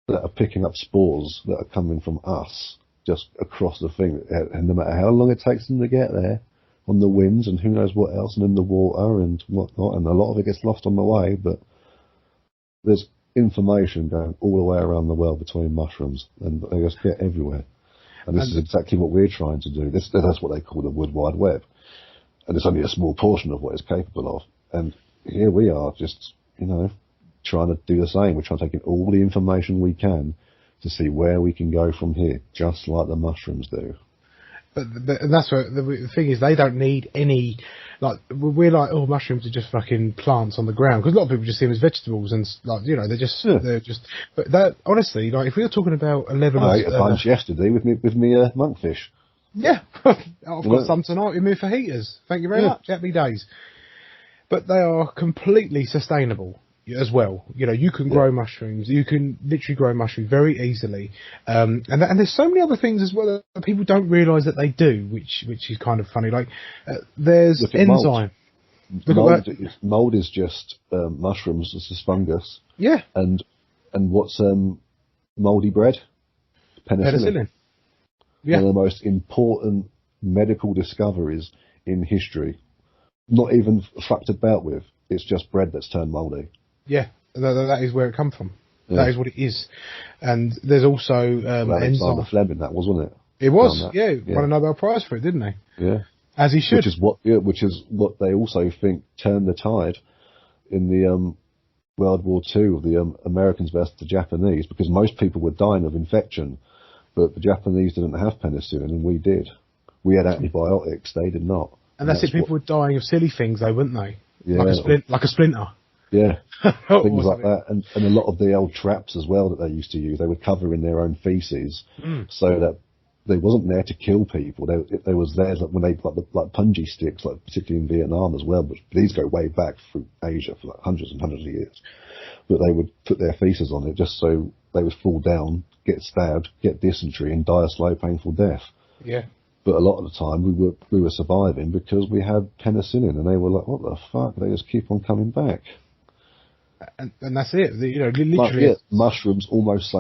that are picking up spores that are coming from us just across the thing. And no matter how long it takes them to get there, on the winds and who knows what else, and in the water and whatnot, and a lot of it gets lost on the way, but there's information going all the way around the world between mushrooms, and they just get everywhere. And this is exactly what we're trying to do. That's what they call the Wood Wide Web. And it's only a small portion of what it's capable of. And here we are just, you know, trying to do the same. We're trying to take in all the information we can to see where we can go from here, just like the mushrooms do. But that's what the thing is. They don't need any, like, we're like, oh, mushrooms are just fucking plants on the ground, because a lot of people just see them as vegetables and, like, you know, they're just but that, honestly, like, if we were talking about a level I ate a bunch yesterday with me monkfish. Yeah. I've got some tonight with me fajitas. Thank you very much. Happy days. But they are completely sustainable as well. You know, you can grow mushrooms. You can literally grow mushrooms very easily. And there's so many other things as well that people don't realise that they do, which is kind of funny. Like, there's enzyme. Mold is just mushrooms. This is fungus. Yeah. And what's mouldy bread? Penicillin. Yeah. One of the most important medical discoveries in history. Not even fucked about with. It's just bread that's turned mouldy. Yeah, that is where it comes from. Yeah. That is what it is. And there's also enzyme. Fleming, that was, wasn't it? It was, yeah. Won a Nobel Prize for it, didn't he? Yeah. As he should. Which is what they also think turned the tide in the World War II of the Americans versus the Japanese, because most people were dying of infection, but the Japanese didn't have penicillin and we did. We had antibiotics, they did not. And that's it. People were dying of silly things, though, weren't they? Yeah, like a splinter. Yeah, things like that, and a lot of the old traps as well that they used to use. They would cover in their own feces, so that they wasn't there to kill people. They was there when they like punji sticks, like particularly in Vietnam as well. But these go way back through Asia for like hundreds and hundreds of years. But they would put their feces on it just so they would fall down, get stabbed, get dysentery, and die a slow, painful death. Yeah. But a lot of the time we were surviving because we had penicillin, and they were like, "What the fuck?" They just keep on coming back. And that's it. Literally, mushrooms almost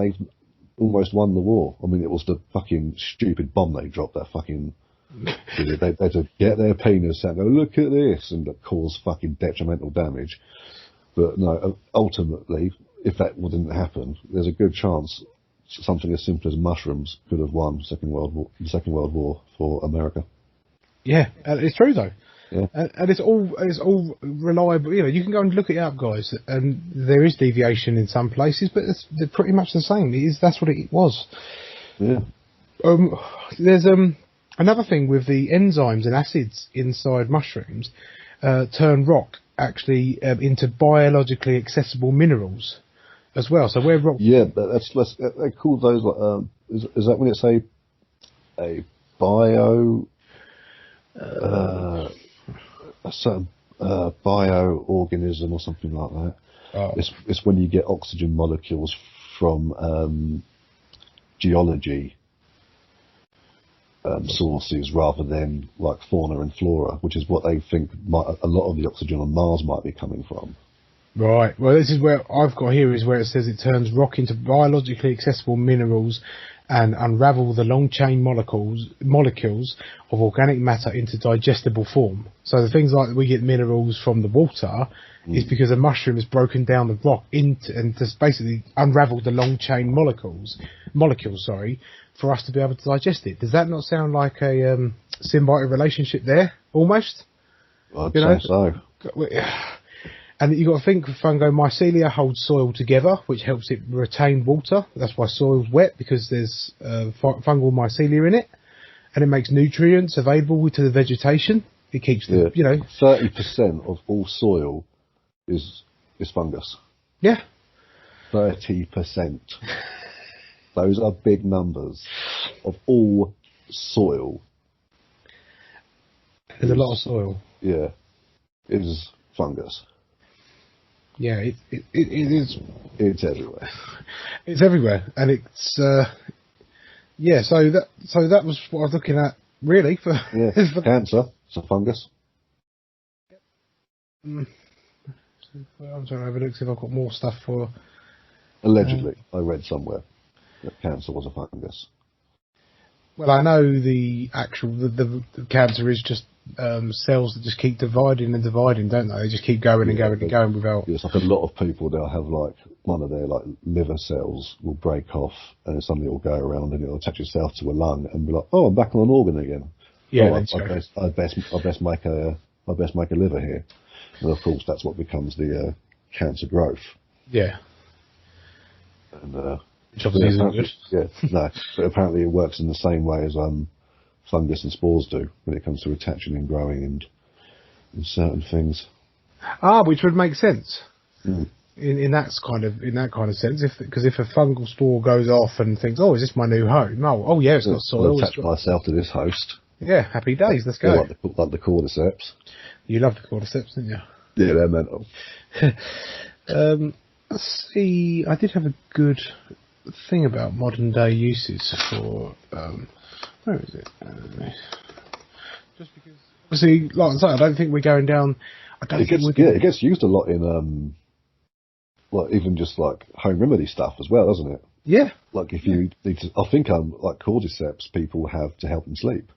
won the war. I mean, it was the fucking stupid bomb they dropped. That fucking they had to get their penis out and go, "Look at this," and that caused fucking detrimental damage. But no, ultimately, if that wouldn't happen, there's a good chance something as simple as mushrooms could have won the Second World War for America. Yeah, it's true though. Yeah. And it's all reliable. You can go and look it up, guys. And there is deviation in some places, but they're pretty much the same. That's what it was. Yeah. There's another thing with the enzymes and acids inside mushrooms turn rock actually into biologically accessible minerals as well. So where rock. Yeah, but they call those like is that when it's a bio. A certain bioorganism or something like that. Oh. It's when you get oxygen molecules from geology sources rather than like fauna and flora, which is what they think a lot of the oxygen on Mars might be coming from. Right. Well, this is where I've got here is where it says it turns rock into biologically accessible minerals and unravel the long chain molecules of organic matter into digestible form. So the things like we get minerals from the water is because a mushroom has broken down the rock into and just basically unraveled the long chain molecules, for us to be able to digest it. Does that not sound like a symbiotic relationship there, almost? I'd say so. And you've got to think fungi mycelia holds soil together, which helps it retain water. That's why soil's wet, because there's fungal mycelia in it, and it makes nutrients available to the vegetation. It keeps 30% of all soil is fungus. Yeah. 30%. Those are big numbers of all soil. There's a lot of soil. Yeah, is fungus. Yeah, it is. It's everywhere. It's everywhere, and it's yeah. So that was what I was looking at, really. For cancer. It's a fungus. I'm trying to have a look see if I've got more stuff for. Allegedly, I read somewhere that cancer was a fungus. Well, I know the cancer is just cells that just keep dividing and dividing, don't they? They just keep going and going and going without. It's like a lot of people, they'll have like one of their like liver cells will break off, and then somebody will go around and it'll attach itself to a lung and be like, "Oh, I'm back on an organ again." Yeah, I best make a liver here, and of course that's what becomes the cancer growth. Yeah. And which obviously isn't good. Yeah, no, but apparently it works in the same way as fungus and spores do when it comes to attaching and growing and certain things. Which would make sense in that kind of sense. Because if a fungal spore goes off and thinks, "Oh, is this my new home?" Oh yeah, it's got soil. I'll attach myself to this host. Yeah, happy days. Let's go. Like the cordyceps. You love the cordyceps, didn't you? Yeah, they're mental. Let's see. I did have a good thing about modern day uses for. Where is it? Just because, obviously, like I say, I don't think we're going down. It gets used a lot in like even just like home remedy stuff as well, doesn't it? Yeah. Like if you need to, I think like cordyceps people have to help them sleep.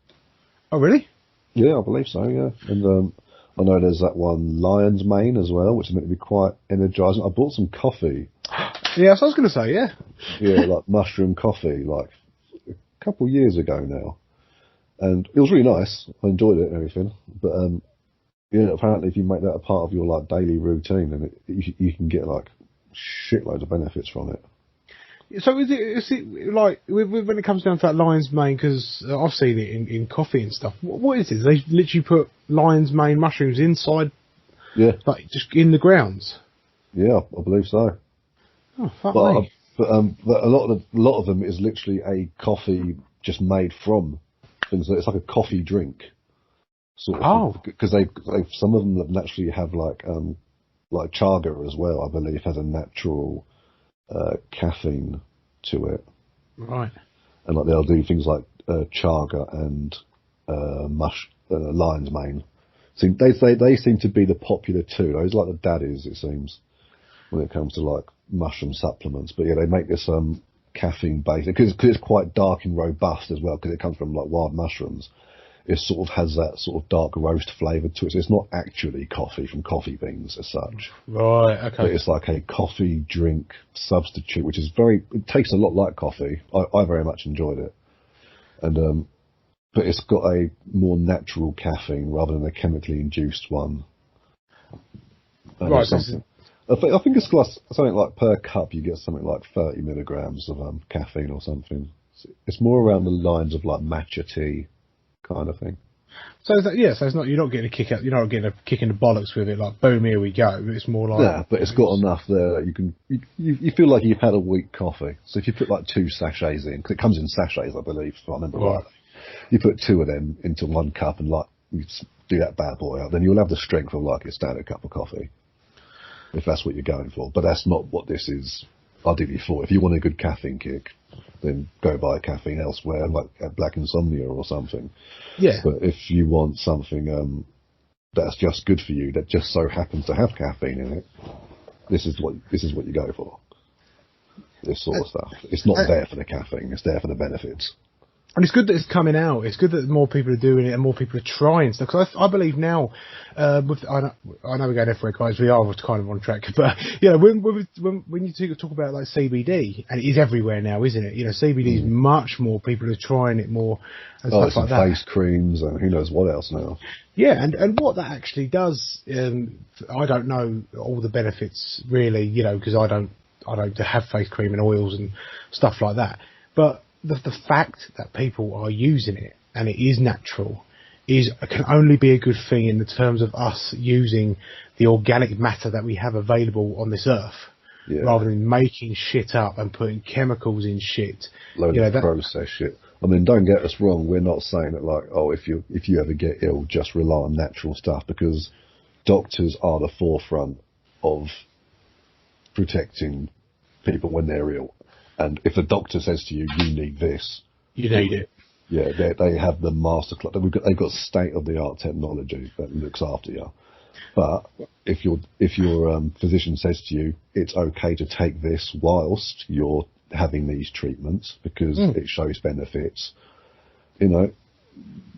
Oh really? Yeah, I believe so. Yeah, and I know there's that one lion's mane as well, which is meant to be quite energising. I bought some coffee. Yeah, that's what I was going to say. Yeah. Yeah, like mushroom coffee, like a couple of years ago now, and it was really nice. I enjoyed it and everything, but apparently if you make that a part of your like daily routine, then you can get like shitloads of benefits from it. So is it like when it comes down to that lion's mane? Because I've seen it in coffee and stuff. What is it? They literally put lion's mane mushrooms inside, Yeah, like just in the grounds. yeah, I believe so. Oh fuck But me! but a lot of them is literally a coffee just made from things. It's like a coffee drink sort of thing, Oh because they some of them naturally have like chaga as well. I believe has a natural caffeine to it, right. and like they'll do things like chaga and lion's mane. So they seem to be the popular two. Those like the daddies, it seems, when it comes to like mushroom supplements. But yeah, they make this caffeine based because it's quite dark and robust as well because it comes from like wild mushrooms. It sort of has that sort of dark roast flavour to it. So it's not actually coffee from coffee beans as such. Right. Okay. But it's like a coffee drink substitute, which is it tastes a lot like coffee. I very much enjoyed it. And but it's got a more natural caffeine rather than a chemically induced one. And Right. I think it's like something like per cup you get something like 30 milligrams of caffeine or something. It's more around the lines of like matcha tea kind of thing. So so it's not you're not getting a kick out. You're not getting a kick in the bollocks with it. Like boom, here we go. It's more like Yeah, but it's got enough there that you feel like you've had a weak coffee. So if you put like 2 sachets in, because it comes in sachets, I believe, if I remember right. You put 2 of them into 1 cup and like you do that bad boy out, then you'll have the strength of like a standard cup of coffee, if that's what you're going for. But that's not what this is ideally for. If you want a good caffeine kick, then go buy caffeine elsewhere, like at Black Insomnia or something. Yeah. But if you want something that's just good for you, that just so happens to have caffeine in it, this is what you go for. This sort of stuff. It's not there for the caffeine. It's there for the benefits. And it's good that it's coming out. It's good that more people are doing it and more people are trying stuff. Because I believe now, I know we're going everywhere, guys. We are kind of on track. But when you talk about like CBD, and it is everywhere now, isn't it? CBD is much more. People are trying it more and stuff like that. Face creams and who knows what else now. Yeah, and what that actually does, I don't know all the benefits really. Because I don't have face cream and oils and stuff like that. But the fact that people are using it and it is natural can only be a good thing in the terms of us using the organic matter that we have available on this earth, rather than making shit up and putting chemicals in shit. Load of processed shit. I mean, don't get us wrong. We're not saying that like, oh, if you ever get ill, just rely on natural stuff, because doctors are the forefront of protecting people when they're ill. And if the doctor says to you, you need this, you need it. Yeah, they have the master class. They've got state-of-the-art technology that looks after you. But if your physician says to you, it's okay to take this whilst you're having these treatments because it shows benefits,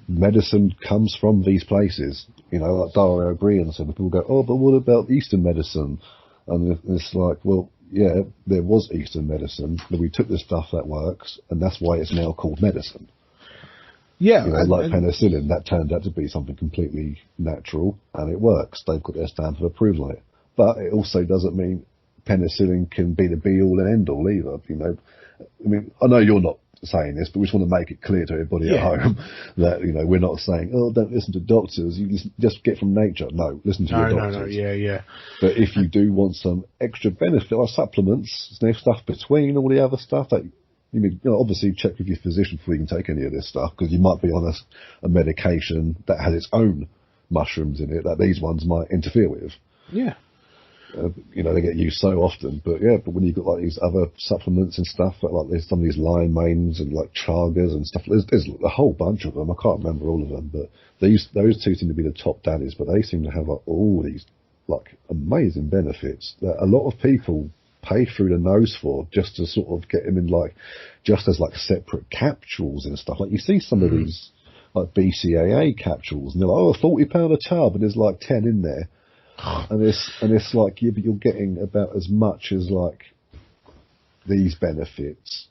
medicine comes from these places. Like Dario Agree and some people go, oh, but what about Eastern medicine? And it's like, well, yeah, there was Eastern medicine, but we took the stuff that works, and that's why it's now called medicine. Yeah. Like penicillin, that turned out to be something completely natural, and it works. They've got their stamp of approval on it. But it also doesn't mean penicillin can be the be-all and end-all either. I mean, I know you're not saying this, but we just want to make it clear to everybody at home that, we're not saying, oh, don't listen to doctors, you just get from nature. No, listen to your doctors. No, yeah. But if you do want some extra benefit, like supplements, there's stuff between all the other stuff that obviously check with your physician before you can take any of this stuff, because you might be on a medication that has its own mushrooms in it that these ones might interfere with. Yeah. They get used so often, but when you've got like these other supplements and stuff, like there's some of these lion manes and like chagas and stuff. There's a whole bunch of them. I can't remember all of them, but those two seem to be the top daddies. But they seem to have like all these like amazing benefits that a lot of people pay through the nose for, just to sort of get them in just as separate capsules and stuff. Like you see some of these like BCAA capsules, and they're like, oh, £40 a tub, and there's like 10 in there. And it's like, but you're getting about as much as like these benefits,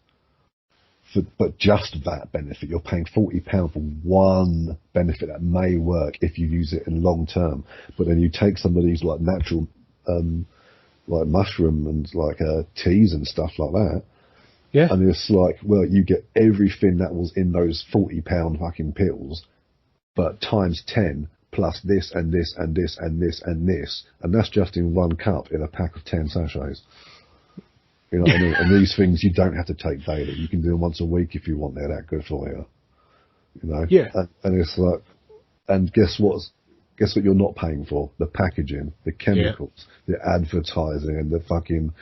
but just that benefit. You're paying £40 for one benefit that may work if you use it in long term. But then you take some of these like natural, like mushroom and like teas and stuff like that, Yeah. And it's like, well, you get everything that was in those £40 fucking pills, but times 10 plus this and this and this and this and this, and that's just in one cup in a pack of 10 sachets. You know what I mean? And these things you don't have to take daily. You can do them once a week if you want. They're that good for you. You know? Yeah. And it's like, and guess what you're not paying for? The packaging, the chemicals, the advertising, and the fucking,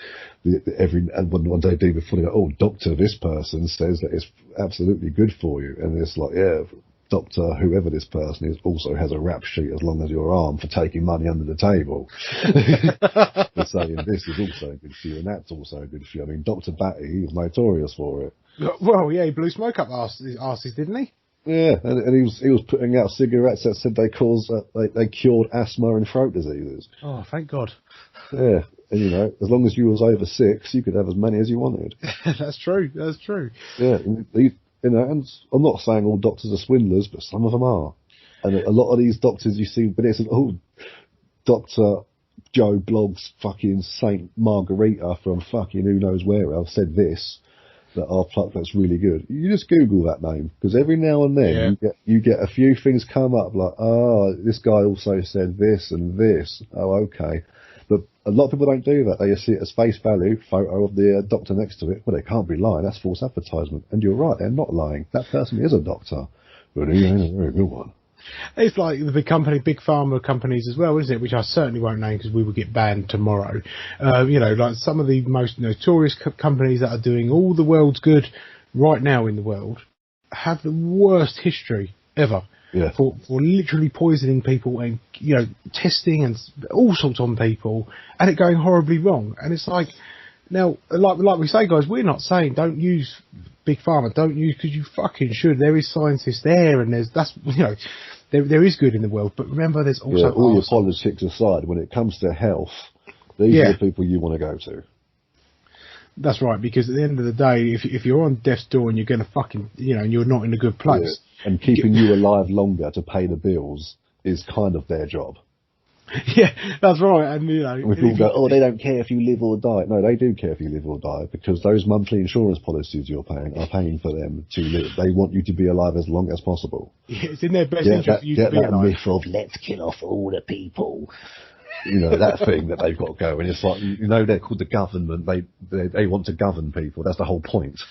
and what they do before they go, oh, doctor, this person says that it's absolutely good for you. And it's like, yeah, doctor, whoever this person is, also has a rap sheet as long as your arm for taking money under the table. They're saying this is also good for you, and that's also good for you. I mean, Dr. Batty, he was notorious for it. Well, yeah, he blew smoke up arses, didn't he? Yeah, and he was putting out cigarettes that said they cured asthma and throat diseases. Oh, thank God. Yeah, and you know, as long as you was over 6, you could have as many as you wanted. That's true. Yeah, you know, and I'm not saying all doctors are swindlers, but some of them are. And a lot of these doctors you see, but it's Dr. Joe Blogg's fucking Saint Margarita from fucking who knows where else said this. That that's really good. You just Google that name, because every now and then you get a few things come up like, oh, this guy also said this and this. Oh, okay. But a lot of people don't do that. They just see it as face value, photo of the doctor next to it. Well, they can't be lying. That's false advertisement. And you're right, they're not lying. That person is a doctor, but he ain't a very good one. It's like the big pharma companies as well, isn't it? Which I certainly won't name because we will get banned tomorrow. You know, like some of the most notorious companies that are doing all the world's good right now in the world have the worst history ever. Yeah. For literally poisoning people and, you know, testing and all sorts on people and it going horribly wrong. And it's like, now, like we say, guys, we're not saying don't use big pharma, don't use, because you fucking should. There is scientists there, and there is good in the world. But remember, there's also all your politics aside, when it comes to health, these are the people you want to go to. That's right, because at the end of the day, if you're on death's door and you're going to fucking, you know, and you're not in a good place, and keeping you alive longer to pay the bills is kind of their job. Yeah, that's right. And you know, and people go, oh, they don't care if you live or die. No, they do care if you live or die, because those monthly insurance policies you're paying are paying for them to live. They want you to be alive as long as possible. Yeah, it's in their best interest for you to be alive. Get that myth of let's kill off all the people. You know, that thing that they've got going. It's like, you know, they're called the government. They want to govern people. That's the whole point,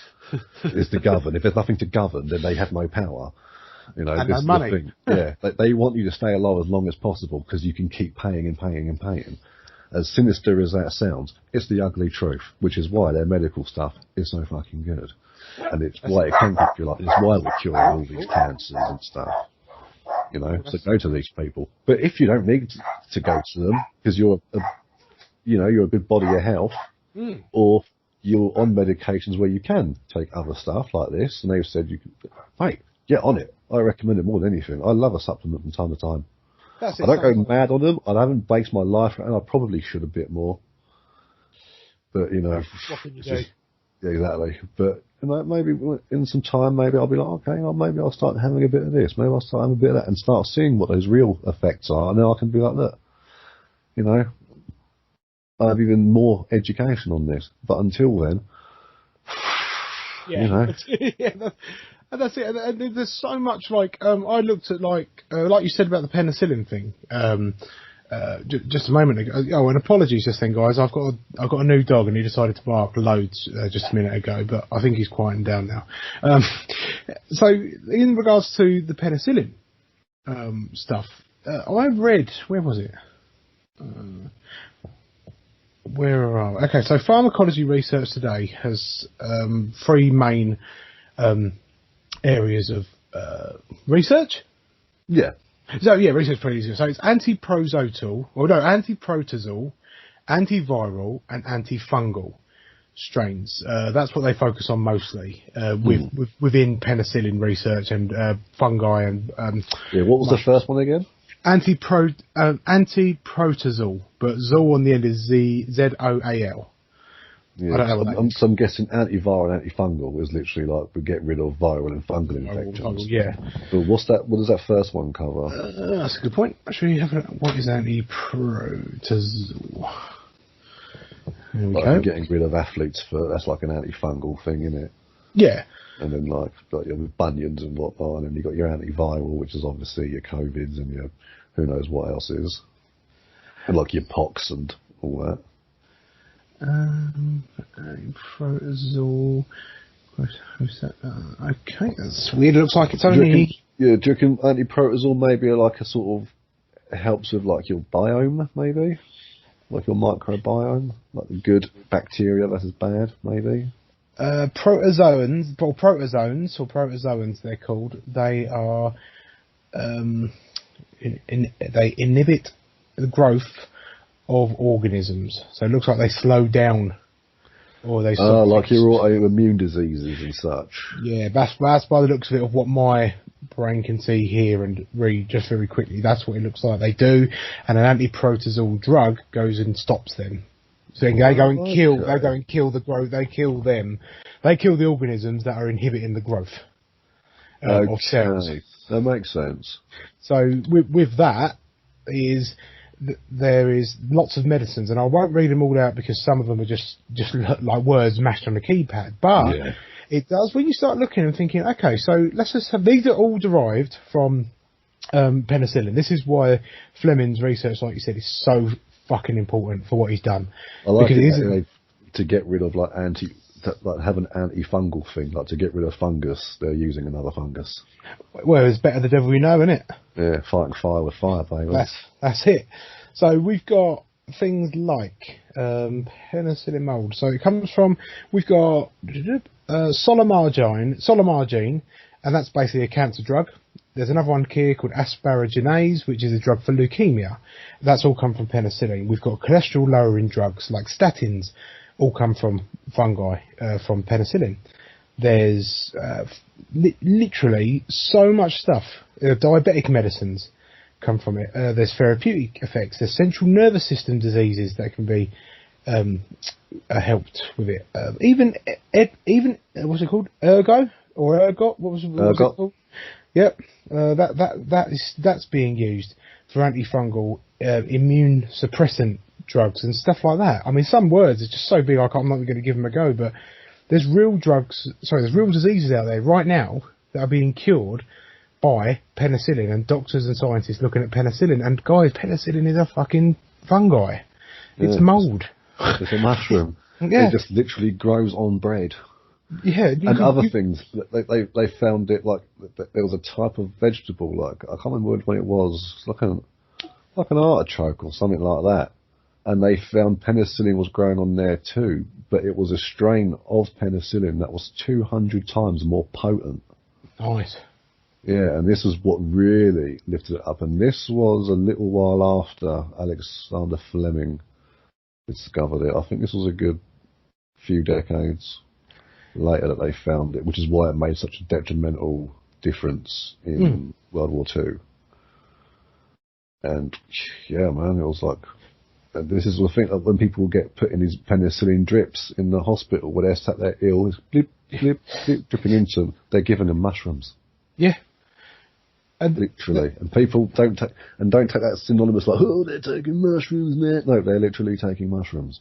is to govern. If there's nothing to govern, then they have no power. You know, and this no is money. the thing. Yeah, they want you to stay alive as long as possible because you can keep paying and paying and paying. As sinister as that sounds, it's the ugly truth, which is why their medical stuff is so fucking good. And it's why it can keep you alive. It's why we're curing all these cancers and stuff. You know, so go to these people. But if you don't need to go to them because you're a good body of health, or you're on medications where you can take other stuff like this, and they've said you can, mate, get on it. I recommend it more than anything. I love a supplement from time to time. I don't go mad on them. I haven't based my life around. I probably should a bit more. But, you know, what can you do? Yeah, exactly. But, you know, maybe in some time, maybe I'll be like, okay, well, maybe I'll start having a bit of this. Maybe I'll start having a bit of that and start seeing what those real effects are. And then I can be like, look, you know, I have even more education on this. But until then, you know. And that's it. And there's so much, like, I looked at, like you said about the penicillin thing, just a moment ago. Oh, and apologies just then, guys. I've got a new dog and he decided to bark loads just a minute ago, but I think he's quieting down now. So in regards to the penicillin stuff, I read, where was it? Where are we? Okay, so Pharmacology Research Today has 3 main areas of research. Yeah. So yeah, research pretty easy. So it's antiprotozal, antiviral, and antifungal strains. That's what they focus on mostly within penicillin research and fungi and. What was the first one again? Antiprotozal, but zoal on the end is ZOAL. Yeah, I don't know what that is. So I'm guessing antiviral and antifungal is literally like we get rid of viral and fungal infections. Fungal, yeah. But what does that first one cover? That's a good point. Actually, what is antiprotozal? There we Like go. you're getting rid of athlete's foot, that's like an antifungal thing, isn't it? Yeah. And then like your bunions and whatnot, and then you've got your antiviral, which is obviously your COVIDs and your who knows what else is. And like your pox and all that. Protozol. Who's that? Okay, that's weird. It looks like it's only. Do you reckon antiprotozol maybe like a sort of helps with like your biome, maybe? Like your microbiome? Like the good bacteria versus bad, maybe? Protozoans, or protozoans, they're called. They are. They inhibit the growth of organisms. So it looks like they slow down. Or they like your autoimmune diseases and such. Yeah, that's by the looks of it, of what my brain can see here and read just very quickly. That's what it looks like they do, and an antiprotozol drug goes and stops them. So they go and kill. They go and kill the growth. They kill them. They kill the organisms that are inhibiting the growth of cells. That makes sense. So with that there is lots of medicines, and I won't read them all out because some of them are just like words mashed on a keypad. But it does, when you start looking and thinking, okay, so let's just have, these are all derived from penicillin. This is why Fleming's research, like you said, is so fucking important for what he's done. I like it to get rid of like have an antifungal thing, like to get rid of fungus, they're using another fungus. Well, it's better the devil we know, isn't it? Yeah, fighting fire with fire, baby. That's it. So we've got things like penicillin mold. So it comes from, we've got solomargine, and that's basically a cancer drug. There's another one here called asparaginase, which is a drug for leukemia. That's all come from penicillin. We've got cholesterol lowering drugs like statins, all come from fungi, from penicillin. There's literally so much stuff. Diabetic medicines come from it. There's therapeutic effects. There's central nervous system diseases that can be helped with it. Even what's it called? Ergot? What was it called? Yep. That's being used for antifungal, immune suppressant drugs and stuff like that. I mean, some words are just so big, I'm not going to give them a go, but there's real diseases out there right now that are being cured by penicillin, and doctors and scientists looking at penicillin. And guys, penicillin is a fucking fungi. It's mold. It's a mushroom. Yeah. It just literally grows on bread. Yeah. And things. They found it like there was a type of vegetable, like I can't remember what it was, like an artichoke or something like that. And they found penicillin was growing on there too, but it was a strain of penicillin that was 200 times more potent. Nice. Yeah, and this is what really lifted it up. And this was a little while after Alexander Fleming discovered it. I think this was a good few decades later that they found it, which is why it made such a detrimental difference in World War II. And yeah, man, it was like, this is the thing, when people get put in these penicillin drips in the hospital where they're sat there ill, it's blip, blip, blip, dripping into them, they're giving them mushrooms. Yeah. And literally. And people don't take that synonymous like, oh, they're taking mushrooms, man. No, they're literally taking mushrooms.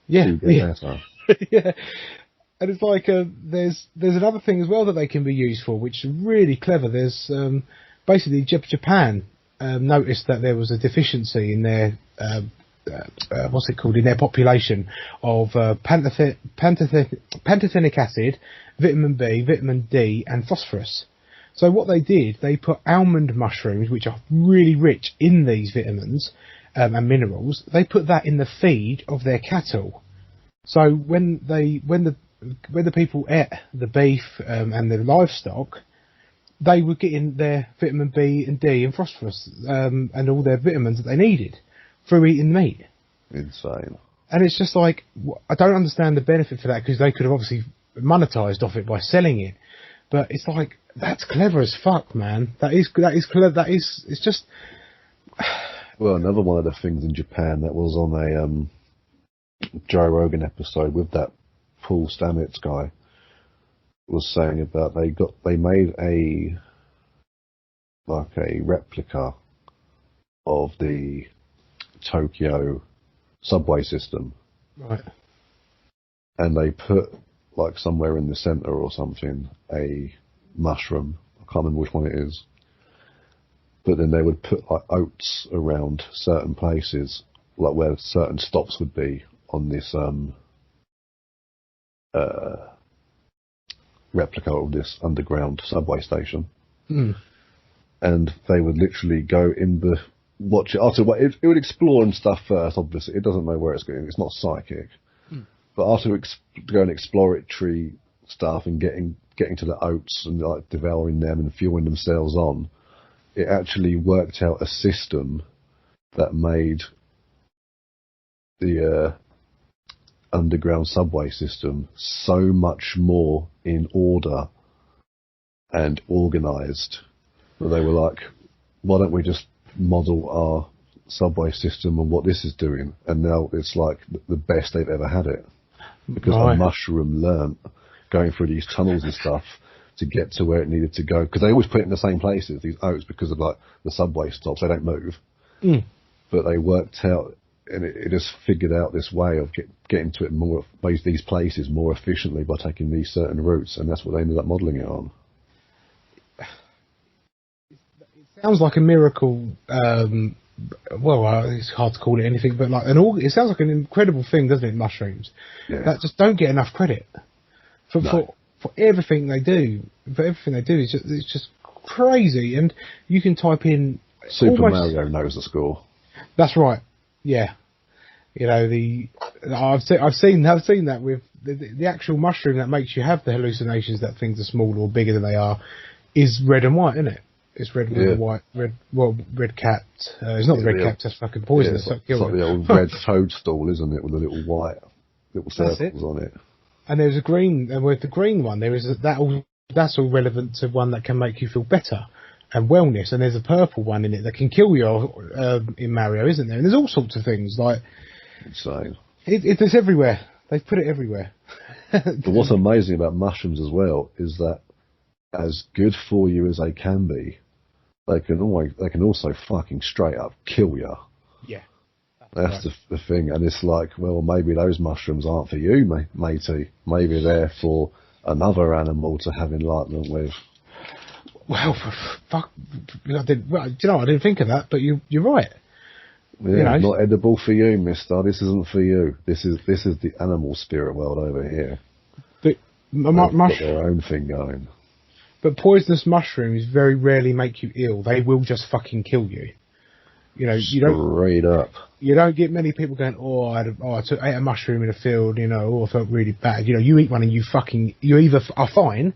Yeah. To get better. Yeah. And it's like, there's another thing as well that they can be used for, which is really clever. There's, basically Japan, noticed that there was a deficiency in their, in their population of pantothenic acid, vitamin B, vitamin D, and phosphorus. So what they did, they put almond mushrooms, which are really rich in these vitamins and minerals. They put that in the feed of their cattle. So when the people ate the beef and the livestock, they were getting their vitamin B and D and phosphorus and all their vitamins that they needed through eating meat. Insane. And it's just like, I don't understand the benefit for that, because they could have obviously monetized off it by selling it. But it's like, that's clever as fuck, man. That is clever. It's just. Well, another one of the things in Japan that was on a Joe Rogan episode with that Paul Stamets guy was saying about they made a replica of the Tokyo subway system. Right. and they put, like, somewhere in the centre or something, a mushroom. I can't remember which one it is. But then they would put, like, oats around certain places, like where certain stops would be on this replica of this underground subway station. Mm. And they would literally go in the... watch it. After it would explore and stuff first, obviously. It doesn't know where it's going. It's not psychic. Mm. But after going exploratory stuff and getting to the oats and like devouring them and fueling themselves on, it actually worked out a system that made the underground subway system so much more in order and organised. That they were like, why don't we just model our subway system and what this is doing? And now it's like the best they've ever had it. Because a mushroom learnt going through these tunnels and stuff to get to where it needed to go. Because they always put it in the same places, these oats, because of like the subway stops. They don't move. Mm. But they worked out, and it just figured out this way of getting to it more, these places more efficiently by taking these certain routes. And that's what they ended up modelling it on. It sounds like a miracle. It's hard to call it anything, but like it sounds like an incredible thing, doesn't it? Mushrooms that just don't get enough credit for everything they do. For everything they do, it's just crazy. And you can type in Super Mario knows the score. That's right. Yeah, you know I've seen that with the actual mushroom that makes you have the hallucinations that things are smaller or bigger than they are is red and white, isn't it? It's red with a white, red cat. It's not the red cat, that's fucking poisonous. Yeah, it's like the old red toadstool, isn't it, with the little white circles on it. And there's a green, and with the green one, there is that's all relevant to one that can make you feel better and wellness. And there's a purple one in it that can kill you in Mario, isn't there? And there's all sorts of things like. Insane. It's everywhere. They've put it everywhere. But what's amazing about mushrooms as well is that, as good for you as they can be, they can also fucking straight up kill you. Yeah. That's right. the thing. And it's like, well, maybe those mushrooms aren't for you, matey. Maybe they're for another animal to have enlightenment with. Well, fuck. I didn't think of that, but you're right. Yeah, not edible for you, mister. This isn't for you. This is the animal spirit world over here. But they've got their own thing going. But poisonous mushrooms very rarely make you ill. They will just fucking kill you. You know, straight up. You don't get many people going, I ate a mushroom in a field, I felt really bad. You eat one and you either are fine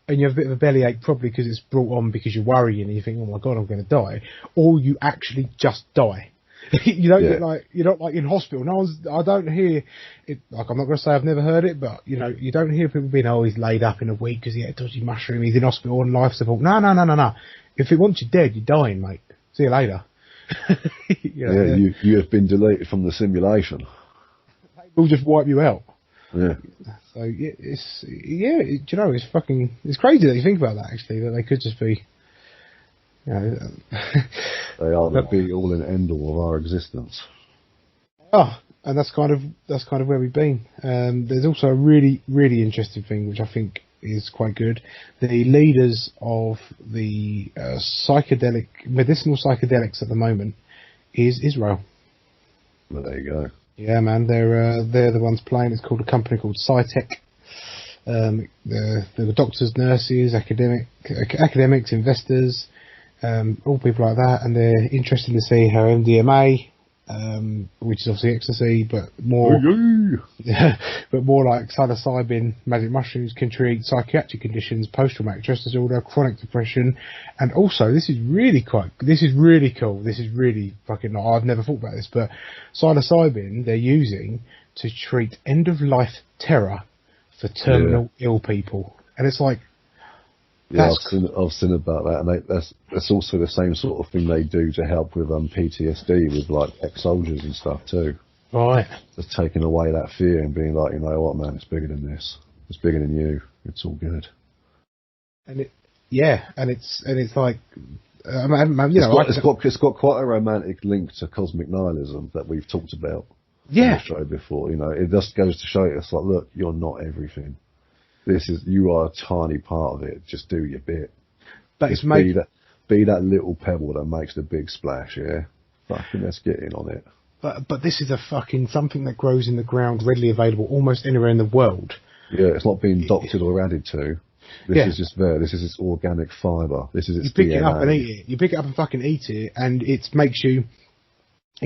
and you have a bit of a bellyache probably because it's brought on because you're worrying and you think, oh my God, I'm going to die. Or you actually just die. You don't get you're not like in hospital. I don't hear it. Like, I'm not going to say I've never heard it, but you don't hear people being, he's laid up in a week because he ate a dodgy mushroom. He's in hospital on life support. No. If it wants you dead, you're dying, mate. See you later. You have been deleted from the simulation. We'll just wipe you out. Yeah. So it's crazy that you think about that. Actually, that they could just be. They are the be all and end all of our existence. And that's kind of where we've been. There's also a really, really interesting thing which I think is quite good. The leaders of the medicinal psychedelics at the moment is Israel. Well, there you go. Yeah, man, they're the ones playing. It's called a company called Cytec. The doctors, nurses, academics, investors. All people like that, and they're interested to see how MDMA, which is obviously ecstasy, but more like psilocybin, magic mushrooms, can treat psychiatric conditions, post-traumatic stress disorder, chronic depression, and also this is really cool. This is really fucking. I've never thought about this, but psilocybin they're using to treat end-of-life terror for terminal ill people, and it's like. Yeah, I've seen about that, and that's also the same sort of thing they do to help with PTSD with like ex-soldiers and stuff too. Right. Just taking away that fear and being like, you know what, man, it's bigger than this. It's bigger than you. It's all good. And it's like, it's got quite a romantic link to cosmic nihilism that we've talked about. on the show before. You know, it just goes to show you, it's like, look, you're not everything. You are a tiny part of it. Just do your bit. But it's be that little pebble that makes the big splash, yeah? Fucking let's get in on it. But this is a fucking something that grows in the ground, readily available almost anywhere in the world. Yeah, it's not being doctored or added to. This is just there. This is its organic fibre. This is its You pick DNA. it up and eat it. You pick it up and fucking eat it, and it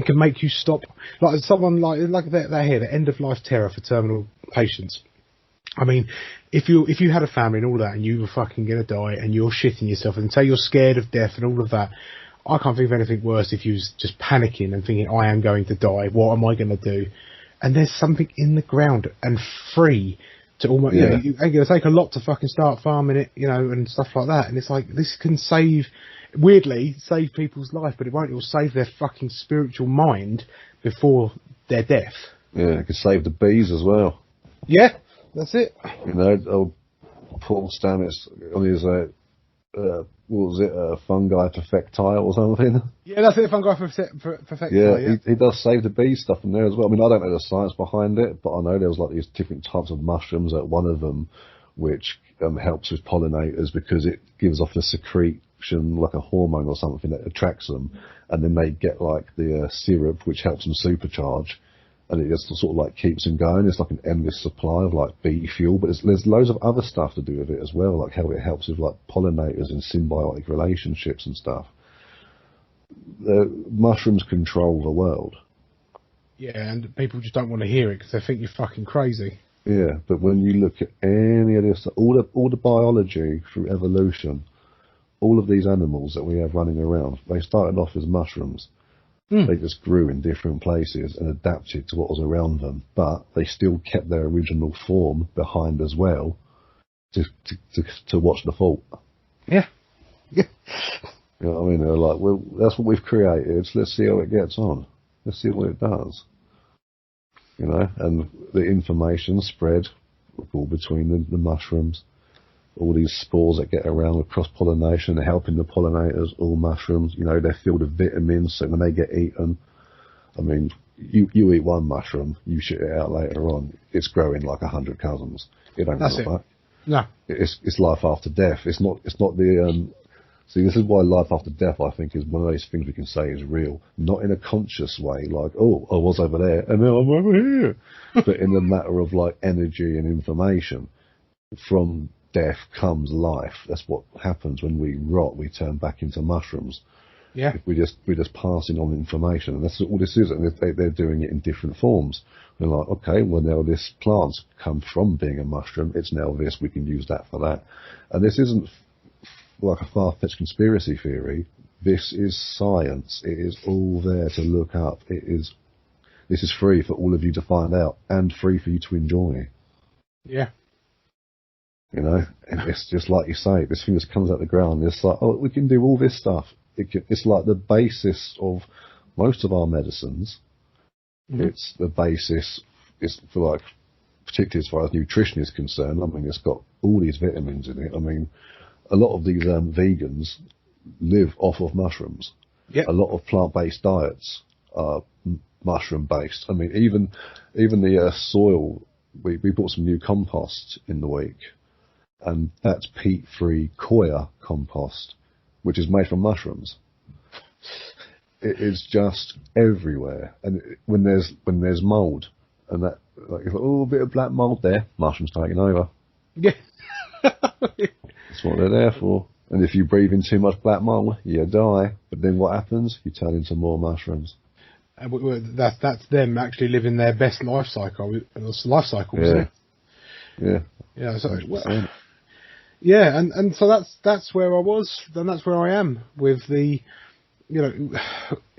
can make you stop. Like someone like that here, the end of life terror for terminal patients. I mean, if you had a family and all that, and you were fucking gonna die, and you're shitting yourself, and say you're scared of death and all of that, I can't think of anything worse if you was just panicking and thinking, I am going to die. What am I going to do? And there's something in the ground and free to almost. You know, it's going to take a lot to fucking start farming it, you know, and stuff like that. And it's like this can weirdly save people's life, but it won't. It will save their fucking spiritual mind before their death. Yeah, it could save the bees as well. Yeah. That's it. You know, Paul Stamets on his, what was it, fungi perfectile or something? Yeah, that's it, fungi perfectile. Yeah, he does save the bee stuff in there as well. I mean, I don't know the science behind it, but I know there was like these different types of mushrooms, one of them which helps with pollinators because it gives off a secretion, like a hormone or something that attracts them, and then they get like the syrup which helps them supercharge. And it just sort of like keeps them going. It's like an endless supply of like bee fuel, but there's loads of other stuff to do with it as well, like how it helps with like pollinators and symbiotic relationships and stuff. The mushrooms control the world. Yeah, and people just don't want to hear it because they think you're fucking crazy. Yeah, but when you look at any of this, all the biology through evolution, all of these animals that we have running around, they started off as mushrooms. They just grew in different places and adapted to what was around them, but they still kept their original form behind as well to watch the fault. Yeah. Yeah. You know what I mean? They're like, well, that's what we've created, so let's see how it gets on. Let's see what it does. You know, and the information spread all between the mushrooms. All these spores that get around with cross-pollination, they're helping the pollinators, all mushrooms, you know, they're filled with vitamins, so when they get eaten, I mean, you eat one mushroom, you shit it out later on, it's growing like 100 cousins. It don't That's look it. like. No. It's life after death. It's not the, see, this is why life after death, I think, is one of those things we can say is real. Not in a conscious way, like, oh, I was over there, and now I'm over here. But in the matter of, like, energy and information. From death comes life. That's what happens when we rot. We turn back into mushrooms. Yeah. We're just passing on information, and that's all this is. And they're doing it in different forms. They're like, okay, well now this plant's come from being a mushroom. It's now this. We can use that for that. And this isn't like a far-fetched conspiracy theory. This is science. It is all there to look up. This is free for all of you to find out, and free for you to enjoy. Yeah. You know, and it's just like you say, this thing just comes out of the ground. It's like, oh, we can do all this stuff. It's like the basis of most of our medicines. Mm-hmm. It's the basis, it's for like, particularly as far as nutrition is concerned. I mean, it's got all these vitamins in it. I mean, a lot of these vegans live off of mushrooms. Yep. A lot of plant-based diets are mushroom-based. I mean, even the soil, we bought some new compost in the week. And that's peat-free Koya compost, which is made from mushrooms. It is just everywhere. And when there's mould, and that, like, oh, a bit of black mould there, mushrooms taking over. Yeah. That's what they're there for. And if you breathe in too much black mould, you die. But then what happens? You turn into more mushrooms. That's them actually living their best life cycle. Life cycle, isn't it? Yeah. Yeah. So, yeah, and so that's where I was, and that's where I am with the, you know,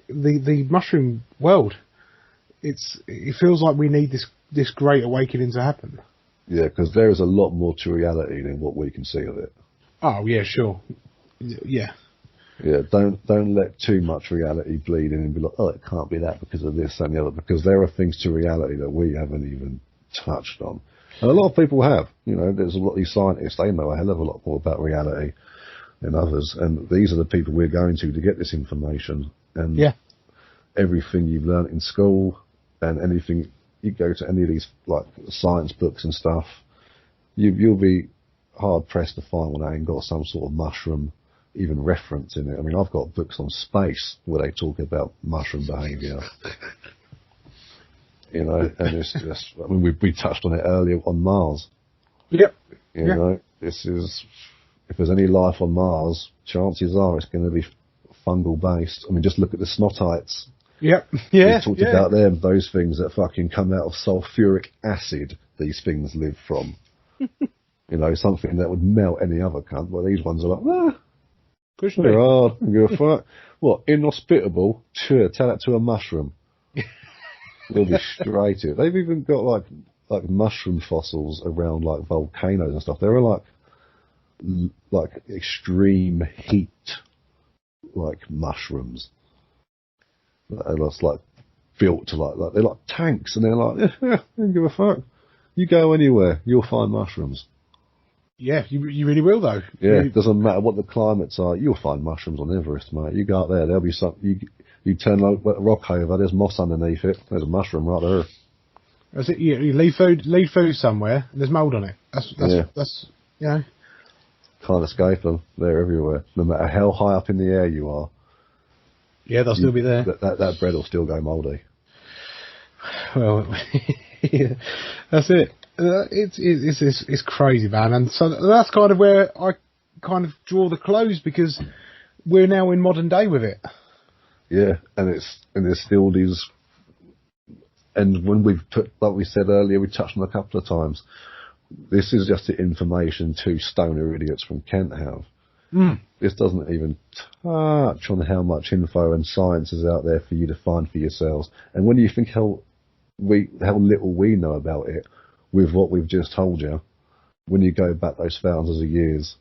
the mushroom world. It feels like we need this great awakening to happen. Yeah, because there is a lot more to reality than what we can see of it. Oh yeah, sure. Yeah. Yeah, don't let too much reality bleed in and be like, oh, it can't be that because of this and the other, because there are things to reality that we haven't even touched on. And a lot of people have. You know, there's a lot of these scientists, they know a hell of a lot more about reality than others. And these are the people we're going to get this information. And everything you've learnt in school, and anything, you go to any of these like science books and stuff, you'll be hard pressed to find one that ain't got some sort of mushroom even reference in it. I mean, I've got books on space where they talk about mushroom behaviour. You know, and it's just, I mean, we touched on it earlier on Mars. Yep. You know, this is, if there's any life on Mars, chances are it's going to be fungal based. I mean, just look at the snotites. Yep. Yeah. We talked about them, those things that fucking come out of sulfuric acid, these things live from. You know, something that would melt any other cunt. Well, these ones are like, push me. They're hard, don't give a fuck. What, inhospitable? Sure, tell that to a mushroom. They'll be straight in. They've even got like mushroom fossils around like volcanoes and stuff. There are like extreme heat like mushrooms. They're just like built to like they're like tanks, and they're like, don't give a fuck. You go anywhere, you'll find mushrooms. Yeah, you really will though. Yeah, it doesn't matter what the climates are. You'll find mushrooms on Everest, mate. You go out there, there'll be some. You turn a rock over, there's moss underneath it. There's a mushroom right there. That's it. You leave food somewhere, and there's mould on it. That's you know. Can't escape them. They're everywhere. No matter how high up in the air you are. Yeah, they'll still be there. That bread will still go mouldy. Well, yeah, that's it. It's crazy, man. And so that's kind of where I kind of draw the close, because we're now in modern day with it. Yeah, and there's still these, and when we've put, like we said earlier, we touched on a couple of times, this is just the information two stoner idiots from Kent have. This doesn't even touch on how much info and science is out there for you to find for yourselves. And when you think how little we know about it with what we've just told you, when you go back those thousands of years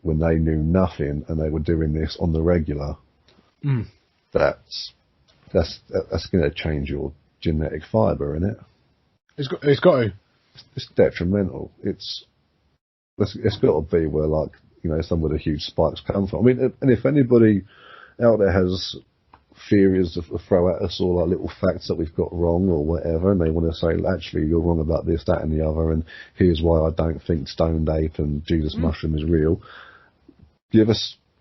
when they knew nothing and they were doing this on the regular, that's going to change your genetic fibre, isn't it? It's got to. It's detrimental. It's got to be where, like, you know, some of the huge spikes come from. I mean, and if anybody out there has theories to throw at us, or like little facts that we've got wrong or whatever, and they want to say, actually, you're wrong about this, that, and the other, and here's why I don't think stoned ape and Jesus mushroom is real,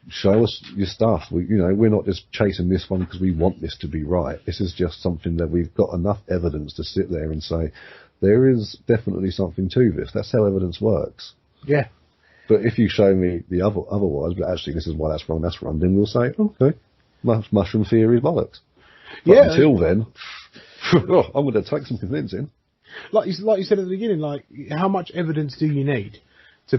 show us your stuff. We're not just chasing this one because we want this to be right. This is just something that we've got enough evidence to sit there and say, there is definitely something to this. That's how evidence works. Yeah. But if you show me the otherwise, but actually this is why that's wrong, then we'll say, okay, mushroom theory is bollocks. But until then, I'm going to take some convincing. Like you said at the beginning, like, how much evidence do you need to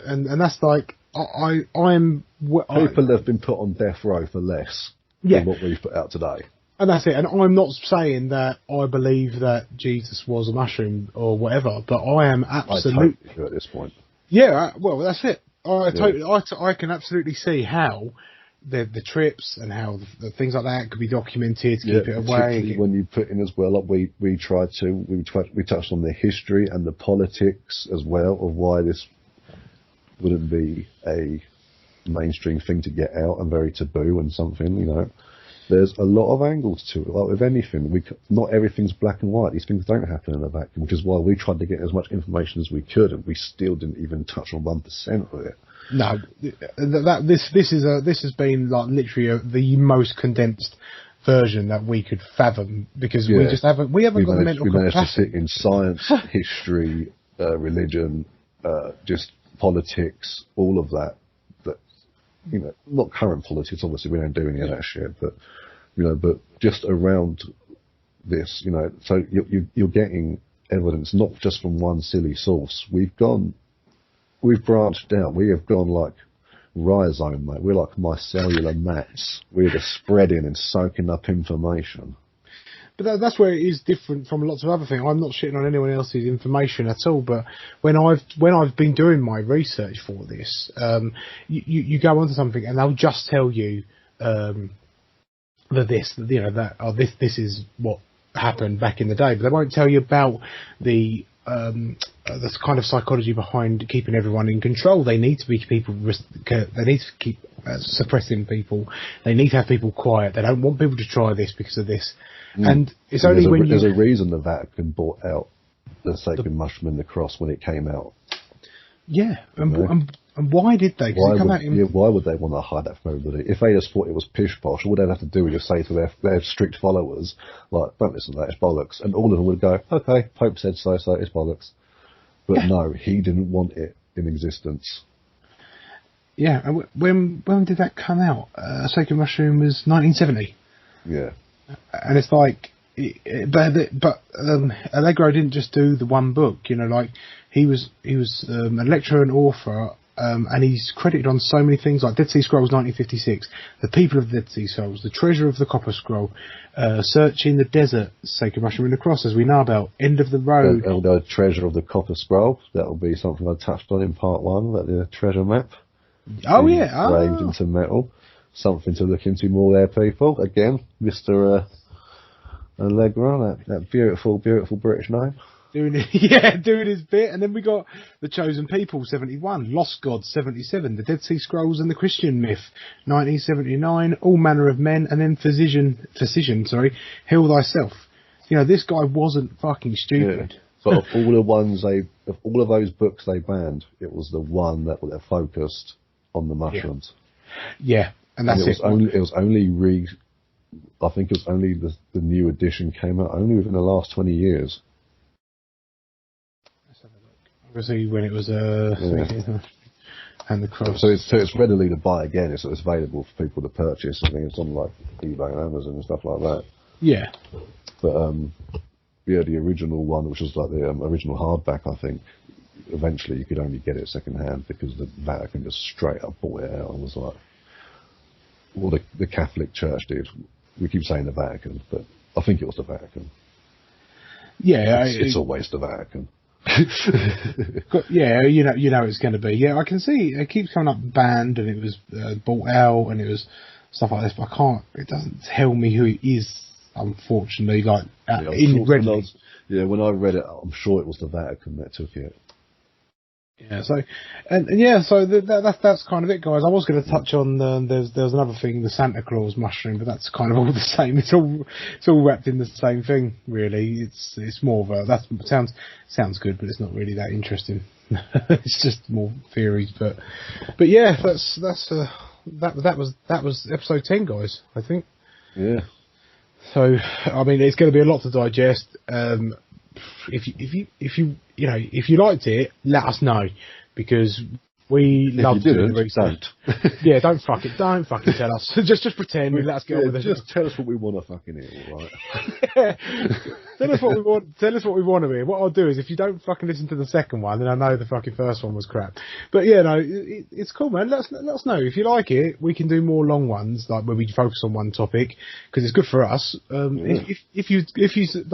and that's like, people have been put on death row for less than what we've put out today. And that's it. And I'm not saying that I believe that Jesus was a mushroom or whatever, but I am absolutely... I totally do at this point. Yeah, well, that's it. I can absolutely see how the trips and how the things like that could be documented, keep it away. When you put in as well, like we touched on the history and the politics as well of why this wouldn't be a mainstream thing to get out and very taboo and something, you know. There's a lot of angles to it. Like with anything, not everything's black and white. These things don't happen in a vacuum, which is why we tried to get as much information as we could, and we still didn't even touch on 1% of it. No, this has been like literally the most condensed version that we could fathom, because we just haven't got the mental capacity. We managed to sit in science, history, religion, just politics, all of that. You know, not current politics, obviously we don't do any of that shit, but but just around this, so you're getting evidence not just from one silly source. We've branched out. We have gone like rhizome, mate. We're like micellular mats. We're just spreading and soaking up information. But that's where it is different from lots of other things. I'm not shitting on anyone else's information at all, but when I've been doing my research for this, you go onto something and they'll just tell you this is what happened back in the day, but they won't tell you about the kind of psychology behind keeping everyone in control. They need to be They need to keep suppressing people. They need to have people quiet. They don't want people to try this because of this. And it's And only there's a reason the Vatican bought out the Sacred Mushroom and the Cross when it came out. Yeah, and why did they? Why would they want to hide that from everybody? If they just thought it was pish posh, all they'd have to do is just say to their strict followers, like, don't listen to that, it's bollocks. And all of them would go, okay, Pope said so, it's bollocks. But no, he didn't want it in existence. Yeah, and when did that come out? Sacred Mushroom was 1970. Yeah. And it's like, but Allegro didn't just do the one book, you know, like he was a lecturer and author, and he's credited on so many things like Dead Sea Scrolls 1956, The People of the Dead Sea Scrolls, The Treasure of the Copper Scroll, Searching the Desert, Sacred Mushroom and the Cross, as we know about, End of the Road. The Treasure of the Copper Scroll, that'll be something I touched on in part 1, about the treasure map. Oh yeah, engraved into metal. Something to look into more there, people. Again, Mr. Allegra, that beautiful British name. Doing his bit. And then we got The Chosen People, 71, Lost Gods, 77, The Dead Sea Scrolls and the Christian Myth, 1979, All Manner of Men, and then Physician, Heal Thyself. You know, this guy wasn't fucking stupid. Yeah. But of all of those books they banned, it was the one that focused on the mushrooms. Yeah, and that's it. It was only I think it was only the new edition came out only within the last 20 years. Let's have a look. Obviously, when it was and the Cross. So it's readily to buy again. It's available for people to purchase. I think it's on like eBay and Amazon and stuff like that. Yeah. But the original one, which was like the original hardback, I think, eventually you could only get it second-hand because the Vatican just straight up bought it out and was like, well, the Catholic Church did. We keep saying the Vatican, but I think it was the Vatican. Yeah, it's always the Vatican. Yeah, you know it's going to be. Yeah, I can see it keeps coming up banned, and it was bought out, and it was stuff like this. But I can't. It doesn't tell me who it is. Unfortunately, like when I read it, I'm sure it was the Vatican that took it. Yeah, so that's kind of it, guys. I was going to touch on there's another thing, the Santa Claus mushroom, but that's kind of all the same. It's all wrapped in the same thing, really. It's more of a sounds good, but it's not really that interesting. It's just more theories, but yeah, that was episode 10, guys. I think. Yeah. So I mean, it's going to be a lot to digest. If you liked it, let us know, because we love doing the research. Yeah, don't fucking tell us. just pretend and let us get on with it. Just tell us what we want to fucking hear, all right? Yeah. Tell us what we want. Tell us what we want to hear. What I'll do is, if you don't fucking listen to the second one, then I know the fucking first one was crap. But yeah, no, it's cool, man. Let us know if you like it. We can do more long ones, like where we focus on one topic, because it's good for us. If you,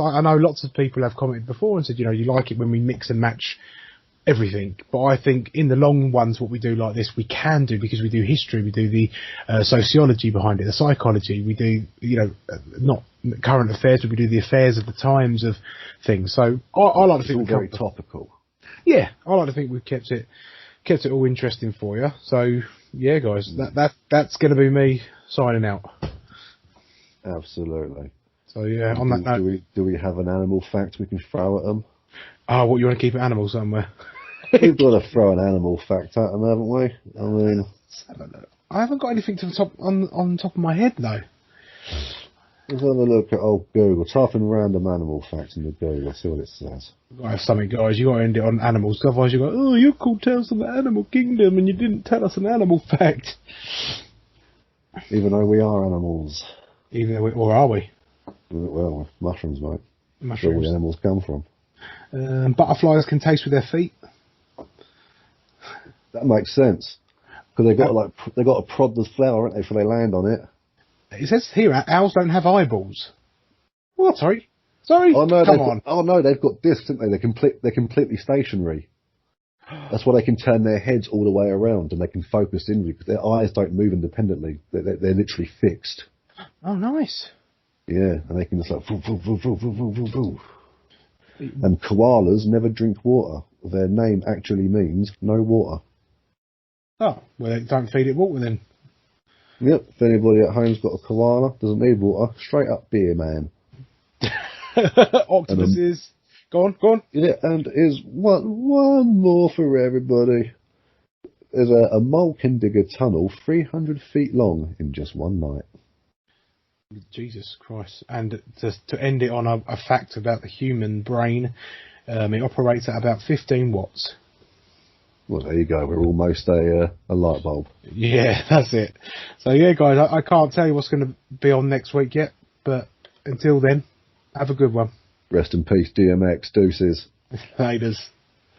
I know lots of people have commented before and said, you like it when we mix and match everything, but I think in the long ones, what we do like this, we can do, because we do history, we do the sociology behind it, the psychology, we do, not current affairs, but we do the affairs of the times of things. So I like to think we're very topical. Yeah, I like to think we've kept it all interesting for you. So yeah, guys, that's going to be me signing out. Absolutely. So yeah, on that note, do we have an animal fact we can throw at them? Oh, what, you want to keep an animal somewhere? We've got to throw an animal fact at them, haven't we? I mean, let's have a look. I haven't got anything to the top on top of my head though. Let's have a look at old Google. Type in random animal facts into Google. See what it says. You've got to have something, guys. You got to end it on animals. Otherwise, you go, oh, you called Tales of the Animal Kingdom, and you didn't tell us an animal fact. Even though we are animals. Or are we? Well, mushrooms, mate. Mushrooms. Where all the animals come from. Butterflies can taste with their feet. That makes sense, because they got to prod the flower, haven't they, before they land on it. It says here, owls don't have eyeballs. What? Sorry. Oh no, come on. Oh no, they've got discs, haven't they? They're completely stationary. That's why they can turn their heads all the way around, and they can focus inward, because their eyes don't move independently. They're literally fixed. Oh, nice. Yeah, and they can just like. Voo. And koalas never drink water. Their name actually means no water. Oh, well, they don't feed it water then. Yep, if anybody at home's got a koala, doesn't need water, straight up beer, man. Octopuses. Go on. Yeah, and is one more for everybody. There's a mole can dig a tunnel 300 feet long in just one night. Jesus Christ. And to end it on a fact about the human brain, it operates at about 15 watts. Well, there you go. We're almost a light bulb. Yeah, that's it. So yeah, guys, I can't tell you what's going to be on next week yet, but until then, have a good one. Rest in peace, DMX. Deuces. Laters.